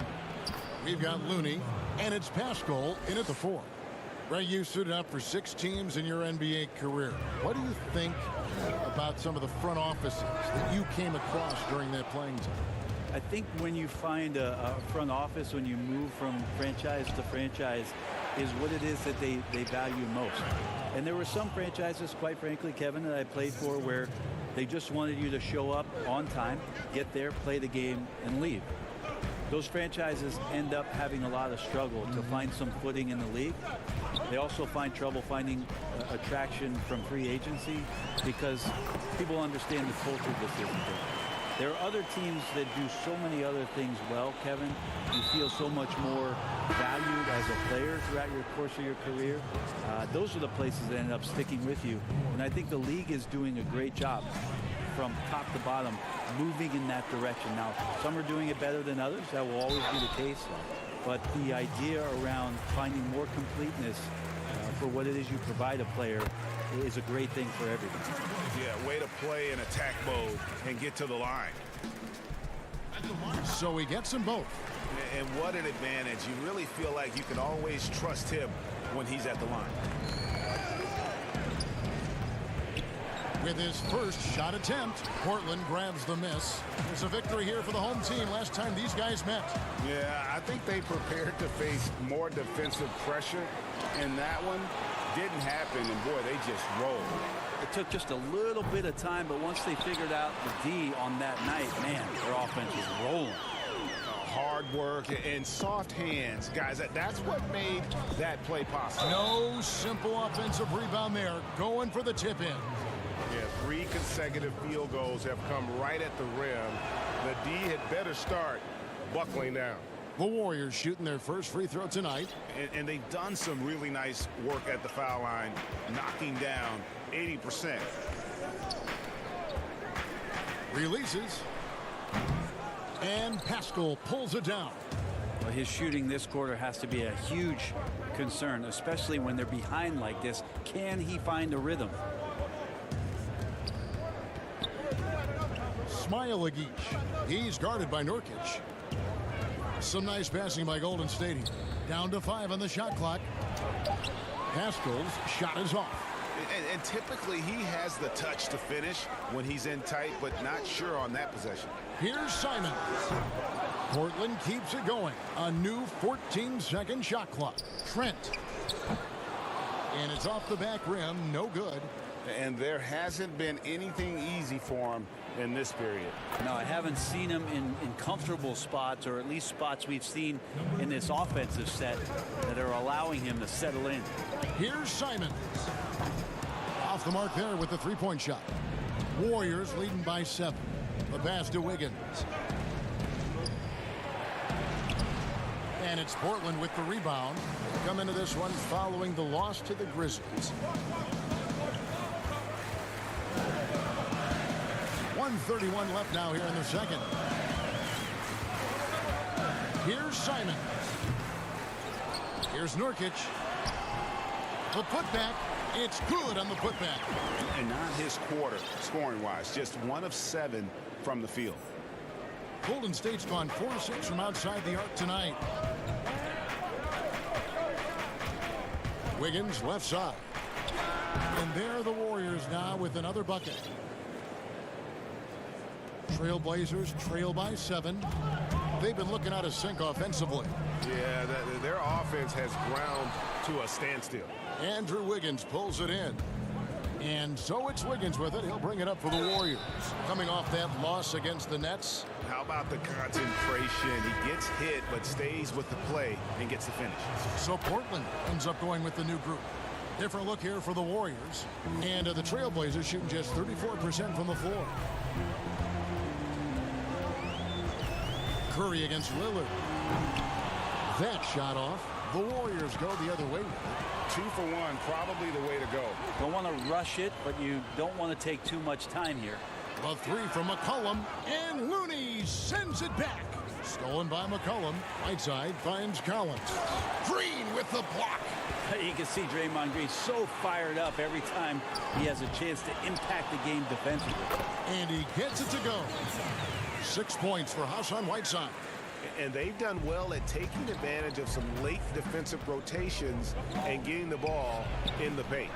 We've got Looney, and it's Pascal in at the 4. Ray, you suited up for 6 teams in your NBA career. What do you think about some of the front offices that you came across during that playing time? I think when you find a front office, when you move from franchise to franchise, is what it is that they value most. And there were some franchises, quite frankly, Kevin, that I played for where they just wanted you to show up on time, get there, play the game, and leave. Those franchises end up having a lot of struggle to find some footing in the league. They also find trouble finding attraction from free agency because people understand the culture this isn't there. There are other teams that do so many other things well, Kevin. You feel so much more valued as a player throughout your course of your career. Those are the places that end up sticking with you. And I think the league is doing a great job from top to bottom, moving in that direction. Now, some are doing it better than others. That will always be the case. But the idea around finding more completeness for what it is you provide a player is a great thing for everyone. Yeah, way to play in attack mode and get to the line. So he gets them both. And what an advantage. You really feel like you can always trust him when he's at the line. With his first shot attempt, Portland grabs the miss. There's a victory here for the home team last time these guys met. Yeah, I think they prepared to face more defensive pressure, and that one didn't happen, and boy, they just rolled. It took just a little bit of time, but once they figured out the D on that night, man, their offense was rolling. Hard work and soft hands, guys. That's what made that play possible. No simple offensive rebound there. Going for the tip-in. Yeah, 3 consecutive field goals have come right at the rim. The D had better start buckling down. The Warriors shooting their first free throw tonight. And they've done some really nice work at the foul line, knocking down 80%. Releases. And Pascal pulls it down. Well, his shooting this quarter has to be a huge concern, especially when they're behind like this. Can he find a rhythm? Smailagic. He's guarded by Nurkic. Some nice passing by Golden State. Down to 5 on the shot clock. Pascal's shot is off. And typically he has the touch to finish when he's in tight, but not sure on that possession. Here's Simons. Portland keeps it going. A new 14-second shot clock. Trent. And it's off the back rim. No good. And there hasn't been anything easy for him in this period. No, I haven't seen him in comfortable spots, or at least spots we've seen in this offensive set that are allowing him to settle in. Here's Simons. Off the mark there with the three-point shot. Warriors leading by 7. The pass to Wiggins. And it's Portland with the rebound. Come into this one following the loss to the Grizzlies. 1:31 left now here in the second. Here's Simons. Here's Nurkic. The putback. It's good on the putback. And not his quarter, scoring-wise. Just 1 of 7 from the field. Golden State's gone 4-6 from outside the arc tonight. Wiggins left side. And there are the Warriors now with another bucket. Trailblazers trail by 7. They've been looking out of sync offensively. Yeah, their offense has ground to a standstill. Andrew Wiggins pulls it in. And so it's Wiggins with it. He'll bring it up for the Warriors. Coming off that loss against the Nets. How about the concentration? He gets hit, but stays with the play and gets the finish. So Portland ends up going with the new group. Different look here for the Warriors. And the Trailblazers shooting just 34% from the floor. Curry against Lillard. That shot off. The Warriors go the other way. 2 for 1, probably the way to go. Don't want to rush it, but you don't want to take too much time here. A 3 from McCollum, and Looney sends it back. Stolen by McCollum. Right side finds Collins. Green with the block. You can see Draymond Green so fired up every time he has a chance to impact the game defensively. And he gets it to go. 6 points for Hassan Whiteside. And they've done well at taking advantage of some late defensive rotations and getting the ball in the paint.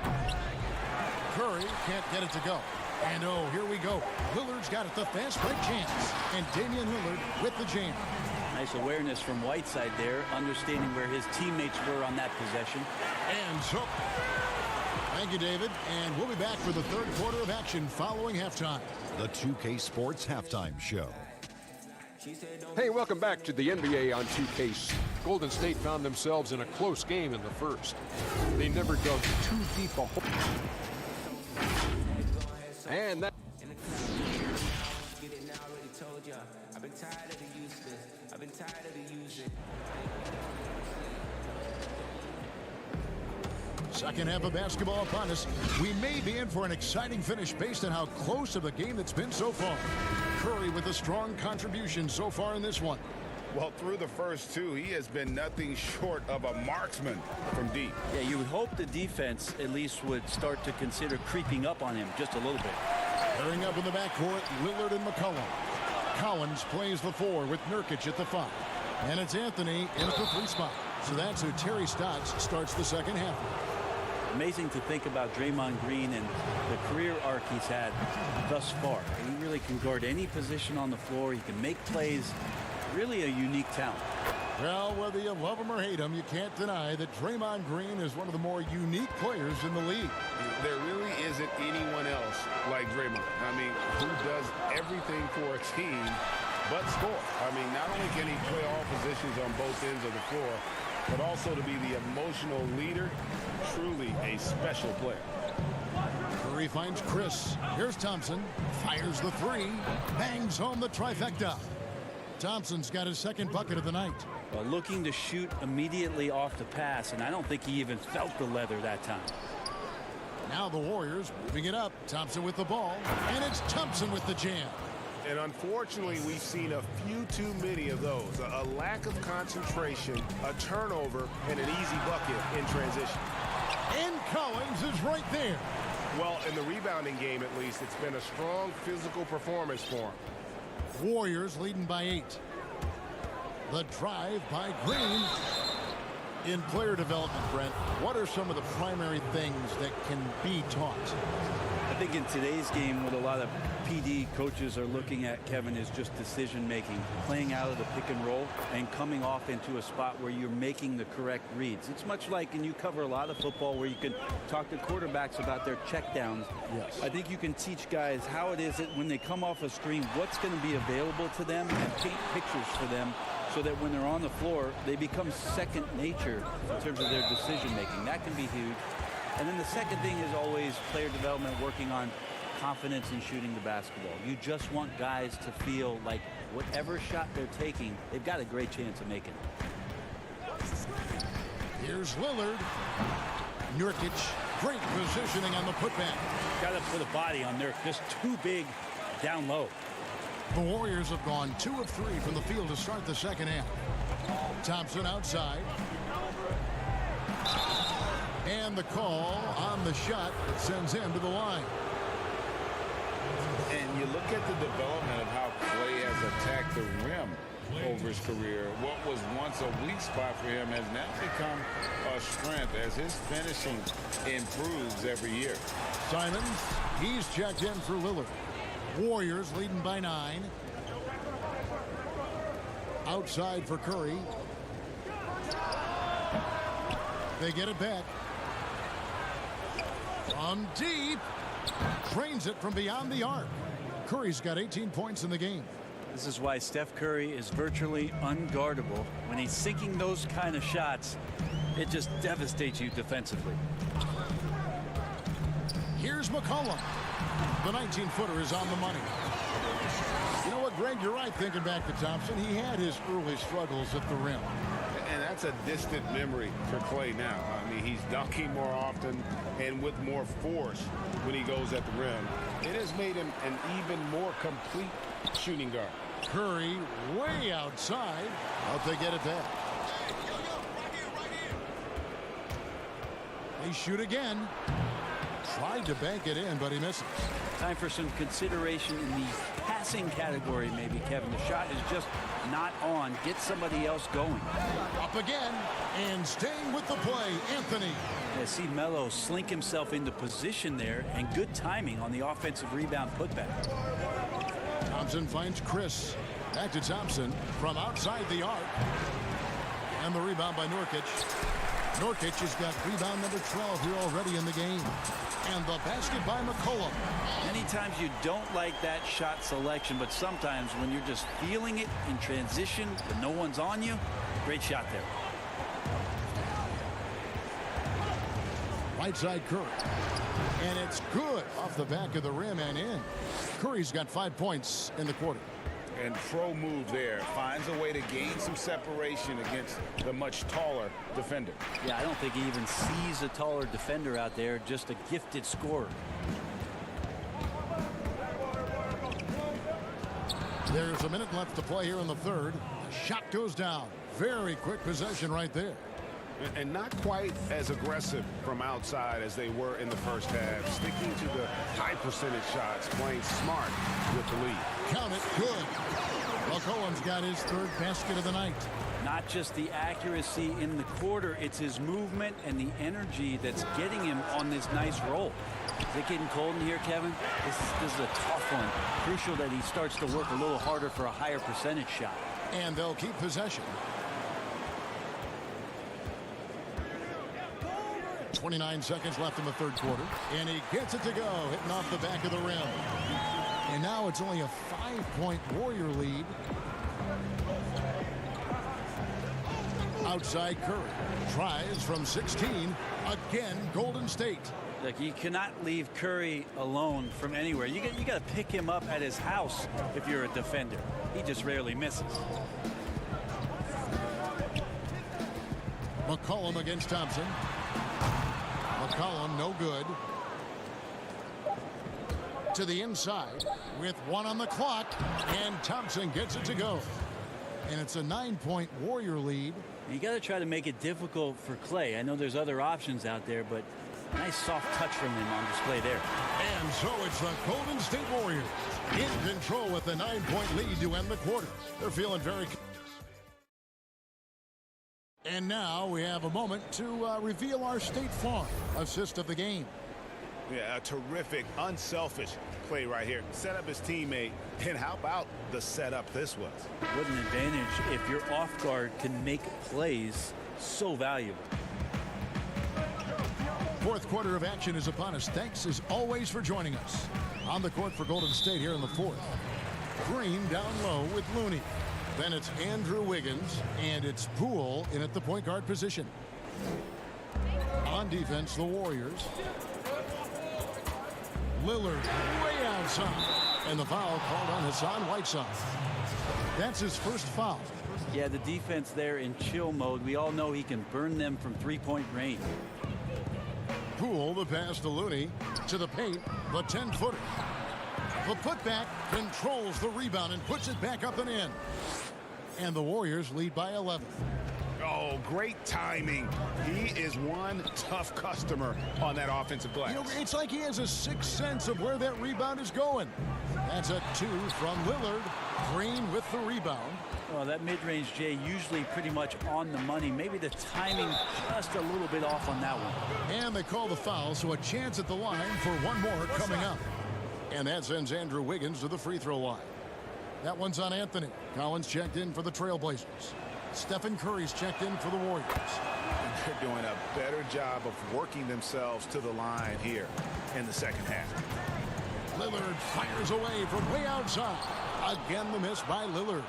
Curry can't get it to go. And oh, here we go. Lillard's got it, the fast break chance. And Damian Lillard with the jam. Nice awareness from Whiteside there, understanding where his teammates were on that possession. And so, thank you, David. And we'll be back for the third quarter of action following halftime. The 2K Sports Halftime Show. Hey, welcome back to the NBA on 2K. Golden State found themselves in a close game in the first. They never dug too deep a hole. And that... Second half of basketball upon us. We may be in for an exciting finish based on how close of a game it's been so far. Curry with a strong contribution so far in this one. Well, through the first two, he has been nothing short of a marksman from deep. Yeah, you would hope the defense at least would start to consider creeping up on him just a little bit. Pairing up in the backcourt, Lillard and McCollum. Collins plays the 4 with Nurkic at the 5. And it's Anthony in at the 3 spot. So that's who Terry Stotts starts the second half. Amazing to think about Draymond Green and the career arc he's had thus far. He really can guard any position on the floor. He can make plays. Really a unique talent. Well, whether you love him or hate him, you can't deny that Draymond Green is one of the more unique players in the league. There really isn't anyone else like Draymond. I mean, who does everything for a team but score. I mean, not only can he play all positions on both ends of the floor, but also to be the emotional leader. Truly a special player. Curry finds Chris. Here's Thompson. Fires the 3. Bangs home the trifecta. Thompson's got his second bucket of the night. Well, looking to shoot immediately off the pass, and I don't think he even felt the leather that time. Now the Warriors moving it up. Thompson with the ball, and it's Thompson with the jam. And unfortunately, we've seen a few too many of those. A lack of concentration, a turnover, and an easy bucket in transition. And Collins is right there. Well, in the rebounding game, at least, it's been a strong physical performance for him. Warriors leading by 8. The drive by Green. In player development, Brent, what are some of the primary things that can be taught? I think in today's game, what a lot of PD coaches are looking at, Kevin, is just decision-making, playing out of the pick and roll and coming off into a spot where you're making the correct reads. It's much like, and you cover a lot of football, where you can talk to quarterbacks about their checkdowns. Yes. I think you can teach guys how it is that when they come off a screen, what's going to be available to them, and paint pictures for them so that when they're on the floor, they become second nature in terms of their decision-making. That can be huge. And then the second thing is always player development, working on confidence in shooting the basketball. You just want guys to feel like whatever shot they're taking, they've got a great chance of making it. Here's Lillard. Nurkic, great positioning on the putback. Got to put a body on Nurk, just too big down low. The Warriors have gone 2 of 3 from the field to start the second half. Thompson outside. And the call on the shot that sends him to the line. And you look at the development of how Clay has attacked the rim over his career. What was once a weak spot for him has now become a strength as his finishing improves every year. Simons, he's checked in for Lillard. Warriors leading by 9. Outside for Curry. They get it back. From deep. Trains it from beyond the arc. Curry's got 18 points in the game. This is why Steph Curry is virtually unguardable. When he's sinking those kind of shots, it just devastates you defensively. Here's McCollum. The 19-footer is on the money. You know what, Greg, you're right thinking back to Thompson. He had his early struggles at the rim. And that's a distant memory for Clay now. I mean, he's dunking more often and with more force when he goes at the rim. It has made him an even more complete shooting guard. Curry way outside. Hope they get it back. They shoot again. Tried to bank it in, but he misses. Time for some consideration in the passing category, maybe, Kevin. The shot is just not on. Get somebody else going. Up again, and staying with the play, Anthony. Yeah, see Melo slink himself into position there, and good timing on the offensive rebound putback. Thompson finds Chris. Back to Thompson from outside the arc. And the rebound by Nurkic. Nurkic has got rebound number 12 here already in the game. And the basket by McCollum. Many times you don't like that shot selection, but sometimes when you're just feeling it in transition, when no one's on you, great shot there. Right side Curry. And it's good off the back of the rim and in. Curry's got 5 points in the quarter. And pro move there. Finds a way to gain some separation against the much taller defender. Yeah, I don't think he even sees a taller defender out there, just a gifted scorer. There's a minute left to play here in the third. The shot goes down. Very quick possession right there. And not quite as aggressive from outside as they were in the first half. Sticking to the high percentage shots, playing smart with the lead. Count it, good. McCollum's got his third basket of the night. Not just the accuracy in the quarter, it's his movement and the energy that's getting him on this nice roll. Is it getting cold in here, Kevin? This is a tough one. Crucial that he starts to work a little harder for a higher percentage shot. And they'll keep possession. 29 seconds left in the third quarter. And he gets it to go, hitting off the back of the rim. And now it's only a 5-point Warrior lead. Outside Curry. Tries from 16. Again, Golden State. Look, you cannot leave Curry alone from anywhere. You got to pick him up at his house if you're a defender. He just rarely misses. McCollum against Thompson. McCollum, no good. To the inside with 1 on the clock, and Thompson gets it to go. And it's a 9-point Warrior lead. You got to try to make it difficult for Clay. I know there's other options out there, but nice soft touch from him on display there. And so it's the Golden State Warriors in control with the 9-point lead to end the quarter. They're feeling very... And now we have a moment to reveal our State Farm assist of the game. Yeah, a terrific, unselfish play right here. Set up his teammate, and how about the setup this was? What an advantage if your off guard can make plays so valuable. Fourth quarter of action is upon us. Thanks as always for joining us. On the court for Golden State here in the fourth. Green down low with Looney. Then it's Andrew Wiggins, and it's Poole in at the point guard position. On defense, the Warriors. Lillard way outside, and the foul called on Hassan Whiteside. That's his first foul. Yeah, the defense there in chill mode. We all know he can burn them from three-point range. Poole, the pass to Looney, to the paint, the 10-footer. The putback controls the rebound and puts it back up and in. And the Warriors lead by 11. Oh, great timing. He is one tough customer on that offensive glass. You know, it's like he has a sixth sense of where that rebound is going. That's a 2 from Lillard. Green with the rebound. Well, that mid-range, Jay, usually pretty much on the money. Maybe the timing just a little bit off on that one. And they call the foul, so a chance at the line for one more coming up. And that sends Andrew Wiggins to the free throw line. That one's on Anthony. Collins checked in for the Trailblazers. Stephen Curry's checked in for the Warriors. And they're doing a better job of working themselves to the line here in the second half. Lillard fires away from way outside. Again, the miss by Lillard.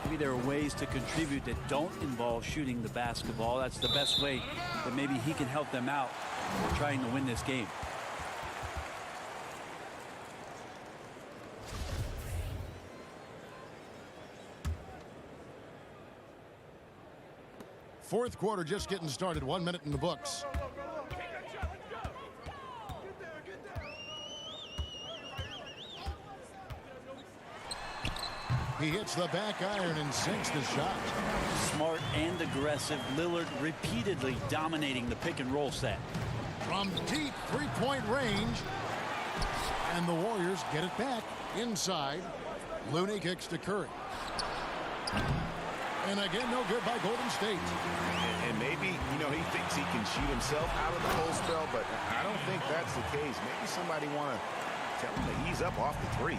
Maybe there are ways to contribute that don't involve shooting the basketball. That's the best way that maybe he can help them out trying to win this game. Fourth quarter just getting started. 1 minute in the books. He hits the back iron and sinks the shot. Smart and aggressive. Lillard repeatedly dominating the pick and roll set. From deep three-point range. And the Warriors get it back inside. Looney kicks to Curry. And again, no good by Golden State. And maybe, you know, he thinks he can shoot himself out of the cold spell, but I don't think that's the case. Maybe somebody want to tell him to ease up off the threes.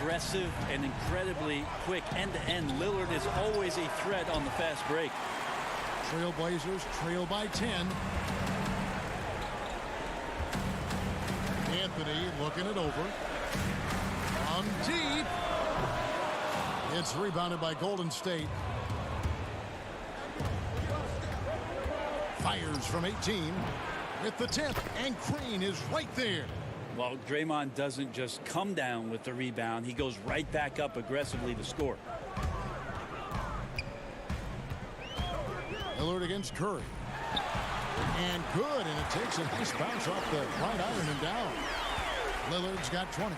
Aggressive and incredibly quick end-to-end. Lillard is always a threat on the fast break. Trailblazers trail by 10. Anthony looking it over. On deep. It's rebounded by Golden State. Fires from 18 with the tip, and Green is right there. Well, Draymond doesn't just come down with the rebound. He goes right back up aggressively to score. Lillard against Curry. And good, and it takes a nice bounce off the right iron and down. Lillard's got 20.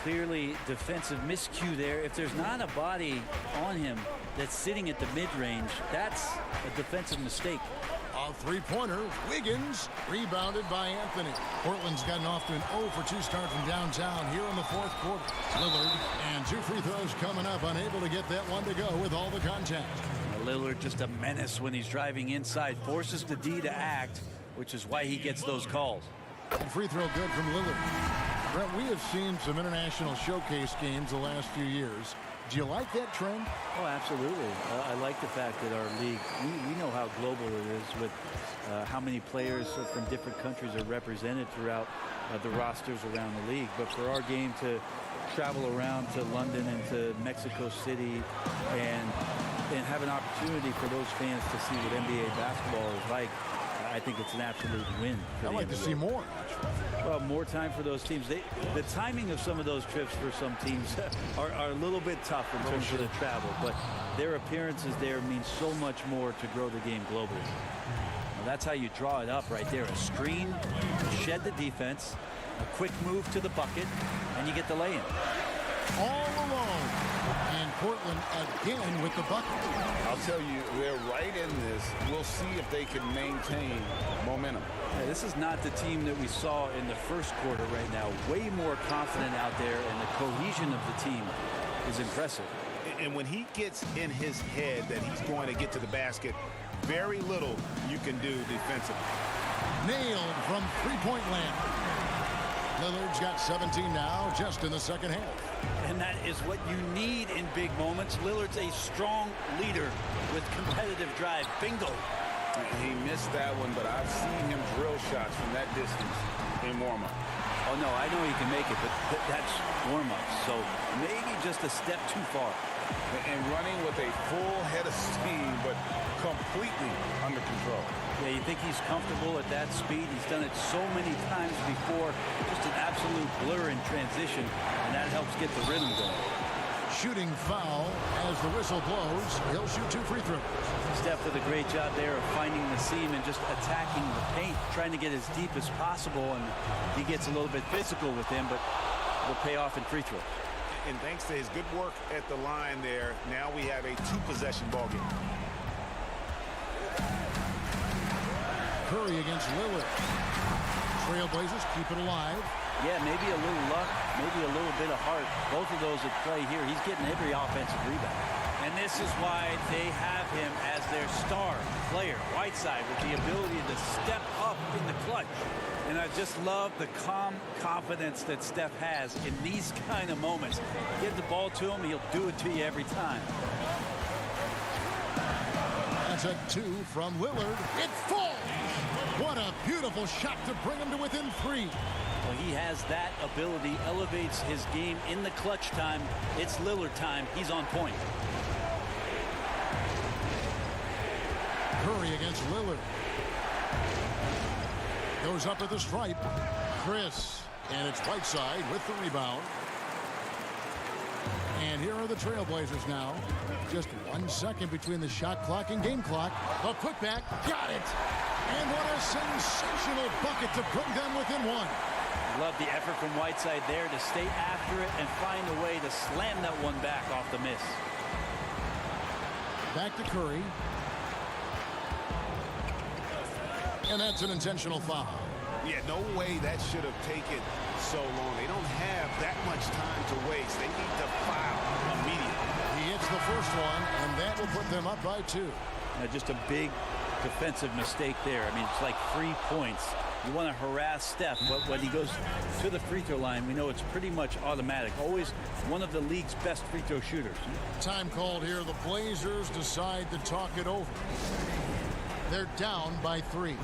Clearly defensive miscue there. If there's not a body on him that's sitting at the mid-range, that's a defensive mistake. A three-pointer, Wiggins, rebounded by Anthony. Portland's gotten off to an 0-for-2 start from downtown here in the fourth quarter. Lillard, and 2 free throws coming up, unable to get that one to go with all the contact. Lillard just a menace when he's driving inside, forces the D to act, which is why he gets those calls. And free throw good from Lillard. Brett, we have seen some international showcase games the last few years. Do you like that trend? Oh, absolutely. I like the fact that our league, we know how global it is with how many players from different countries are represented throughout the rosters around the league. But for our game to travel around to London and to Mexico City and have an opportunity for those fans to see what NBA basketball is like, I think it's an absolute win. I'd like to see more. Well, more time for those teams. The timing of some of those trips for some teams are a little bit tough in terms of the travel, but their appearances there mean so much more to grow the game globally. Well, that's how you draw it up right there. A screen, shed the defense, a quick move to the bucket, and you get the lay-in. All alone. And Portland again with the bucket. I'll tell you, they're right in this. We'll see if they can maintain momentum. Yeah, this is not the team that we saw in the first quarter right now. Way more confident out there, and the cohesion of the team is impressive. And when he gets in his head that he's going to get to the basket, very little you can do defensively. Nailed from three-point land. Lillard's got 17 now, just in the second half. And that is what you need in big moments. Lillard's a strong leader with competitive drive. Bingo. He missed that one, but I've seen him drill shots from that distance in warm-up. Oh, no, I know he can make it, but that's warm-up. So maybe just a step too far. And running with a full head of steam, but completely under control. Yeah, you think he's comfortable at that speed. He's done it so many times before. Just an absolute blur in transition, and that helps get the rhythm going. Shooting foul as the whistle blows. He'll shoot 2 free throws. Steph did a great job there of finding the seam and just attacking the paint, trying to get as deep as possible, and he gets a little bit physical with him, but will pay off in free throws. And thanks to his good work at the line there, now we have a 2-possession ball game. Curry against Lillard. Trailblazers keep it alive. Yeah, maybe a little luck, maybe a little bit of heart. Both of those at play here. He's getting every offensive rebound. And this is why they have him as their star player, Whiteside, with the ability to step up in the clutch. And I just love the calm confidence that Steph has in these kind of moments. Get the ball to him, he'll do it to you every time. That's a 2 from Lillard. It falls! What a beautiful shot to bring him to within 3. Well, he has that ability, elevates his game in the clutch time. It's Lillard time. He's on point. Curry against Lillard. Goes up at the stripe. Chris. And it's Whiteside with the rebound. And here are the Trailblazers now. Just 1 second between the shot clock and game clock. A putback. Got it. And what a sensational bucket to bring them within 1. Love the effort from Whiteside there to stay after it and find a way to slam that one back off the miss. Back to Curry. And that's an intentional foul. Yeah, no way that should have taken so long. They don't have that much time to waste. They need to foul immediately. He hits the first one, and that will put them up by 2. Just a big defensive mistake there. I mean, it's like 3 points. You want to harass Steph, but when he goes to the free throw line, we know it's pretty much automatic. Always one of the league's best free throw shooters. Time called here. The Blazers decide to talk it over. They're down by 3.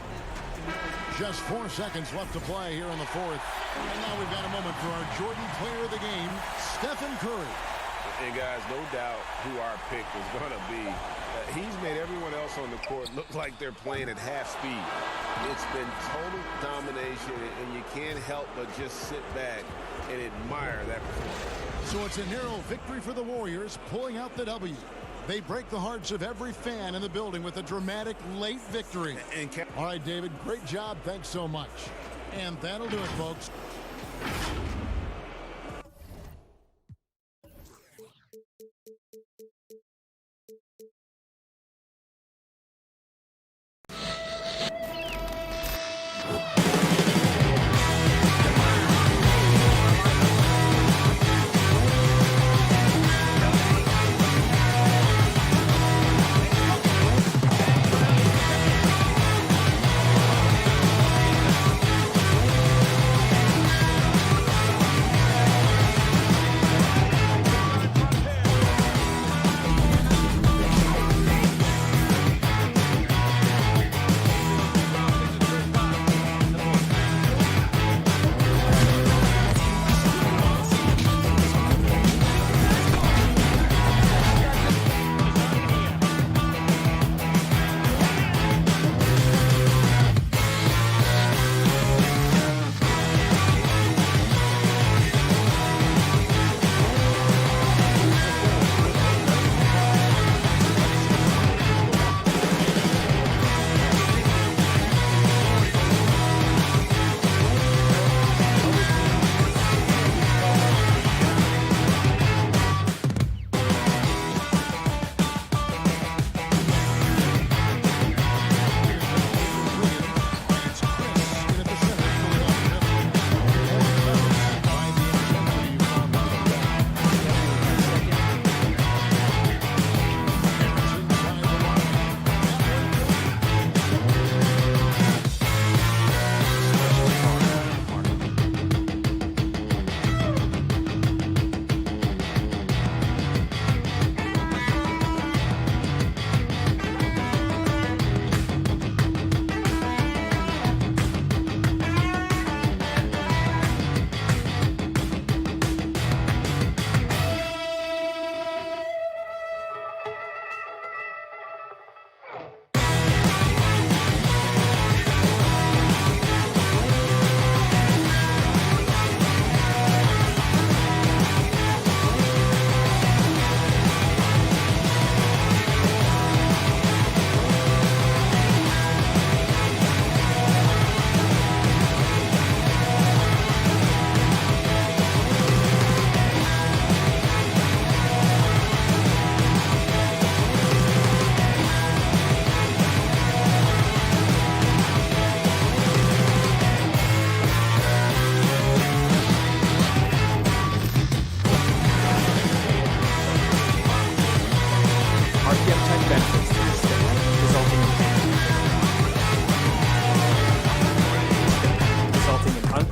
Just 4 seconds left to play here in the fourth. And now we've got a moment for our Jordan player of the game, Stephen Curry. And guys, no doubt who our pick was going to be. He's made everyone else on the court look like they're playing at half speed. It's been total domination, and you can't help but just sit back and admire that performance. So it's a narrow victory for the Warriors, pulling out the W. They break the hearts of every fan in the building with a dramatic late victory. All right, David, great job. Thanks so much. And that'll do it, folks.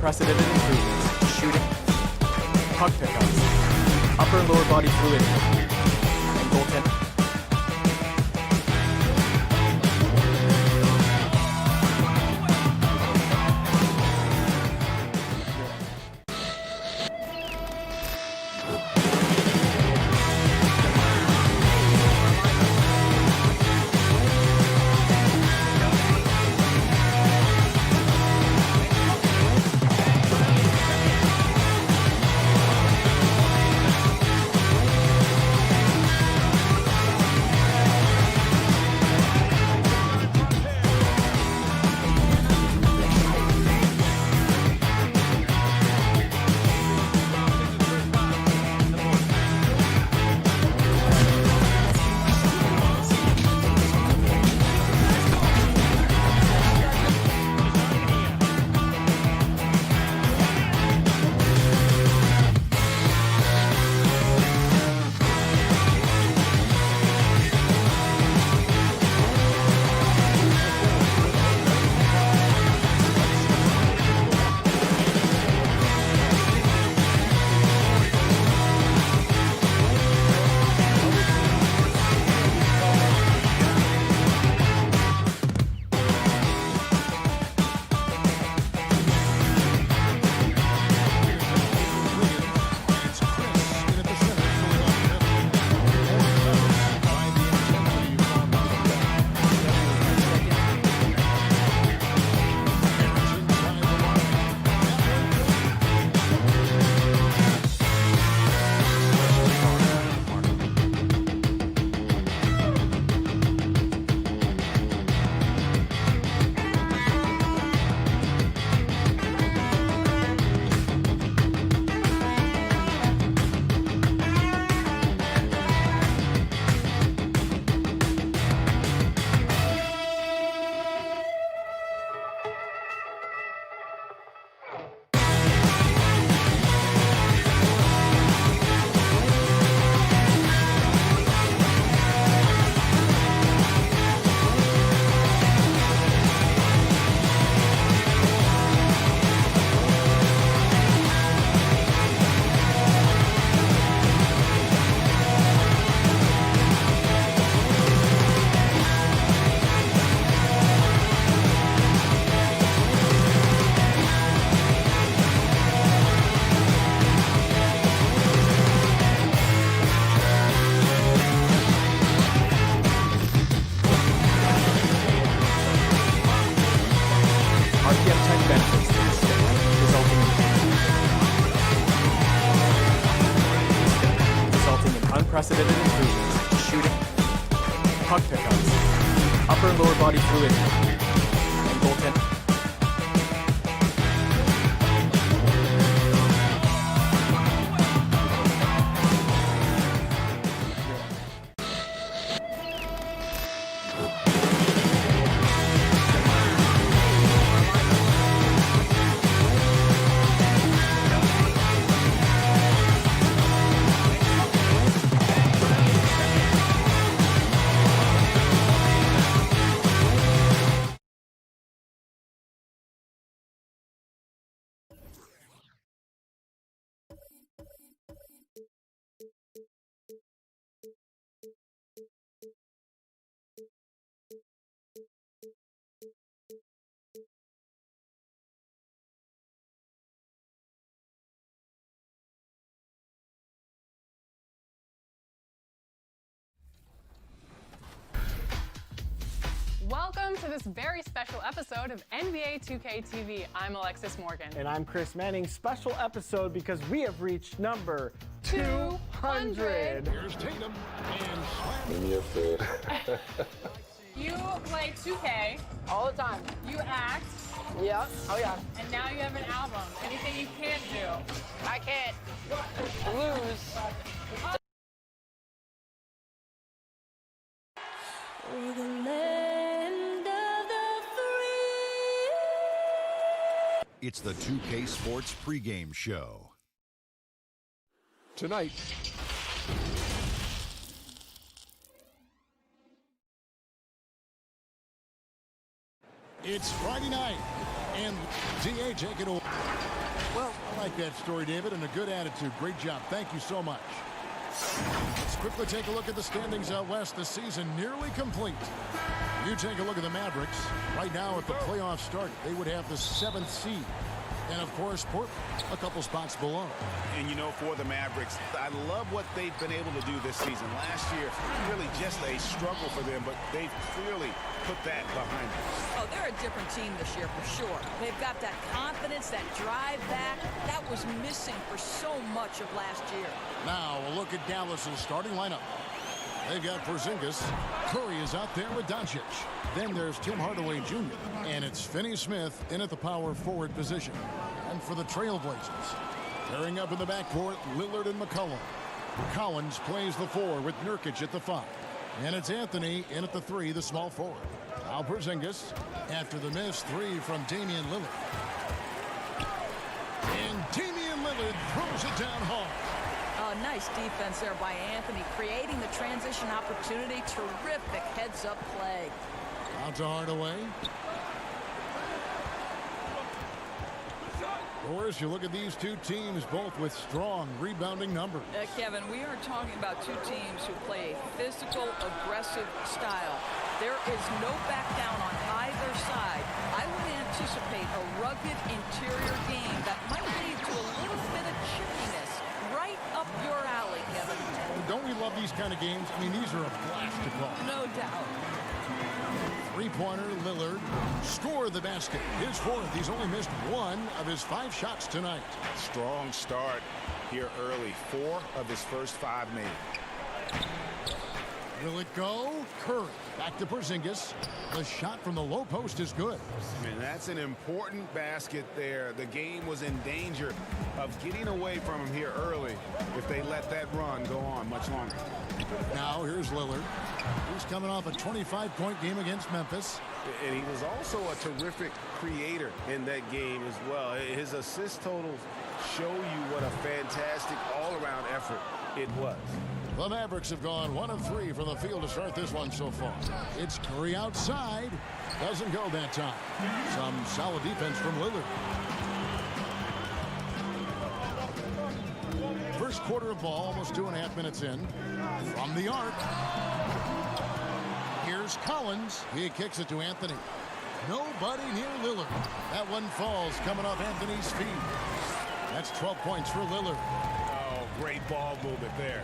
unprecedented improvements to shooting, puck pickups, upper and lower body fluidity, and goaltending. unprecedented improvements to shooting, puck pickups, upper and lower body fluidity, and goaltending. Welcome to this very special episode of NBA 2K TV. I'm Alexis Morgan. And I'm Chris Manning. Special episode because we have reached number 200. Here's Tatum and Give me a food. You play 2K all the time. You act. Yeah. Oh yeah. And now you have an album. Anything you can't do? I can't lose. It's the 2K Sports pregame show. Tonight, it's Friday night, and DA take it away. Well, I like that story, David, and a good attitude. Great job. Thank you so much. Let's quickly take a look at the standings out west. The season nearly complete. You take a look at the Mavericks. Right now at the playoff start, they would have the 7th seed. And, of course, Portland, a couple spots below. And, you know, for the Mavericks, I love what they've been able to do this season. Last year, really just a struggle for them, but they've clearly put that behind them. Oh, they're a different team this year for sure. They've got that confidence, that drive back. That was missing for so much of last year. Now, a look at Dallas's starting lineup. They've got Porzingis. Curry is out there with Doncic. Then there's Tim Hardaway Jr. And it's Finney-Smith in at the power forward position. And for the Trailblazers, pairing up in the backcourt, Lillard and McCollum. Collins plays the 4 with Nurkic at the 5. And it's Anthony in at the 3, the small forward. Now Porzingis after the miss 3 from Damian Lillard. And Damian Lillard throws it down hard. Oh, nice defense there by Anthony, creating the transition opportunity. Terrific heads-up play. Out to Hardaway. Of course, you look at these two teams, both with strong rebounding numbers. Kevin, we are talking about two teams who play a physical, aggressive style. There is no back down on either side. I would anticipate a rugged interior game that might lead to a little bit of chipiness. Right up your alley, Kevin. Don't we love these kind of games? I mean, these are a blast to call. No doubt. Three-pointer, Lillard, scored the basket. His 4th. He's only missed 1 of his 5 shots tonight. Strong start here early. 4 of his first 5 made. Will it go? Curry back to Porzingis. The shot from the low post is good. And that's an important basket there. The game was in danger of getting away from him here early if they let that run go on much longer. Now here's Lillard. He's coming off a 25-point game against Memphis. And he was also a terrific creator in that game as well. His assist totals show you what a fantastic all-around effort it was. The Mavericks have gone 1 of 3 from the field to start this one so far. It's Curry outside. Doesn't go that time. Some solid defense from Lillard. First quarter of ball, almost 2.5 minutes in. From the arc. Here's Collins. He kicks it to Anthony. Nobody near Lillard. That one falls coming off Anthony's feet. That's 12 points for Lillard. Oh, great ball movement there.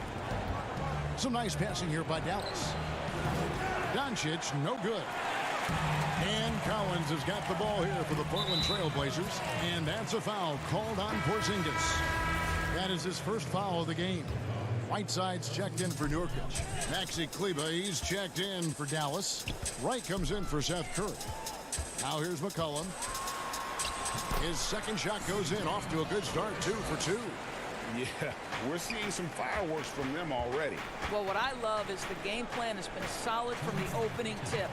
Some nice passing here by Dallas. Doncic, no good. And Collins has got the ball here for the Portland Trailblazers. And that's a foul called on Porzingis. That is his first foul of the game. Whiteside's checked in for Nurkic. Maxi Kleber, he's checked in for Dallas. Wright comes in for Seth Curry. Now here's McCollum. His second shot goes in, off to a good start, 2 for 2. Yeah, we're seeing some fireworks from them already. Well, what I love is the game plan has been solid from the opening tip.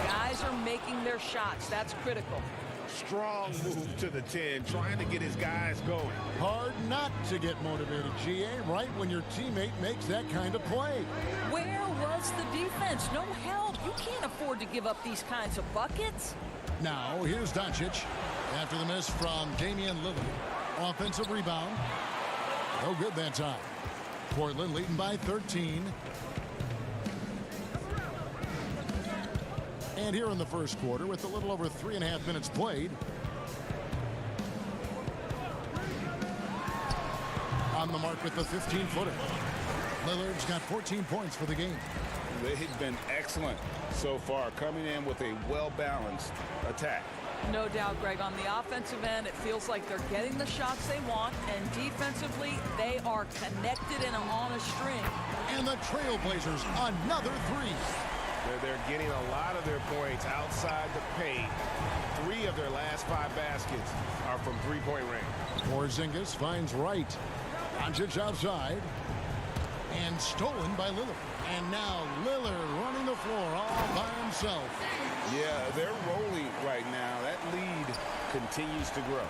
Guys are making their shots. That's critical. Strong move to the 10, trying to get his guys going. Hard not to get motivated, GA, right when your teammate makes that kind of play. Where was the defense? No help. You can't afford to give up these kinds of buckets. Now, here's Doncic. After the miss from Damian Lillard. Offensive rebound. No good that time. Portland leading by 13. And here in the first quarter, with a little over 3.5 minutes played, on the mark with the 15-footer. Lillard's got 14 points for the game. They've been excellent so far, coming in with a well-balanced attack. No doubt, Greg. On the offensive end, it feels like they're getting the shots they want, and defensively, they are connected and on a string. And the Trailblazers, another 3. They're getting a lot of their points outside the paint. 3 of their last 5 baskets are from three-point range. Porzingis finds Wright. Doncic outside. And stolen by Lillard. And now Lillard running the floor all by himself. Yeah, they're rolling right now. That lead continues to grow.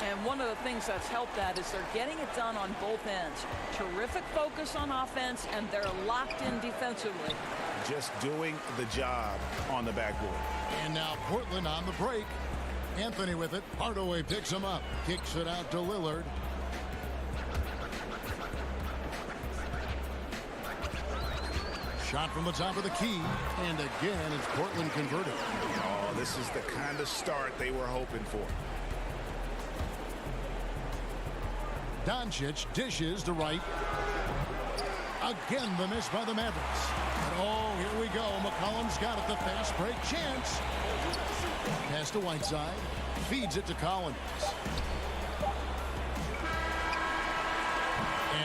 And one of the things that's helped that is they're getting it done on both ends. Terrific focus on offense, and they're locked in defensively. Just doing the job on the backboard. And now Portland on the break. Anthony with it. Hardaway picks him up. Kicks it out to Lillard. Shot from the top of the key. And again, it's Portland converted. Oh, this is the kind of start they were hoping for. Doncic dishes to Wright. Again, the miss by the Mavericks. And oh, here we go. McCollum's got it. The fast break chance. Pass to Whiteside. Feeds it to Collins.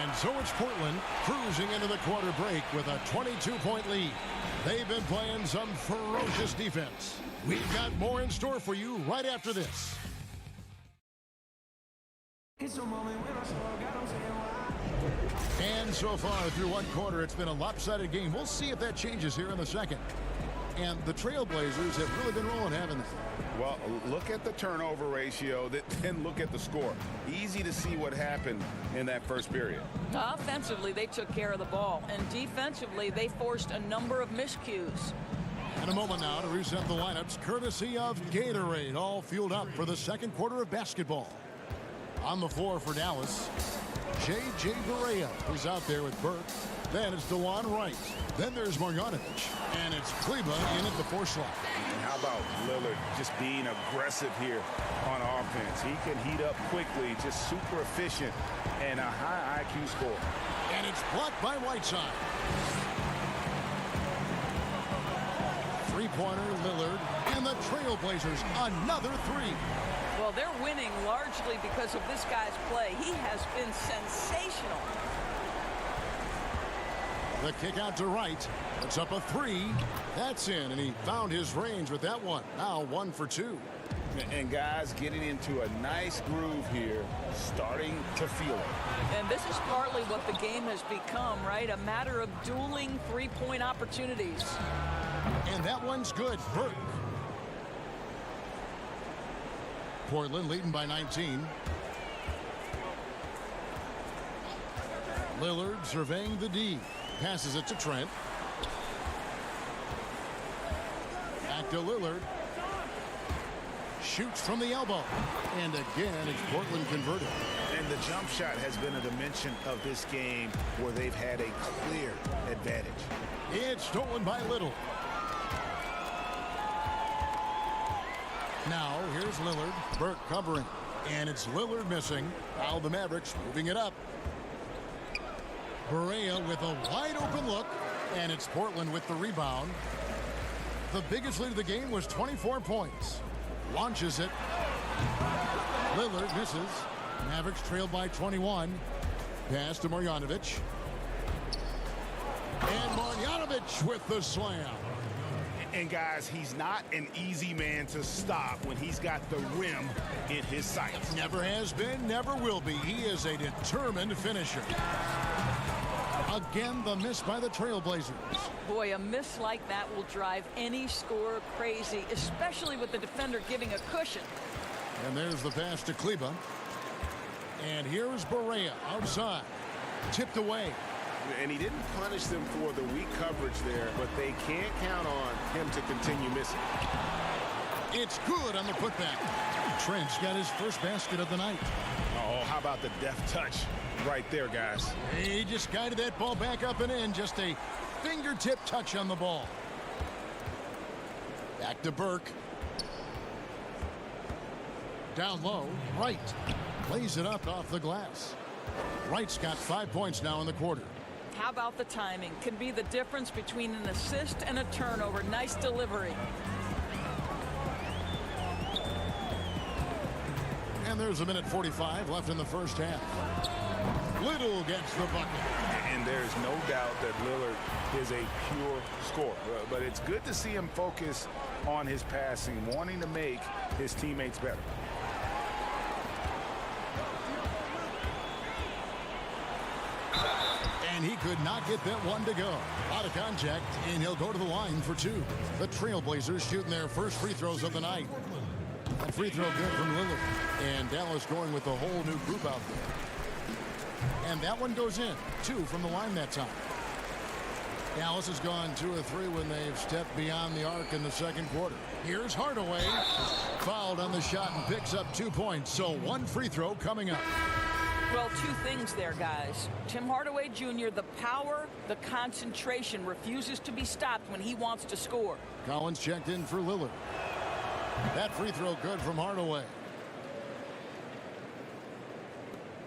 And so it's Portland cruising into the quarter break with a 22-point lead. They've been playing some ferocious defense. We've got more in store for you right after this. And so far through one quarter, it's been a lopsided game. We'll see if that changes here in the second. And the Trailblazers have really been rolling, haven't they? Well, look at the turnover ratio, then look at the score. Easy to see what happened in that first period. Offensively, they took care of the ball, and defensively, they forced a number of miscues. In a moment now to reset the lineups, courtesy of Gatorade, all fueled up for the second quarter of basketball. On the floor for Dallas, J.J. Barea, who's out there with Burke. Then it's DeLon Wright. Then there's Marjanovic. And it's Kleber in at the 4 slot. And how about Lillard just being aggressive here on offense? He can heat up quickly, just super efficient, and a high IQ score. And it's blocked by Whiteside. Three-pointer, Lillard. And the Trailblazers, another 3. Well, they're winning largely because of this guy's play. He has been sensational. The kick out to Wright. It's up a 3. That's in, and he found his range with that one. Now 1 for 2. And guys getting into a nice groove here, starting to feel it. And this is partly what the game has become, right? A matter of dueling three-point opportunities. And that one's good. Burke. Portland leading by 19. Lillard surveying the D. Passes it to Trent. Back to Lillard. Shoots from the elbow. And again, it's Portland converted. And the jump shot has been a dimension of this game where they've had a clear advantage. It's stolen by Little. Now, here's Lillard. Burke covering. And it's Lillard missing. Now the Mavericks moving it up. Barea with a wide open look. And it's Portland with the rebound. The biggest lead of the game was 24 points. Launches it. Lillard misses. Mavericks trailed by 21. Pass to Marjanovic. Nurkic with the slam. And guys, he's not an easy man to stop when he's got the rim in his sights. Never has been, never will be. He is a determined finisher. Again, the miss by the Trailblazers. Boy, a miss like that will drive any scorer crazy, especially with the defender giving a cushion. And there's the pass to Kleba. And here's Barea outside. Tipped away. And he didn't punish them for the weak coverage there, but they can't count on him to continue missing. It's good on the putback. Trent's got his first basket of the night. Oh, how about the deft touch right there, guys? He just guided that ball back up and in. Just a fingertip touch on the ball. Back to Burke. Down low, Wright. Lays it up off the glass. Wright's got 5 points now in the quarter. How about the timing? Can be the difference between an assist and a turnover. Nice delivery. And there's a minute 45 left in the first half. Little gets the bucket. And there's no doubt that Lillard is a pure scorer. But it's good to see him focus on his passing, wanting to make his teammates better. And he could not get that one to go. Out of contact, and he'll go to the line for two. The Trailblazers shooting their first free throws of the night. That free throw good from Lillard. And Dallas going with a whole new group out there. And that one goes in. 2 from the line that time. Dallas has gone 2 of 3 when they've stepped beyond the arc in the second quarter. Here's Hardaway. Fouled on the shot and picks up 2 points. So 1 free throw coming up. Well, 2 things there, guys. Tim Hardaway Jr., the power, the concentration, refuses to be stopped when he wants to score. Collins checked in for Lillard. That free throw good from Hardaway.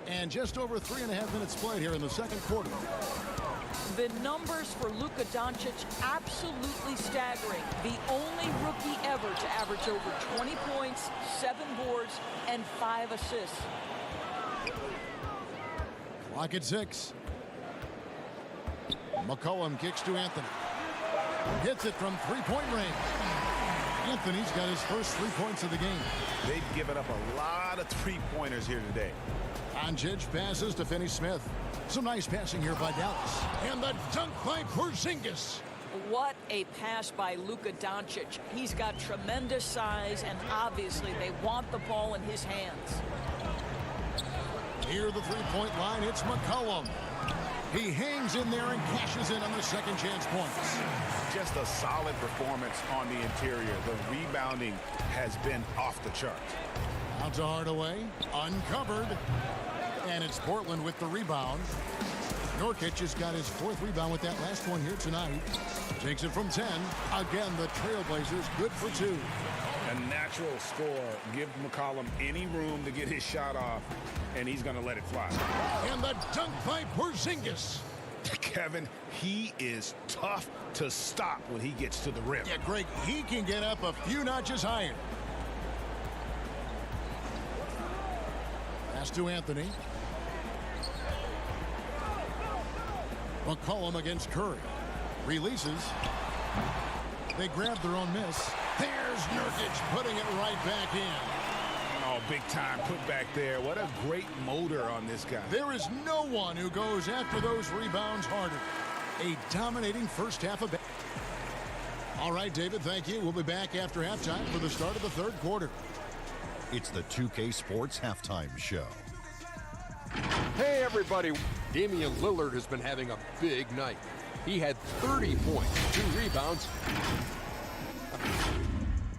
And just over 3.5 minutes played here in the second quarter. The numbers for Luka Doncic absolutely staggering. The only rookie ever to average over 20 points, 7 boards, and 5 assists. Clock at 6. McCollum kicks to Anthony. Hits it from three-point range. Anthony's got his first 3 points of the game. They've given up a lot of three-pointers here today. Doncic passes to Finney-Smith. Some nice passing here by Dallas. And the dunk by Porzingis. What a pass by Luka Doncic. He's got tremendous size, and obviously they want the ball in his hands. Near the three-point line, it's McCollum. He hangs in there and cashes in on the second chance points. Just a solid performance on the interior. The rebounding has been off the chart. Out to Hardaway, uncovered. And it's Portland with the rebound. Nurkic has got his 4th rebound with that last one here tonight. Takes it from 10. Again, the Trailblazers good for 2. A natural score. Give McCollum any room to get his shot off, and he's going to let it fly. And the dunk by Porzingis. Kevin, he is tough to stop when he gets to the rim. Yeah, Greg, he can get up a few notches higher. Pass to Anthony. McCollum against Curry. Releases. They grab their own miss. There's Nurkic putting it right back in. Oh, big time put back there. What a great motor on this guy. There is no one who goes after those rebounds harder. A dominating first half of. All right, David, thank you. We'll be back after halftime for the start of the third quarter. It's the 2K Sports Halftime Show. Hey, everybody. Damian Lillard has been having a big night. He had 30 points, 2 rebounds.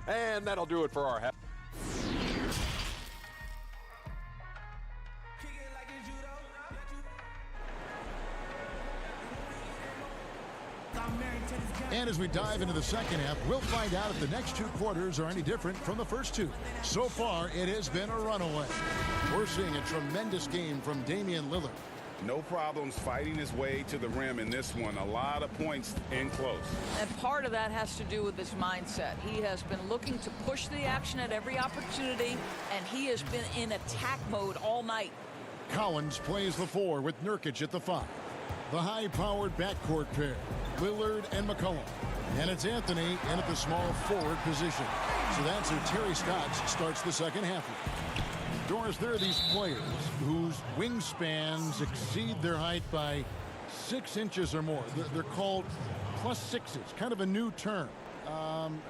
And that'll do it for our half. And as we dive into the second half, we'll find out if the next 2 quarters are any different from the first 2. So far, it has been a runaway. We're seeing a tremendous game from Damian Lillard. No problems fighting his way to the rim in this one. A lot of points in close. And part of that has to do with his mindset. He has been looking to push the action at every opportunity, and he has been in attack mode all night. Collins plays the 4 with Nurkic at the 5. The high-powered backcourt pair, Lillard and McCollum. And it's Anthony in at the small forward position. So that's who Terry Stotts starts the second half with. Doris, there are these players whose wingspans exceed their height by 6 inches or more. They're called plus sixes, kind of a new term.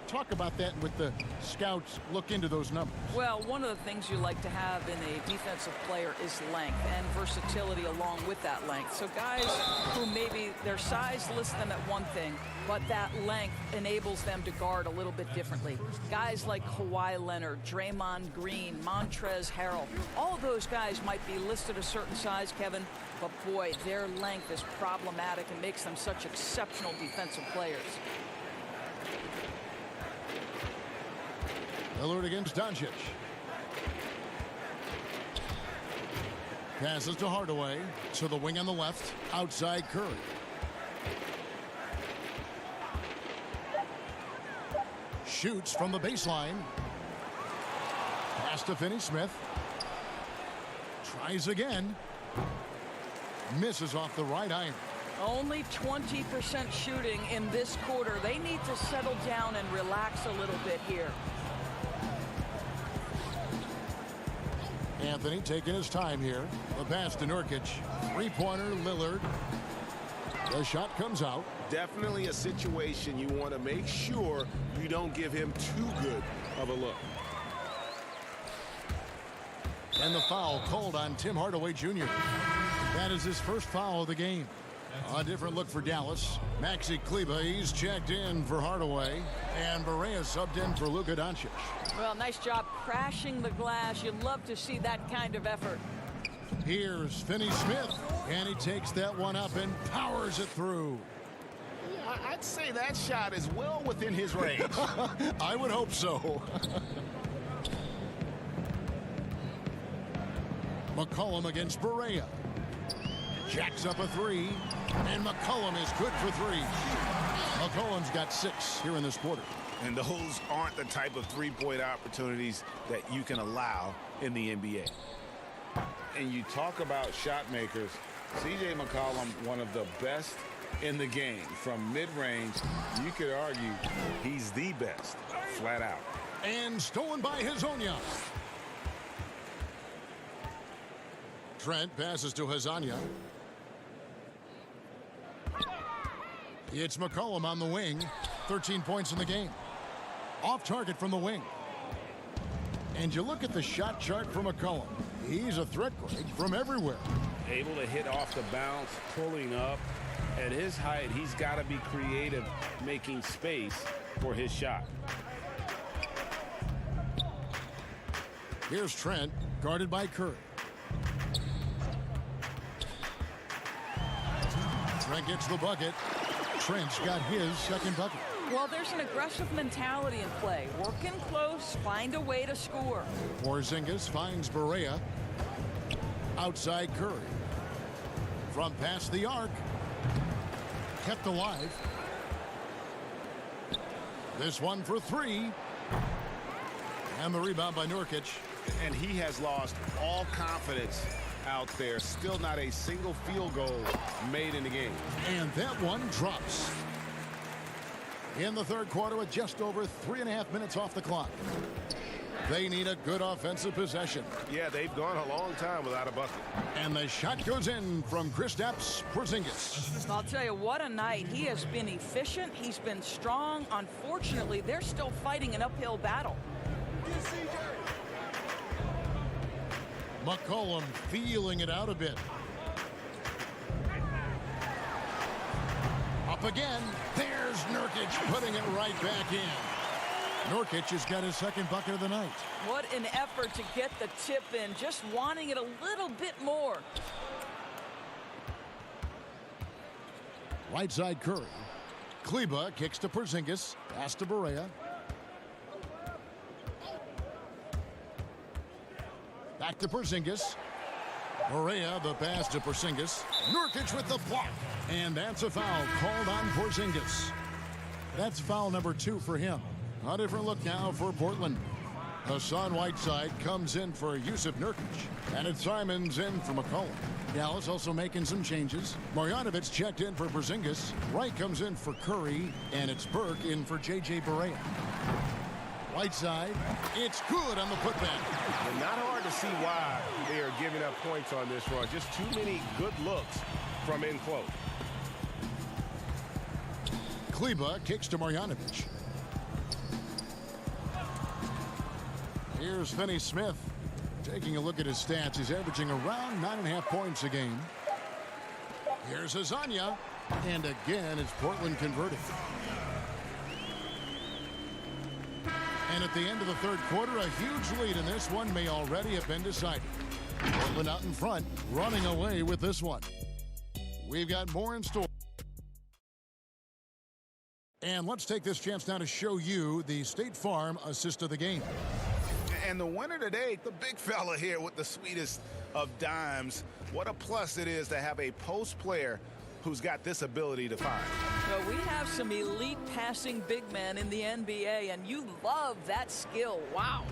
Talk about that with the scouts look into those numbers. Well, one of the things you like to have in a defensive player is length and versatility along with that length. So guys who maybe their size lists them at one thing, but that length enables them to guard a little bit differently. Guys like Kawhi Leonard, Draymond Green, Montrezl Harrell, all of those guys might be listed a certain size, Kevin, but boy, their length is problematic and makes them such exceptional defensive players. Lillard against Doncic. Passes to Hardaway. To the wing on the left. Outside Curry. Shoots from the baseline. Pass to Finney-Smith. Tries again. Misses off the right iron. Only 20% shooting in this quarter. They need to settle down and relax a little bit here. Anthony taking his time here. The pass to Nurkic. Three-pointer, Lillard. The shot comes out. Definitely a situation you want to make sure you don't give him too good of a look. And the foul called on Tim Hardaway Jr. That is his first foul of the game. A different look for Dallas. Maxi Kleber, he's checked in for Hardaway. And Barea subbed in for Luka Doncic. Well, nice job crashing the glass. You'd love to see that kind of effort. Here's Finney-Smith. And he takes that one up and powers it through. Yeah, I'd say that shot is well within his range. I would hope so. McCollum against Barea. Jacks up a three, and McCollum is good for three. McCollum's got 6 here in this quarter. And those aren't the type of three-point opportunities that you can allow in the NBA. And you talk about shot makers, C.J. McCollum, one of the best in the game. From mid-range, you could argue he's the best, flat out. And stolen by Hezonja. Trent passes to Hezonja. It's McCollum on the wing. 13 points in the game. Off target from the wing. And you look at the shot chart for McCollum. He's a threat, Greg, from everywhere. Able to hit off the bounce, pulling up. At his height, he's got to be creative, making space for his shot. Here's Trent, guarded by Curry. Trent gets the bucket. Trent's got his second bucket. Well, there's an aggressive mentality in play. Working close, find a way to score. Porzingis finds Barea. Outside Curry. From past the arc. Kept alive. This one for 3. And the rebound by Nurkic. And he has lost all confidence out there. Still not a single field goal made in the game. And that one drops. In the third quarter with just over 3.5 minutes off the clock. They need a good offensive possession. Yeah, they've gone a long time without a bucket. And the shot goes in from Kristaps Porzingis. I'll tell you, what a night. He has been efficient. He's been strong. Unfortunately, they're still fighting an uphill battle. McCollum feeling it out a bit. Up again. There's Nurkic putting it right back in. Nurkic has got his second bucket of the night. What an effort to get the tip in, just wanting it a little bit more. Right side Curry. Kleber kicks to Porzingis. Pass to Barea. Back to Porzingis. Barea, the pass to Porzingis. Nurkic with the block. And that's a foul called on Porzingis. That's foul number 2 for him. A different look now for Portland. Hassan Whiteside comes in for Yusuf Nurkic. And it's Simons in for McCollum. Dallas also making some changes. Marjanovic checked in for Porzingis. Wright comes in for Curry. And it's Burke in for J.J. Barea. Whiteside, it's good on the putback. And not hard to see why they are giving up points on this run. Just too many good looks from in close. Kleba kicks to Marjanovic. Here's Finney Smith. Taking a look at his stats, he's averaging around 9.5 points a game. Here's Azania. And again, it's Portland converting. And at the end of the third quarter, a huge lead in this one may already have been decided. Portland out in front, running away with this one. We've got more in store. And let's take this chance now to show you the State Farm assist of the game. And the winner today, the big fella here with the sweetest of dimes. What a plus it is to have a post player who's got this ability to find. Well, we have some elite passing big men in the NBA, and you love that skill. Wow.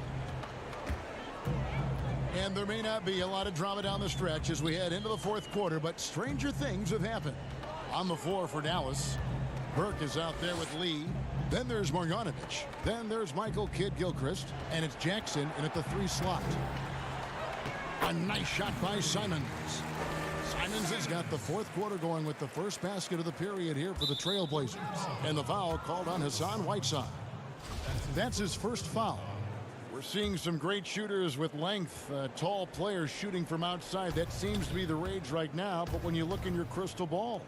And there may not be a lot of drama down the stretch as we head into the fourth quarter, but stranger things have happened. On the floor for Dallas, Burke is out there with Lee. Then there's Marjanovic. Then there's Michael Kidd-Gilchrist. And it's Jackson in at the 3 slot. A nice shot by Simons. Simons has got the fourth quarter going with the first basket of the period here for the Trailblazers. And the foul called on Hassan Whiteside. That's his first foul. We're seeing some great shooters with length, tall players shooting from outside. That seems to be the rage right now. But when you look in your crystal ball,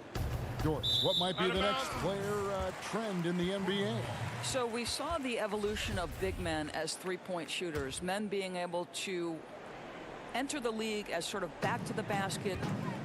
George, what might be the next player trend in the NBA? So we saw the evolution of big men as three-point shooters, men being able to enter the league as sort of back to the basket,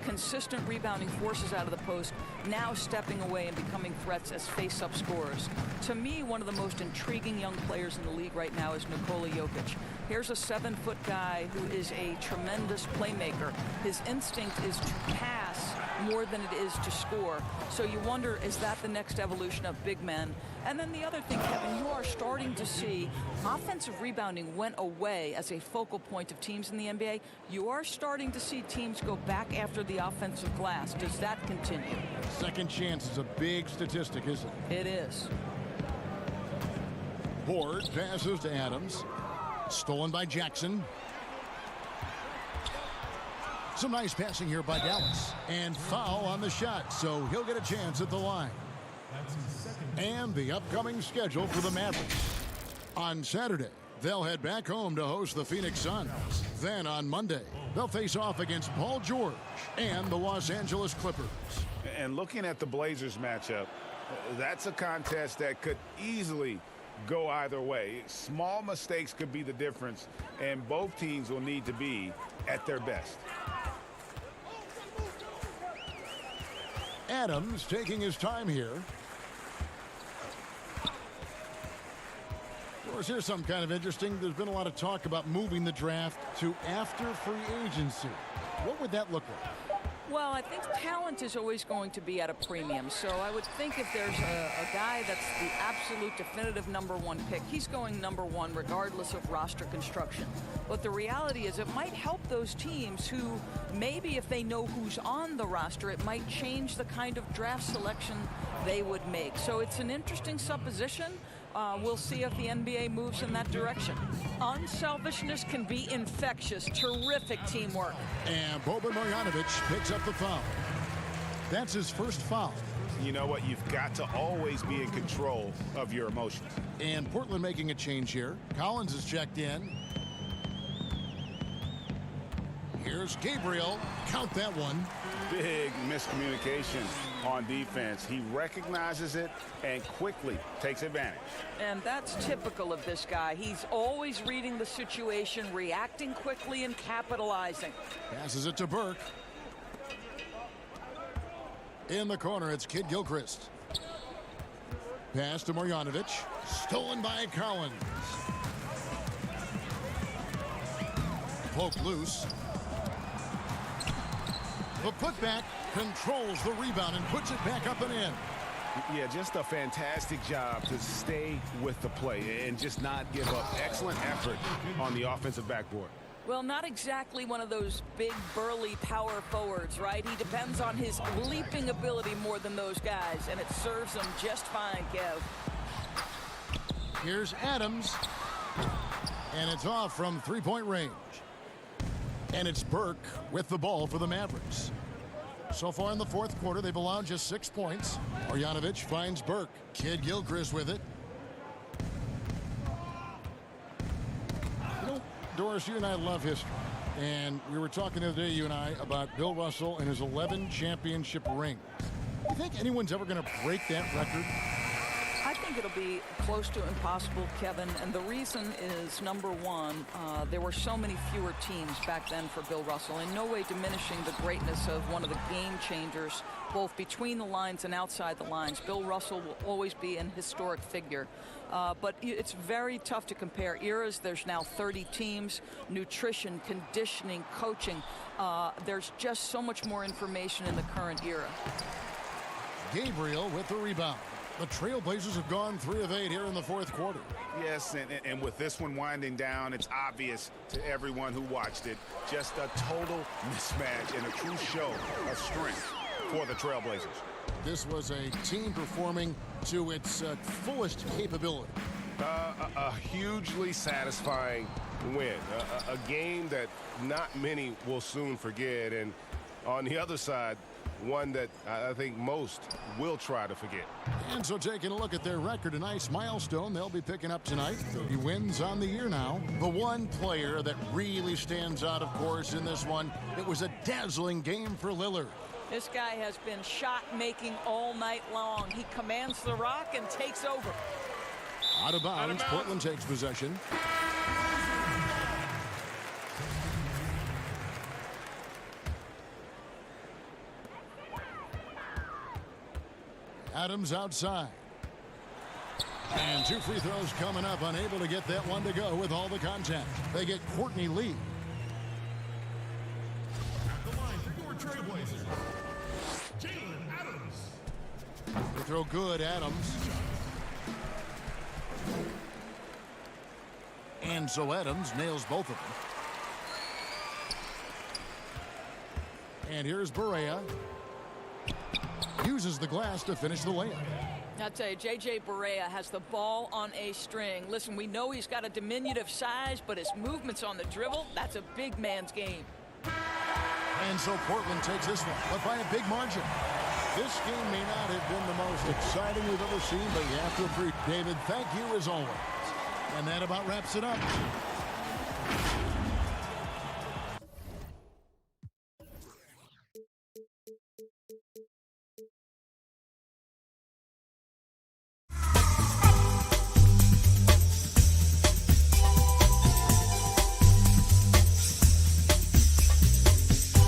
consistent rebounding forces out of the post, now stepping away and becoming threats as face-up scorers. To me, one of the most intriguing young players in the league right now is Nikola Jokic. Here's a 7-foot guy who is a tremendous playmaker. His instinct is to pass more than it is to score. So you wonder, is that the next evolution of big men? And then the other thing, Kevin, you are starting to see offensive rebounding went away as a focal point of teams in the NBA. You are starting to see teams go back after the offensive glass. Does that continue? Second chance is a big statistic, isn't it? It is. Board passes to Adams. Stolen by Jackson. Some nice passing here by Dallas. And foul on the shot, so he'll get a chance at the line. And the upcoming schedule for the Mavericks. On Saturday, they'll head back home to host the Phoenix Suns. Then on Monday, they'll face off against Paul George and the Los Angeles Clippers. And looking at the Blazers matchup, that's a contest that could easily go either way. Small mistakes could be the difference, and both teams will need to be at their best. Adams taking his time here. Of course, here's something kind of interesting. There's been a lot of talk about moving the draft to after free agency. What would that look like? Well, I think talent is always going to be at a premium. So I would think if there's a guy that's the absolute definitive #1 pick, he's going #1 regardless of roster construction. But the reality is it might help those teams who maybe if they know who's on the roster, it might change the kind of draft selection they would make. So it's an interesting supposition. We'll see if the NBA moves in that direction. Unselfishness can be infectious. Terrific teamwork. And Boban Marjanovic picks up the foul. That's his first foul. You know what? You've got to always be in control of your emotions. And Portland making a change here. Collins is checked in. Here's Gabriel. Count that one. Big miscommunication on defense. He recognizes it and quickly takes advantage. And that's typical of this guy. He's always reading the situation, reacting quickly, and capitalizing. Passes it to Burke. In the corner, it's Kidd-Gilchrist. Pass to Marjanovic. Stolen by Collins. Poke loose. The putback controls the rebound and puts it back up and in. Yeah, just a fantastic job to stay with the play and just not give up. Excellent effort on the offensive backboard. Well, not exactly one of those big, burly power forwards, right? He depends on his leaping ability more than those guys, and it serves him just fine, Kev. Here's Adams, and it's off from three-point range. And it's Burke with the ball for the Mavericks. So far in the fourth quarter, they've allowed just 6 points. Marjanovic finds Burke. Kid Gilchrist with it. You know, Doris, you and I love history. And we were talking the other day, you and I, about Bill Russell and his 11 championship rings. Do you think anyone's ever going to break that record? I think it'll be close to impossible, Kevin, and the reason is, number one, there were so many fewer teams back then for Bill Russell, in no way diminishing the greatness of one of the game changers, both between the lines and outside the lines. Bill Russell will always be an historic figure, but it's very tough to compare eras. There's now 30 teams, nutrition, conditioning, coaching. There's just so much more information in the current era. Gabriel with the rebound. The Trailblazers have gone 3 of 8 here in the fourth quarter. Yes, and with this one winding down, it's obvious to everyone who watched it. Just a total mismatch and a true show of strength for the Trailblazers. This was a team performing to its fullest capability. A hugely satisfying win. A game that not many will soon forget. And on the other side, one that I think most will try to forget. And so taking a look at their record, a nice milestone they'll be picking up tonight. 30 wins on the year now. The one player that really stands out, of course, in this one, it was a dazzling game for Lillard. This guy has been shot-making all night long. He commands the rock and takes over. Out of bounds, Portland takes possession. Adams outside. And 2 free throws coming up, unable to get that one to go with all the contact. They get Courtney Lee. At the line for your Trailblazers, Jalen Adams. They throw good, Adams. And so Adams nails both of them. And here's Barea. Uses the glass to finish the layup. I'll tell you, J.J. Barea has the ball on a string. Listen, we know he's got a diminutive size, but his movements on the dribble, that's a big man's game. And so Portland takes this one, but by a big margin. This game may not have been the most exciting we've ever seen, but you have to agree, David, thank you as always. And that about wraps it up.